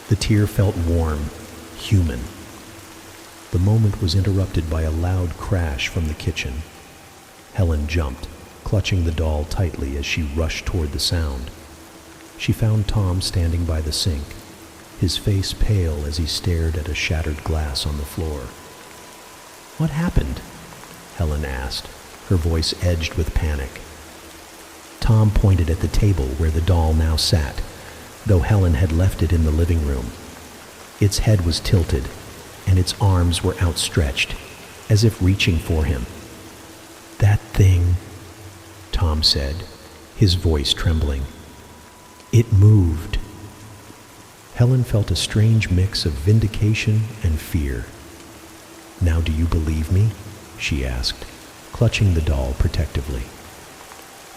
The tear felt warm, human. The moment was interrupted by a loud crash from the kitchen. Helen jumped, clutching the doll tightly as she rushed toward the sound. She found Tom standing by the sink, his face pale as he stared at a shattered glass on the floor. What happened? Helen asked, her voice edged with panic. Tom pointed at the table where the doll now sat, though Helen had left it in the living room. Its head was tilted, and its arms were outstretched, as if reaching for him. That thing, Tom said, his voice trembling. It moved. Helen felt a strange mix of vindication and fear. Now do you believe me? She asked, clutching the doll protectively.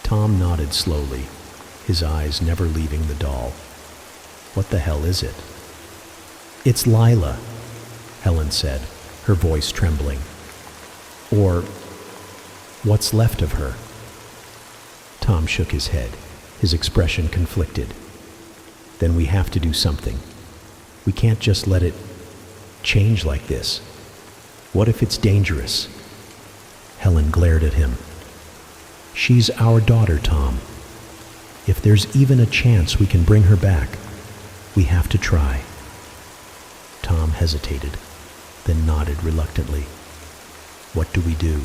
Tom nodded slowly, his eyes never leaving the doll. What the hell is it? It's Lila, Helen said, her voice trembling. Or what's left of her. Tom shook his head, his expression conflicted. Then we have to do something. We can't just let it change like this. What if it's dangerous? Helen glared at him. She's our daughter, Tom. If there's even a chance we can bring her back, we have to try. Tom hesitated, then nodded reluctantly. What do we do?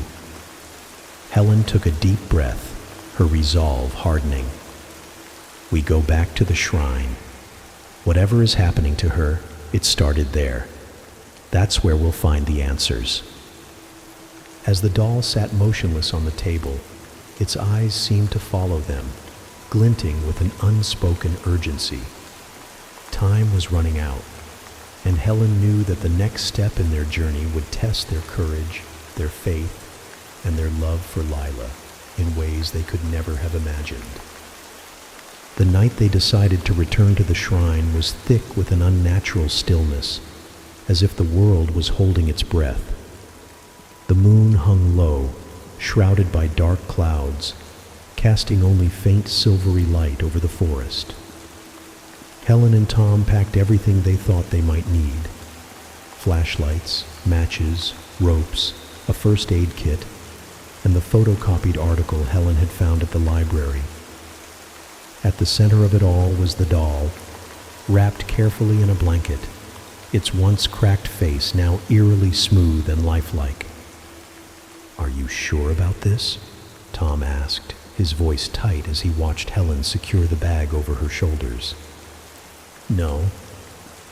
Helen took a deep breath, her resolve hardening. We go back to the shrine. Whatever is happening to her, it started there. That's where we'll find the answers. As the doll sat motionless on the table, its eyes seemed to follow them, glinting with an unspoken urgency. Time was running out, and Helen knew that the next step in their journey would test their courage, their faith, and their love for Lila in ways they could never have imagined. The night they decided to return to the shrine was thick with an unnatural stillness, as if the world was holding its breath. The moon hung low, shrouded by dark clouds, casting only faint silvery light over the forest. Helen and Tom packed everything they thought they might need. Flashlights, matches, ropes, a first aid kit, and the photocopied article Helen had found at the library. At the center of it all was the doll, wrapped carefully in a blanket, its once cracked face now eerily smooth and lifelike. Are you sure about this? Tom asked, his voice tight as he watched Helen secure the bag over her shoulders. No,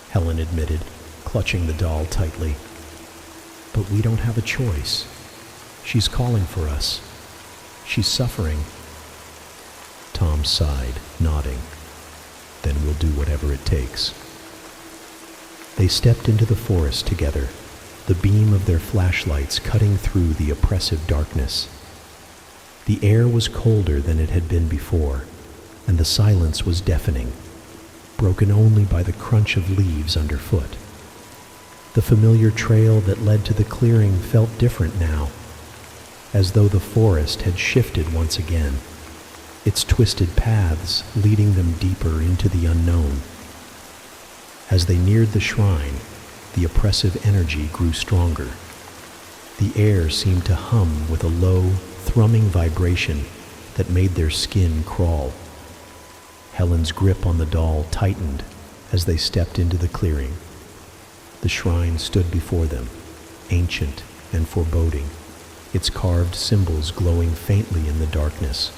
Helen admitted, clutching the doll tightly. But we don't have a choice. She's calling for us. She's suffering. Tom sighed, nodding. Then we'll do whatever it takes. They stepped into the forest together, the beam of their flashlights cutting through the oppressive darkness. The air was colder than it had been before, and the silence was deafening, broken only by the crunch of leaves underfoot. The familiar trail that led to the clearing felt different now, as though the forest had shifted once again, its twisted paths leading them deeper into the unknown. As they neared the shrine, the oppressive energy grew stronger. The air seemed to hum with a low, thrumming vibration that made their skin crawl. Helen's grip on the doll tightened as they stepped into the clearing. The shrine stood before them, ancient and foreboding, its carved symbols glowing faintly in the darkness.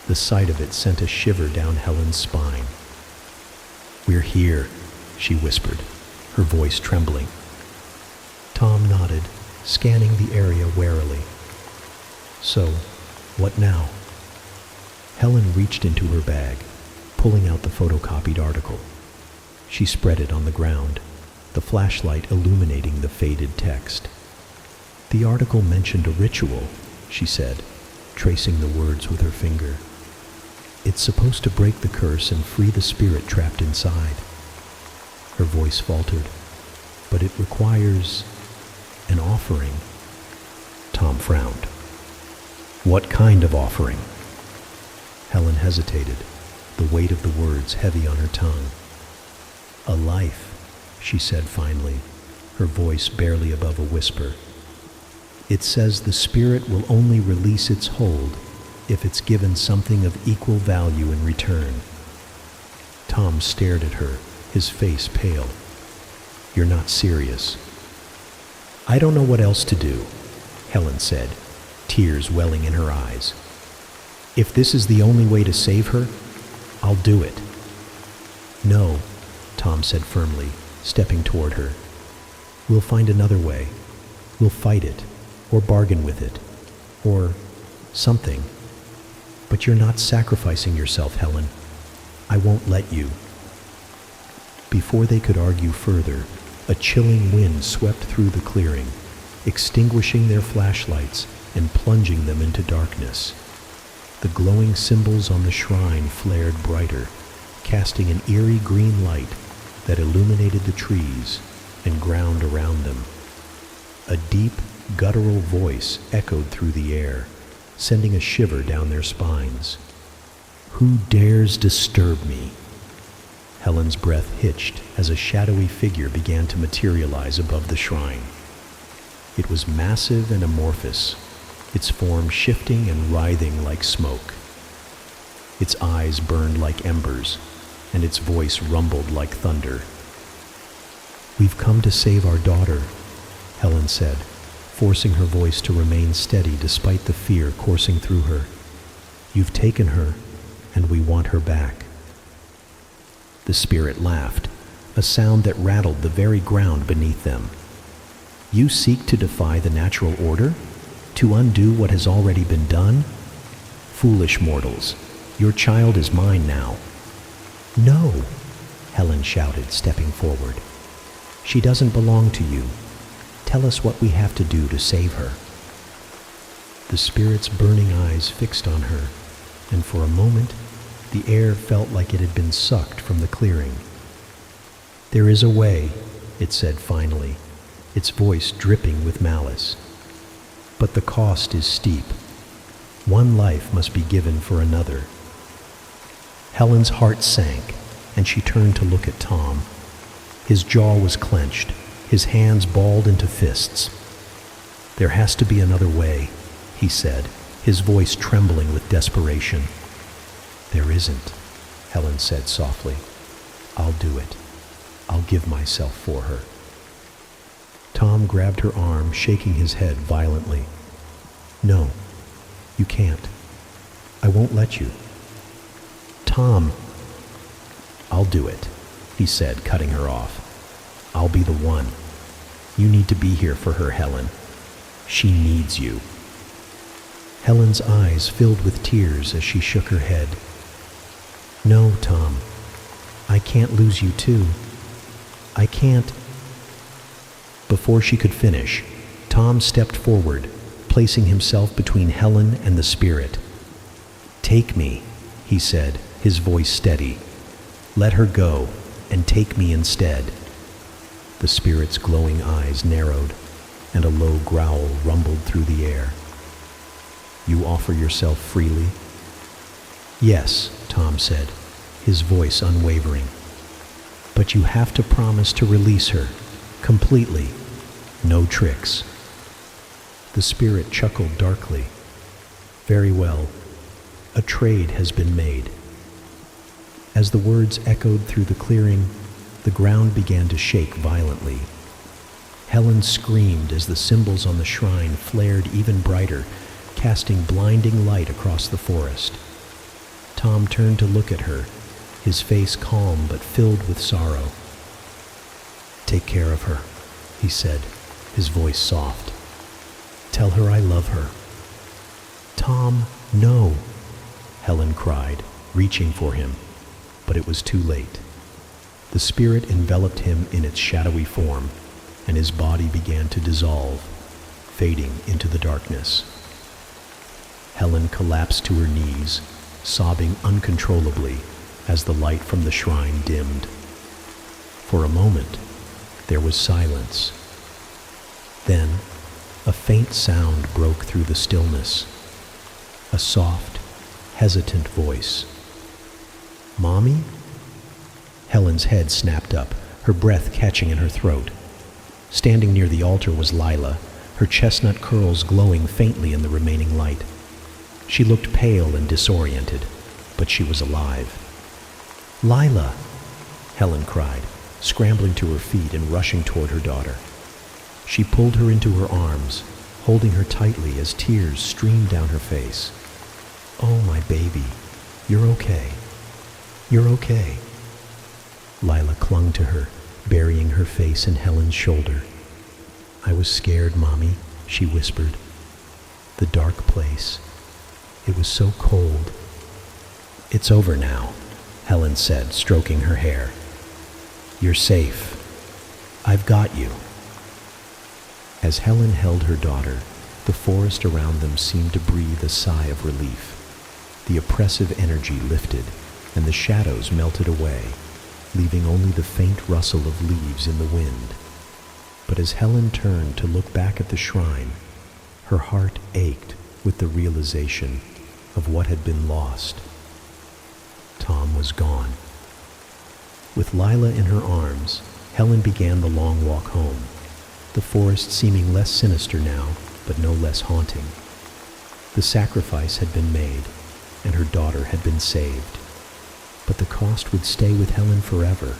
The sight of it sent a shiver down Helen's spine. We're here, she whispered, her voice trembling. Tom nodded, scanning the area warily. So, what now? Helen reached into her bag, pulling out the photocopied article. She spread it on the ground, the flashlight illuminating the faded text. The article mentioned a ritual, she said, tracing the words with her finger. It's supposed to break the curse and free the spirit trapped inside. Her voice faltered. But it requires an offering. Tom frowned. What kind of offering? Helen hesitated, the weight of the words heavy on her tongue. A life, she said finally, her voice barely above a whisper. It says the spirit will only release its hold if it's given something of equal value in return. Tom stared at her, his face pale. You're not serious. I don't know what else to do, Helen said, tears welling in her eyes. If this is the only way to save her, I'll do it. No, Tom said firmly, stepping toward her. We'll find another way. We'll fight it, or bargain with it, or something. But you're not sacrificing yourself, Helen. I won't let you. Before they could argue further, a chilling wind swept through the clearing, extinguishing their flashlights and plunging them into darkness. The glowing symbols on the shrine flared brighter, casting an eerie green light that illuminated the trees and ground around them. A deep, guttural voice echoed through the air, sending a shiver down their spines. Who dares disturb me? Helen's breath hitched as a shadowy figure began to materialize above the shrine. It was massive and amorphous, its form shifting and writhing like smoke. Its eyes burned like embers, and its voice rumbled like thunder. We've come to save our daughter, Helen said, forcing her voice to remain steady despite the fear coursing through her. You've taken her, and we want her back. The spirit laughed, a sound that rattled the very ground beneath them. You seek to defy the natural order? To undo what has already been done? Foolish mortals, your child is mine now. No, Helen shouted, stepping forward. She doesn't belong to you. Tell us what we have to do to save her. The spirit's burning eyes fixed on her, and for a moment, the air felt like it had been sucked from the clearing. There is a way, it said finally, its voice dripping with malice. But the cost is steep. One life must be given for another. Helen's heart sank, and she turned to look at Tom. His jaw was clenched, his hands balled into fists. There has to be another way, he said, his voice trembling with desperation. There isn't, Helen said softly. I'll do it. I'll give myself for her. Tom grabbed her arm, shaking his head violently. No, you can't. I won't let you. Tom. I'll do it, he said, cutting her off. I'll be the one. You need to be here for her, Helen. She needs you. Helen's eyes filled with tears as she shook her head. No, Tom. I can't lose you too. I can't. Before she could finish, Tom stepped forward, placing himself between Helen and the spirit. Take me, he said, his voice steady. Let her go, and take me instead. The spirit's glowing eyes narrowed, and a low growl rumbled through the air. You offer yourself freely? Yes, Tom said, his voice unwavering. But you have to promise to release her, completely. No tricks. The spirit chuckled darkly. Very well. A trade has been made. As the words echoed through the clearing, the ground began to shake violently. Helen screamed as the symbols on the shrine flared even brighter, casting blinding light across the forest. Tom turned to look at her, his face calm but filled with sorrow. Take care of her, he said, his voice soft. Tell her I love her. Tom, no, Helen cried, reaching for him, but it was too late. The spirit enveloped him in its shadowy form, and his body began to dissolve, fading into the darkness. Helen collapsed to her knees, sobbing uncontrollably as the light from the shrine dimmed. For a moment, there was silence. Then, a faint sound broke through the stillness. A soft, hesitant voice. Mommy? Helen's head snapped up, her breath catching in her throat. Standing near the altar was Lila, her chestnut curls glowing faintly in the remaining light. She looked pale and disoriented, but she was alive. Lila! Helen cried, scrambling to her feet and rushing toward her daughter. She pulled her into her arms, holding her tightly as tears streamed down her face. Oh, my baby, you're okay. You're okay. Lila clung to her, burying her face in Helen's shoulder. I was scared, Mommy, she whispered. The dark place. It was so cold. It's over now, Helen said, stroking her hair. You're safe. I've got you. As Helen held her daughter, the forest around them seemed to breathe a sigh of relief. The oppressive energy lifted, and the shadows melted away, leaving only the faint rustle of leaves in the wind. But as Helen turned to look back at the shrine, her heart ached with the realization of what had been lost. Tom was gone. With Lila in her arms, Helen began the long walk home, the forest seeming less sinister now, but no less haunting. The sacrifice had been made, and her daughter had been saved. But the cost would stay with Helen forever,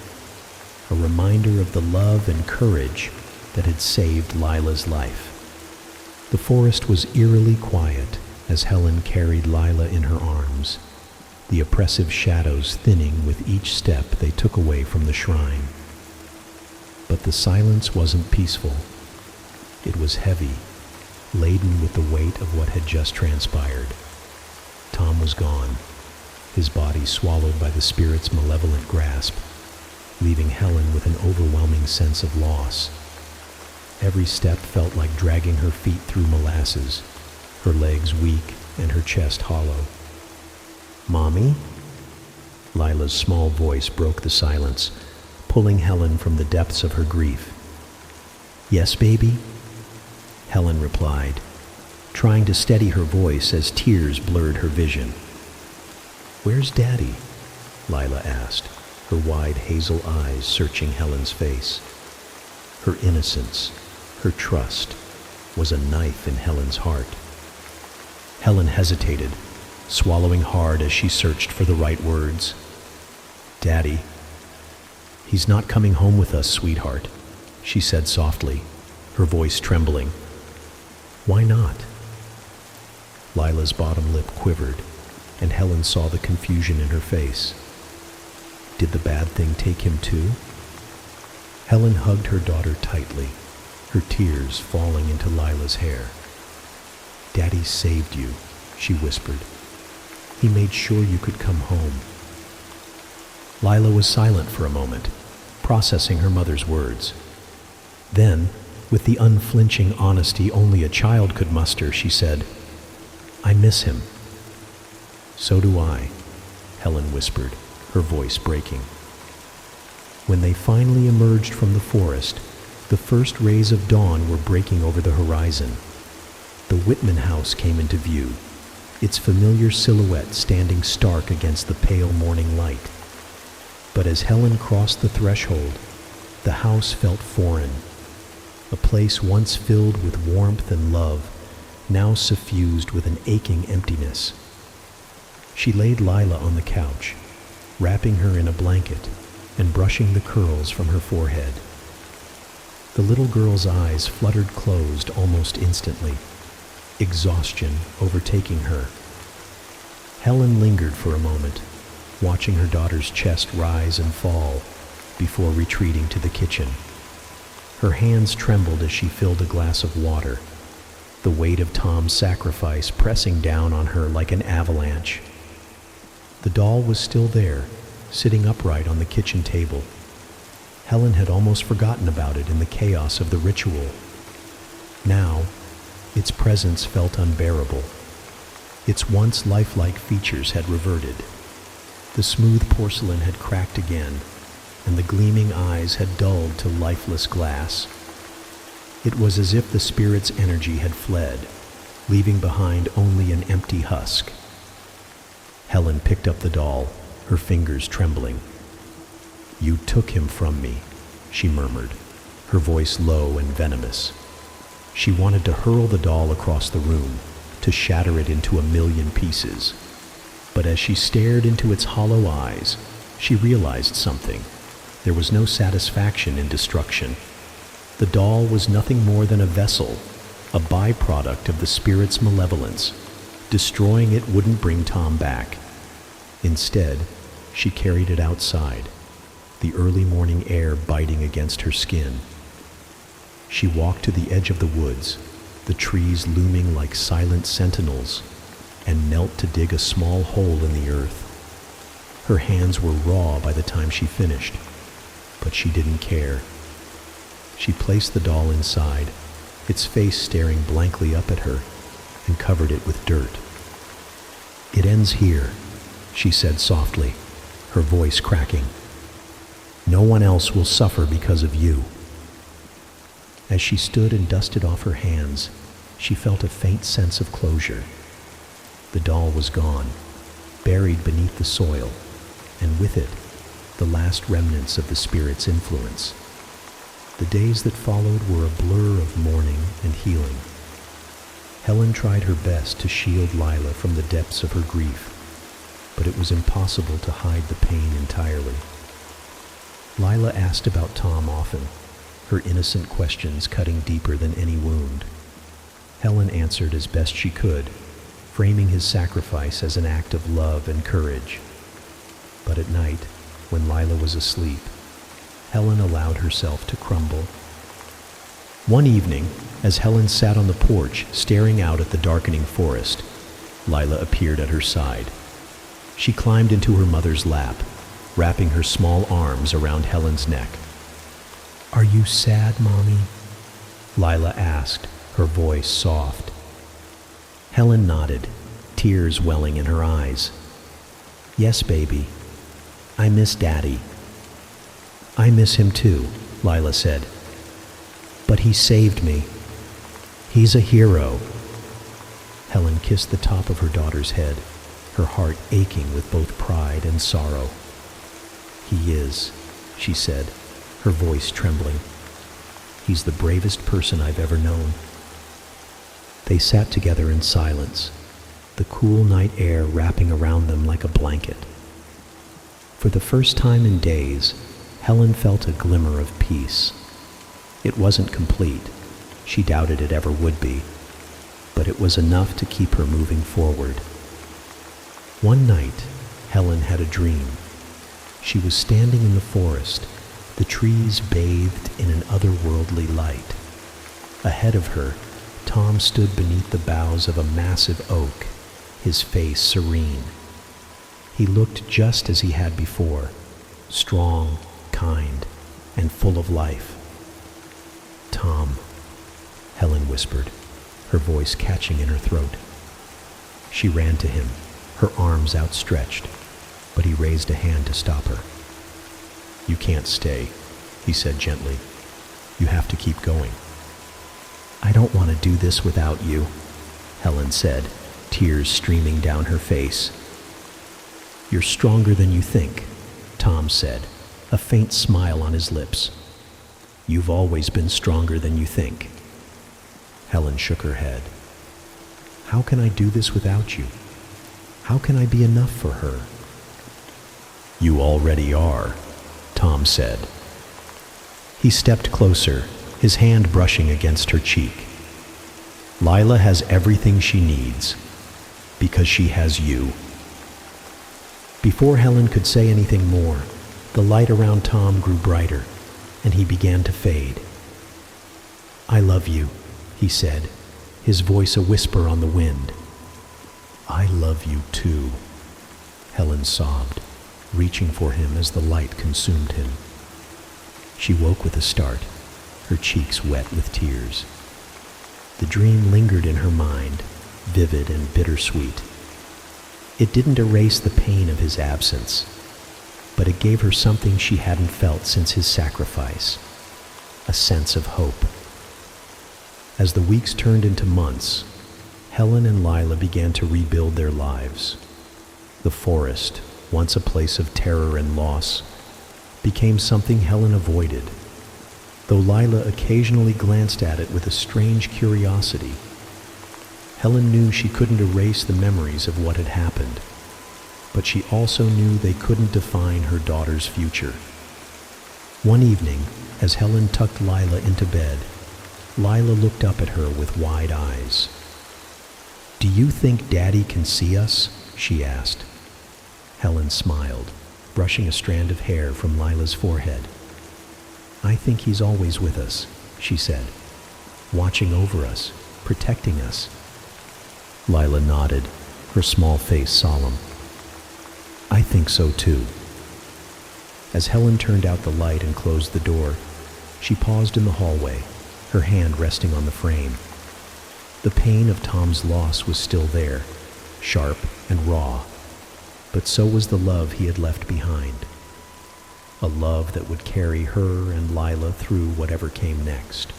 a reminder of the love and courage that had saved Lila's life. The forest was eerily quiet as Helen carried Lila in her arms, the oppressive shadows thinning with each step they took away from the shrine. But the silence wasn't peaceful. It was heavy, laden with the weight of what had just transpired. Tom was gone, his body swallowed by the spirit's malevolent grasp, leaving Helen with an overwhelming sense of loss. Every step felt like dragging her feet through molasses, her legs weak and her chest hollow. Mommy? Lila's small voice broke the silence, pulling Helen from the depths of her grief. Yes, baby? Helen replied, trying to steady her voice as tears blurred her vision. Where's Daddy? Lila asked, her wide hazel eyes searching Helen's face. Her innocence, her trust, was a knife in Helen's heart. Helen hesitated, swallowing hard as she searched for the right words. Daddy. He's not coming home with us, sweetheart, she said softly, her voice trembling. Why not? Lila's bottom lip quivered, and Helen saw the confusion in her face. Did the bad thing take him too? Helen hugged her daughter tightly, her tears falling into Lila's hair. Daddy saved you, she whispered. He made sure you could come home. Lila was silent for a moment, processing her mother's words. Then, with the unflinching honesty only a child could muster, she said, I miss him. So do I, Helen whispered, her voice breaking. When they finally emerged from the forest, the first rays of dawn were breaking over the horizon. The Whitman house came into view, its familiar silhouette standing stark against the pale morning light. But as Helen crossed the threshold, the house felt foreign. A place once filled with warmth and love, now suffused with an aching emptiness. She laid Lila on the couch, wrapping her in a blanket and brushing the curls from her forehead. The little girl's eyes fluttered closed almost instantly, exhaustion overtaking her. Helen lingered for a moment, watching her daughter's chest rise and fall before retreating to the kitchen. Her hands trembled as she filled a glass of water, the weight of Tom's sacrifice pressing down on her like an avalanche. The doll was still there, sitting upright on the kitchen table. Helen had almost forgotten about it in the chaos of the ritual. Now, its presence felt unbearable. Its once lifelike features had reverted. The smooth porcelain had cracked again, and the gleaming eyes had dulled to lifeless glass. It was as if the spirit's energy had fled, leaving behind only an empty husk. Helen picked up the doll, her fingers trembling. "You took him from me," she murmured, her voice low and venomous. She wanted to hurl the doll across the room, to shatter it into a million pieces. But as she stared into its hollow eyes, she realized something. There was no satisfaction in destruction. The doll was nothing more than a vessel, a byproduct of the spirit's malevolence. Destroying it wouldn't bring Tom back. Instead, she carried it outside, the early morning air biting against her skin. She walked to the edge of the woods, the trees looming like silent sentinels, and knelt to dig a small hole in the earth. Her hands were raw by the time she finished, but she didn't care. She placed the doll inside, its face staring blankly up at her, and covered it with dirt. "It ends here," she said softly, her voice cracking. "No one else will suffer because of you." As she stood and dusted off her hands, she felt a faint sense of closure. The doll was gone, buried beneath the soil, and with it, the last remnants of the spirit's influence. The days that followed were a blur of mourning and healing. Helen tried her best to shield Lila from the depths of her grief, but it was impossible to hide the pain entirely. Lila asked about Tom often, her innocent questions cutting deeper than any wound. Helen answered as best she could, framing his sacrifice as an act of love and courage. But at night, when Lila was asleep, Helen allowed herself to crumble. One evening, as Helen sat on the porch staring out at the darkening forest, Lila appeared at her side. She climbed into her mother's lap, wrapping her small arms around Helen's neck. "Are you sad, Mommy?" Lila asked, her voice soft. Helen nodded, tears welling in her eyes. "Yes, baby. I miss Daddy." "I miss him too," Lila said. "But he saved me. He's a hero." Helen kissed the top of her daughter's head, her heart aching with both pride and sorrow. "He is," she said, her voice trembling. "He's the bravest person I've ever known." They sat together in silence, the cool night air wrapping around them like a blanket. For the first time in days, Helen felt a glimmer of peace. It wasn't complete. She doubted it ever would be, but it was enough to keep her moving forward. One night, Helen had a dream. She was standing in the forest, the trees bathed in an otherworldly light. Ahead of her, Tom stood beneath the boughs of a massive oak, his face serene. He looked just as he had before, strong, kind, and full of life. "Tom," Helen whispered, her voice catching in her throat. She ran to him, her arms outstretched, but he raised a hand to stop her. "You can't stay," he said gently. "You have to keep going." "I don't want to do this without you," Helen said, tears streaming down her face. "You're stronger than you think," Tom said, a faint smile on his lips. "You've always been stronger than you think." Helen shook her head. "How can I do this without you? How can I be enough for her?" "You already are," Tom said. He stepped closer, his hand brushing against her cheek. "Lila has everything she needs, because she has you." Before Helen could say anything more, the light around Tom grew brighter, and he began to fade. I love you, he said, his voice a whisper on the wind. I love you too, Helen sobbed, reaching for him as the light consumed him. She woke with a start, her cheeks wet with tears. The dream lingered in her mind, vivid and bittersweet. It didn't erase the pain of his absence, but it gave her something she hadn't felt since his sacrifice, a sense of hope. As the weeks turned into months, Helen and Lila began to rebuild their lives. The forest, once a place of terror and loss, became something Helen avoided, though Lila occasionally glanced at it with a strange curiosity. Helen knew she couldn't erase the memories of what had happened, but she also knew they couldn't define her daughter's future. One evening, as Helen tucked Lila into bed, Lila looked up at her with wide eyes. "Do you think Daddy can see us?" she asked. Helen smiled, brushing a strand of hair from Lila's forehead. "I think he's always with us," she said, "watching over us, protecting us." Lila nodded, her small face solemn. "I think so too." As Helen turned out the light and closed the door, she paused in the hallway, her hand resting on the frame. The pain of Tom's loss was still there, sharp and raw, but so was the love he had left behind. A love that would carry her and Lila through whatever came next.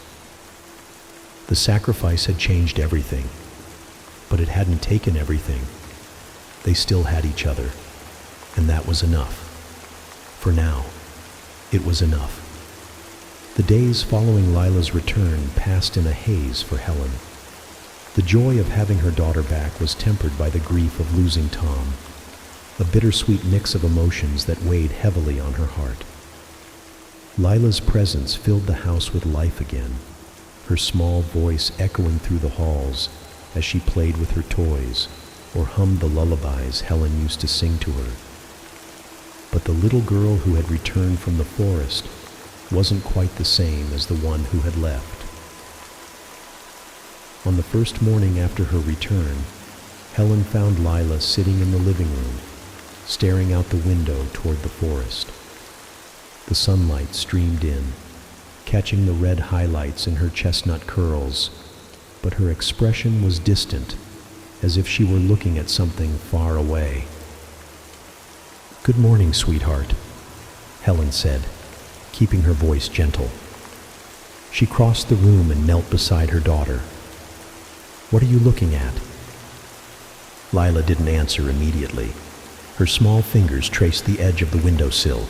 The sacrifice had changed everything, but it hadn't taken everything. They still had each other, and that was enough. For now, it was enough. The days following Lila's return passed in a haze for Helen. The joy of having her daughter back was tempered by the grief of losing Tom, a bittersweet mix of emotions that weighed heavily on her heart. Lila's presence filled the house with life again, her small voice echoing through the halls as she played with her toys or hummed the lullabies Helen used to sing to her. But the little girl who had returned from the forest wasn't quite the same as the one who had left. On the first morning after her return, Helen found Lila sitting in the living room, staring out the window toward the forest. The sunlight streamed in, catching the red highlights in her chestnut curls, but her expression was distant, as if she were looking at something far away. "Good morning, sweetheart," Helen said, keeping her voice gentle. She crossed the room and knelt beside her daughter. "What are you looking at?" Lila didn't answer immediately. Her small fingers traced the edge of the windowsill,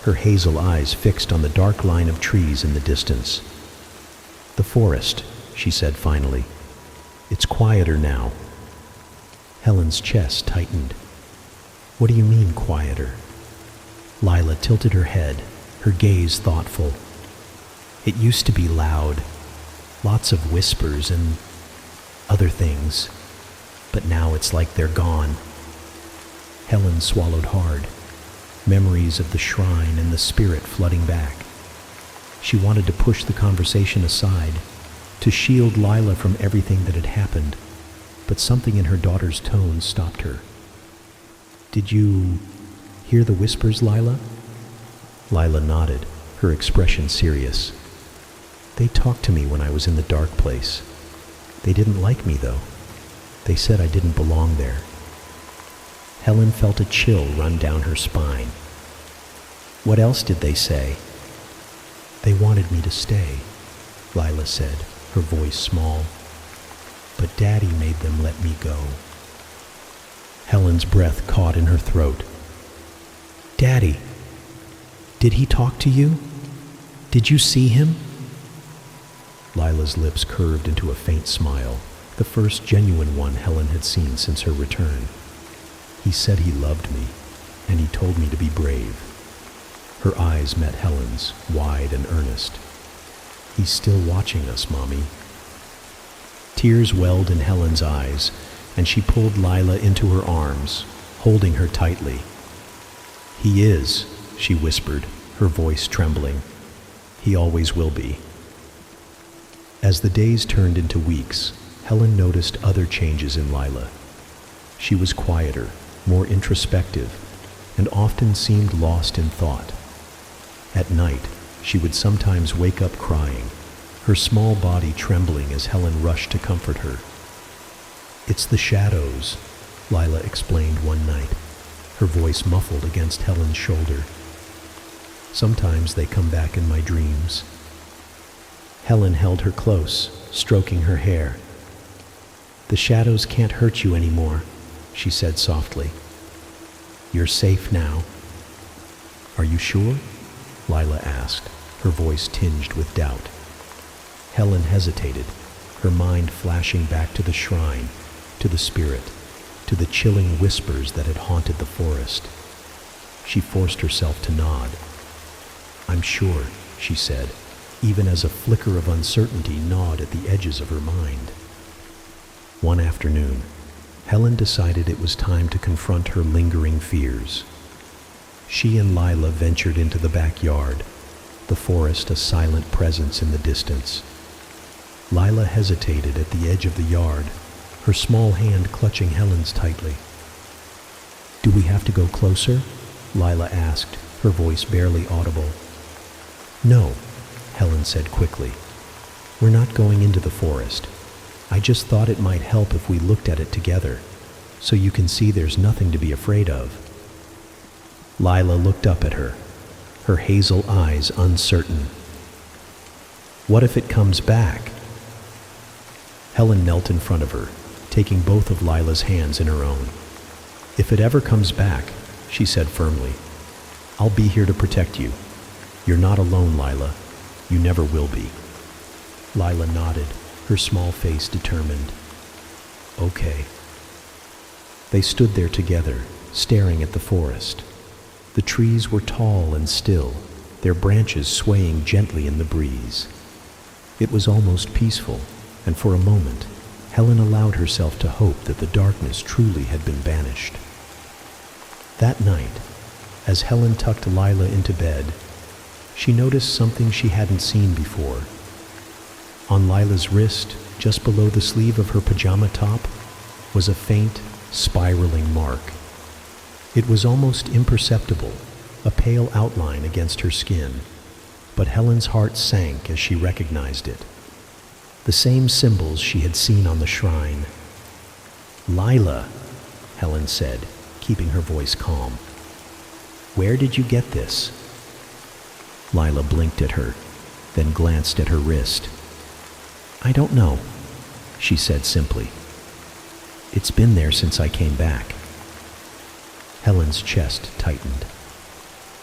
her hazel eyes fixed on the dark line of trees in the distance. "The forest," she said finally. "It's quieter now." Helen's chest tightened. "What do you mean, quieter?" Lila tilted her head, her gaze thoughtful. "It used to be loud, lots of whispers and other things, but now it's like they're gone." Helen swallowed hard, memories of the shrine and the spirit flooding back. She wanted to push the conversation aside, to shield Lila from everything that had happened, but something in her daughter's tone stopped her. "Did you hear the whispers, Lila?" Lila nodded, her expression serious. "They talked to me when I was in the dark place. They didn't like me, though. They said I didn't belong there." Helen felt a chill run down her spine. "What else did they say?" "They wanted me to stay," Lila said, her voice small. "But Daddy made them let me go." Helen's breath caught in her throat. "Daddy, did he talk to you? Did you see him?" Lila's lips curved into a faint smile, the first genuine one Helen had seen since her return. "He said he loved me, and he told me to be brave." Her eyes met Helen's, wide and earnest. "He's still watching us, Mommy." Tears welled in Helen's eyes, and she pulled Lila into her arms, holding her tightly. "He is," she whispered, her voice trembling. "He always will be." As the days turned into weeks, Helen noticed other changes in Lila. She was quieter, more introspective, and often seemed lost in thought. At night, she would sometimes wake up crying, her small body trembling as Helen rushed to comfort her. "It's the shadows," Lila explained one night, her voice muffled against Helen's shoulder. "Sometimes they come back in my dreams." Helen held her close, stroking her hair. "The shadows can't hurt you anymore," she said softly. "You're safe now." "Are you sure?" Lila asked, her voice tinged with doubt. Helen hesitated, her mind flashing back to the shrine, to the spirit, to the chilling whispers that had haunted the forest. She forced herself to nod. "I'm sure," she said, even as a flicker of uncertainty gnawed at the edges of her mind. One afternoon, Helen decided it was time to confront her lingering fears. She and Lila ventured into the backyard, the forest a silent presence in the distance. Lila hesitated at the edge of the yard, her small hand clutching Helen's tightly. "Do we have to go closer?" Lila asked, her voice barely audible. "No," Helen said quickly. "We're not going into the forest. I just thought it might help if we looked at it together, so you can see there's nothing to be afraid of." Lila looked up at her, her hazel eyes uncertain. "What if it comes back?" Helen knelt in front of her, taking both of Lila's hands in her own. "If it ever comes back," she said firmly, "I'll be here to protect you. You're not alone, Lila. You never will be." Lila nodded, her small face determined. "Okay." They stood there together, staring at the forest. The trees were tall and still, their branches swaying gently in the breeze. It was almost peaceful, and for a moment, Helen allowed herself to hope that the darkness truly had been banished. That night, as Helen tucked Lila into bed, she noticed something she hadn't seen before. On Lila's wrist, just below the sleeve of her pajama top, was a faint, spiraling mark. It was almost imperceptible, a pale outline against her skin, but Helen's heart sank as she recognized it. The same symbols she had seen on the shrine. "Lila," Helen said, keeping her voice calm. "Where did you get this?" Lila blinked at her, then glanced at her wrist. "I don't know," she said simply. "It's been there since I came back." Helen's chest tightened.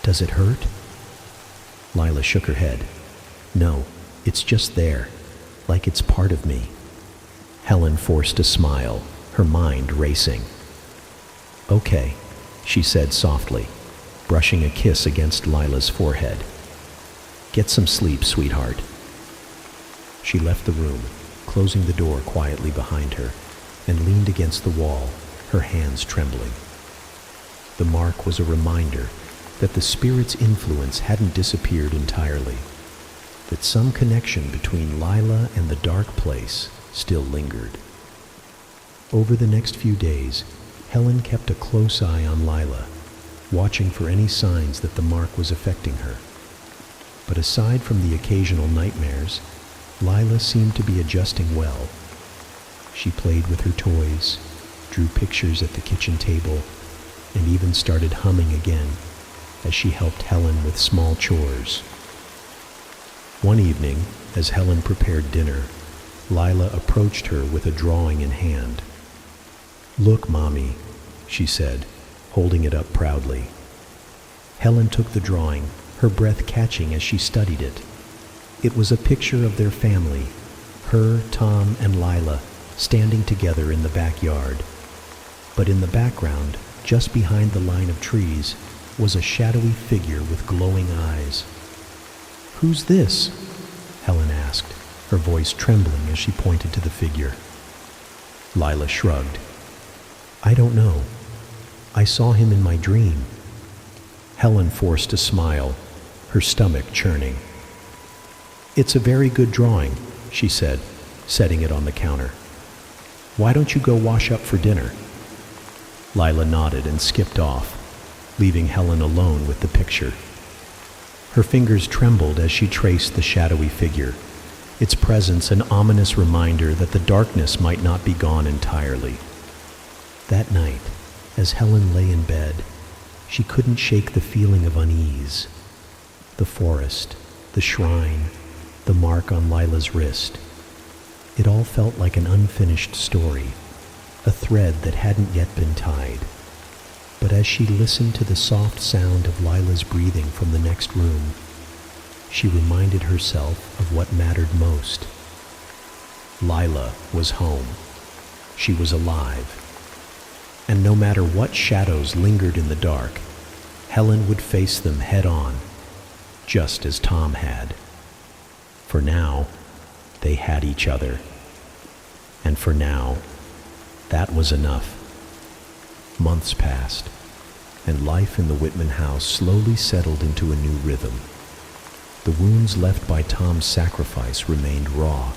"Does it hurt?" Lila shook her head. "No, it's just there, like it's part of me." Helen forced a smile, her mind racing. "Okay," she said softly, brushing a kiss against Lila's forehead. "Get some sleep, sweetheart." She left the room, closing the door quietly behind her, and leaned against the wall, her hands trembling. The mark was a reminder that the spirit's influence hadn't disappeared entirely, that some connection between Lila and the dark place still lingered. Over the next few days, Helen kept a close eye on Lila, watching for any signs that the mark was affecting her. But aside from the occasional nightmares, Lila seemed to be adjusting well. She played with her toys, drew pictures at the kitchen table, and even started humming again as she helped Helen with small chores. One evening, as Helen prepared dinner, Lila approached her with a drawing in hand. "Look, Mommy," she said, holding it up proudly. Helen took the drawing, her breath catching as she studied it. It was a picture of their family, her, Tom, and Lila, standing together in the backyard. But in the background, just behind the line of trees, was a shadowy figure with glowing eyes. "Who's this?" Helen asked, her voice trembling as she pointed to the figure. Lila shrugged. "I don't know. I saw him in my dream." Helen forced a smile, her stomach churning. "It's a very good drawing," she said, setting it on the counter. "Why don't you go wash up for dinner?" Lila nodded and skipped off, leaving Helen alone with the picture. Her fingers trembled as she traced the shadowy figure, its presence an ominous reminder that the darkness might not be gone entirely. That night, as Helen lay in bed, she couldn't shake the feeling of unease. The forest, the shrine, the mark on Lila's wrist. It all felt like an unfinished story, a thread that hadn't yet been tied. But as she listened to the soft sound of Lila's breathing from the next room, she reminded herself of what mattered most. Lila was home. She was alive. And no matter what shadows lingered in the dark, Helen would face them head on, just as Tom had. For now, they had each other. And for now, that was enough. Months passed, and life in the Whitman house slowly settled into a new rhythm. The wounds left by Tom's sacrifice remained raw,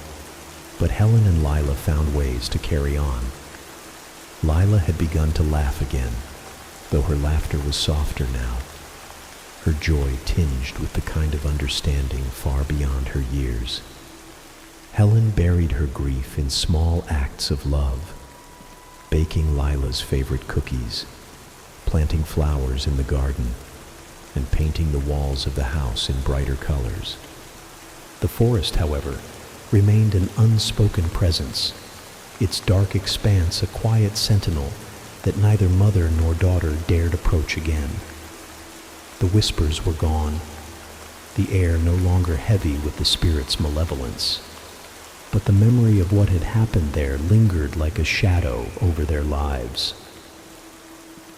but Helen and Lila found ways to carry on. Lila had begun to laugh again, though her laughter was softer now, her joy tinged with the kind of understanding far beyond her years. Helen buried her grief in small acts of love, baking Lila's favorite cookies, planting flowers in the garden, and painting the walls of the house in brighter colors. The forest, however, remained an unspoken presence, its dark expanse a quiet sentinel that neither mother nor daughter dared approach again. The whispers were gone, the air no longer heavy with the spirit's malevolence. But the memory of what had happened there lingered like a shadow over their lives.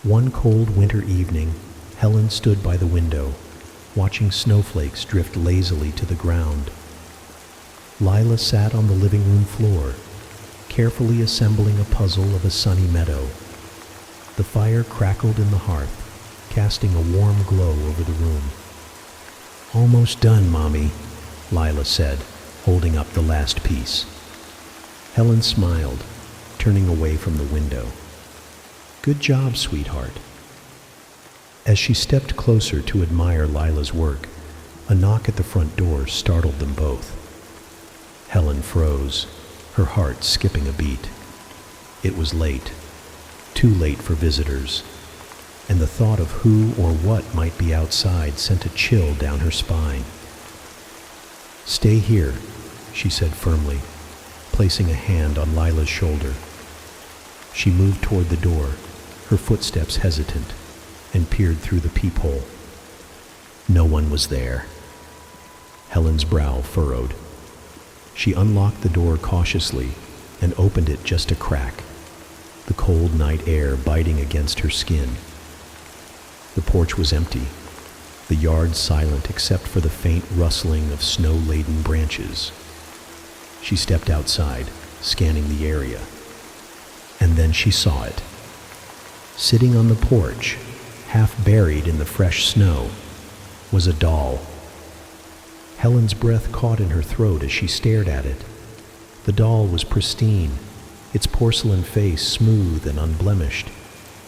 One cold winter evening, Helen stood by the window, watching snowflakes drift lazily to the ground. Lila sat on the living room floor, carefully assembling a puzzle of a sunny meadow. The fire crackled in the hearth, casting a warm glow over the room. "Almost done, Mommy," Lila said, holding up the last piece. Helen smiled, turning away from the window. "Good job, sweetheart." As she stepped closer to admire Lila's work, a knock at the front door startled them both. Helen froze, her heart skipping a beat. It was late, too late for visitors, and the thought of who or what might be outside sent a chill down her spine. "Stay here," she said firmly, placing a hand on Lila's shoulder. She moved toward the door, her footsteps hesitant, and peered through the peephole. No one was there. Helen's brow furrowed. She unlocked the door cautiously and opened it just a crack, the cold night air biting against her skin. The porch was empty, the yard silent except for the faint rustling of snow-laden branches. She stepped outside, scanning the area. And then she saw it. Sitting on the porch, half buried in the fresh snow, was a doll. Helen's breath caught in her throat as she stared at it. The doll was pristine, its porcelain face smooth and unblemished,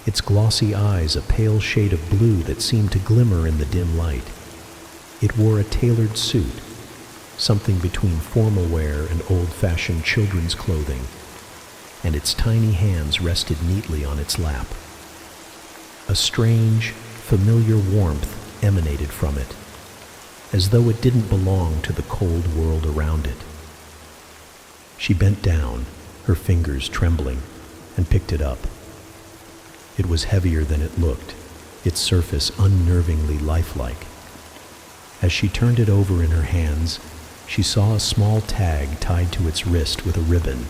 its glossy eyes a pale shade of blue that seemed to glimmer in the dim light. It wore a tailored suit, something between formal wear and old-fashioned children's clothing, and its tiny hands rested neatly on its lap. A strange, familiar warmth emanated from it, as though it didn't belong to the cold world around it. She bent down, her fingers trembling, and picked it up. It was heavier than it looked, its surface unnervingly lifelike. As she turned it over in her hands, she saw a small tag tied to its wrist with a ribbon.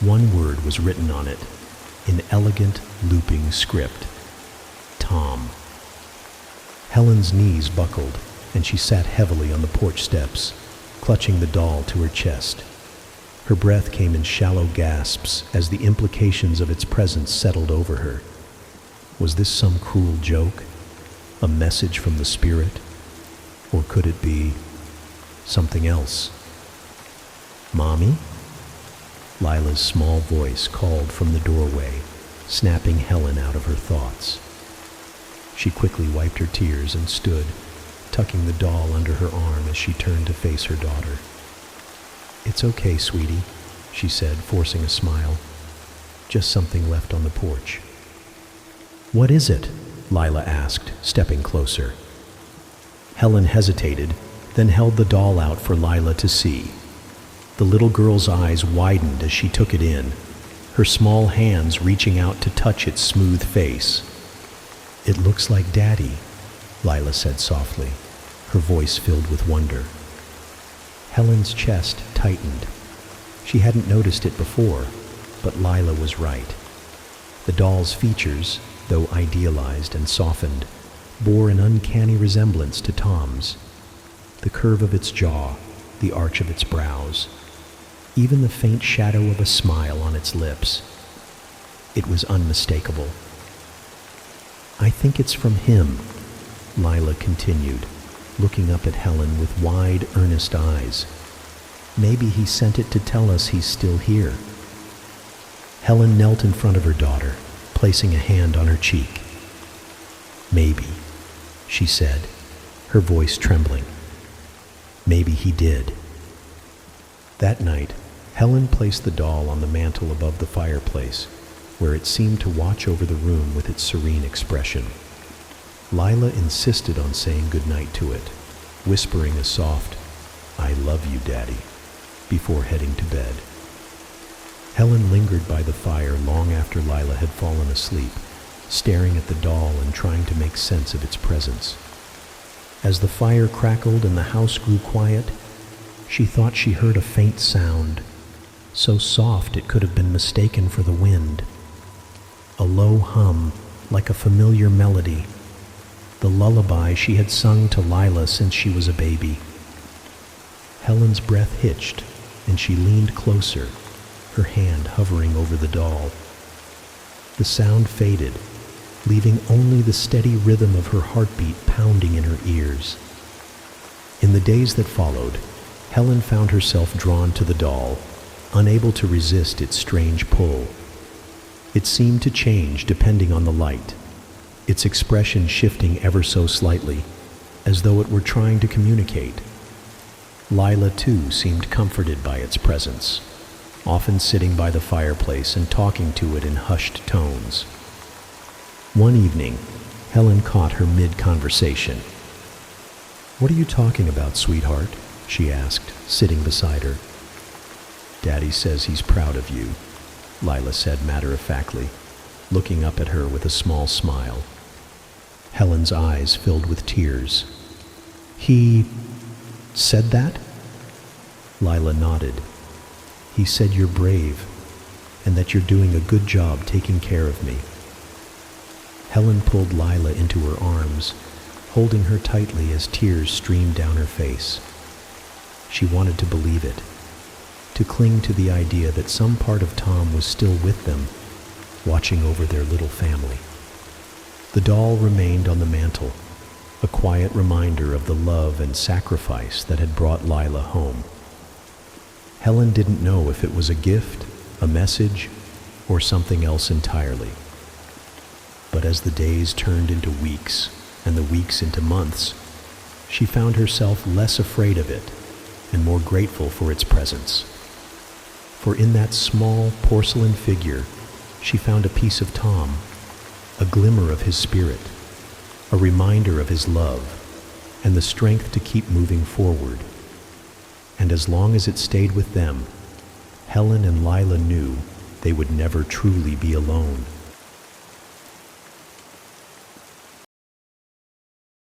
One word was written on it, in elegant, looping script: Tom. Helen's knees buckled, and she sat heavily on the porch steps, clutching the doll to her chest. Her breath came in shallow gasps as the implications of its presence settled over her. Was this some cruel joke? A message from the spirit? Or could it be something else? "Mommy?" Lila's small voice called from the doorway, snapping Helen out of her thoughts. She quickly wiped her tears and stood, tucking the doll under her arm as she turned to face her daughter. "It's okay, sweetie," she said, forcing a smile. "Just something left on the porch." "What is it?" Lila asked, stepping closer. Helen hesitated, then held the doll out for Lila to see. The little girl's eyes widened as she took it in, her small hands reaching out to touch its smooth face. "It looks like Daddy," Lila said softly, her voice filled with wonder. Helen's chest tightened. She hadn't noticed it before, but Lila was right. The doll's features, though idealized and softened, bore an uncanny resemblance to Tom's. The curve of its jaw, the arch of its brows, even the faint shadow of a smile on its lips. It was unmistakable. "I think it's from him," Lila continued, looking up at Helen with wide, earnest eyes. "Maybe he sent it to tell us he's still here." Helen knelt in front of her daughter, placing a hand on her cheek. "Maybe," she said, her voice trembling. "Maybe he did." That night, Helen placed the doll on the mantel above the fireplace, where it seemed to watch over the room with its serene expression. Lila insisted on saying goodnight to it, whispering a soft, "I love you, Daddy," before heading to bed. Helen lingered by the fire long after Lila had fallen asleep, staring at the doll and trying to make sense of its presence. As the fire crackled and the house grew quiet, she thought she heard a faint sound, so soft it could have been mistaken for the wind. A low hum, like a familiar melody, the lullaby she had sung to Lila since she was a baby. Helen's breath hitched, and she leaned closer, her hand hovering over the doll. The sound faded, leaving only the steady rhythm of her heartbeat pounding in her ears. In the days that followed, Helen found herself drawn to the doll, unable to resist its strange pull. It seemed to change depending on the light, its expression shifting ever so slightly, as though it were trying to communicate. Lila, too, seemed comforted by its presence, often sitting by the fireplace and talking to it in hushed tones. One evening, Helen caught her mid-conversation. "What are you talking about, sweetheart?" she asked, sitting beside her. "Daddy says he's proud of you," Lila said matter-of-factly, looking up at her with a small smile. Helen's eyes filled with tears. "He said that?" Lila nodded. "He said you're brave, and that you're doing a good job taking care of me." Helen pulled Lila into her arms, holding her tightly as tears streamed down her face. She wanted to believe it, to cling to the idea that some part of Tom was still with them, watching over their little family. The doll remained on the mantel, a quiet reminder of the love and sacrifice that had brought Lila home. Helen didn't know if it was a gift, a message, or something else entirely. But as the days turned into weeks, and the weeks into months, she found herself less afraid of it and more grateful for its presence. For in that small porcelain figure, she found a piece of Tom, a glimmer of his spirit, a reminder of his love, and the strength to keep moving forward. And as long as it stayed with them, Helen and Lila knew they would never truly be alone.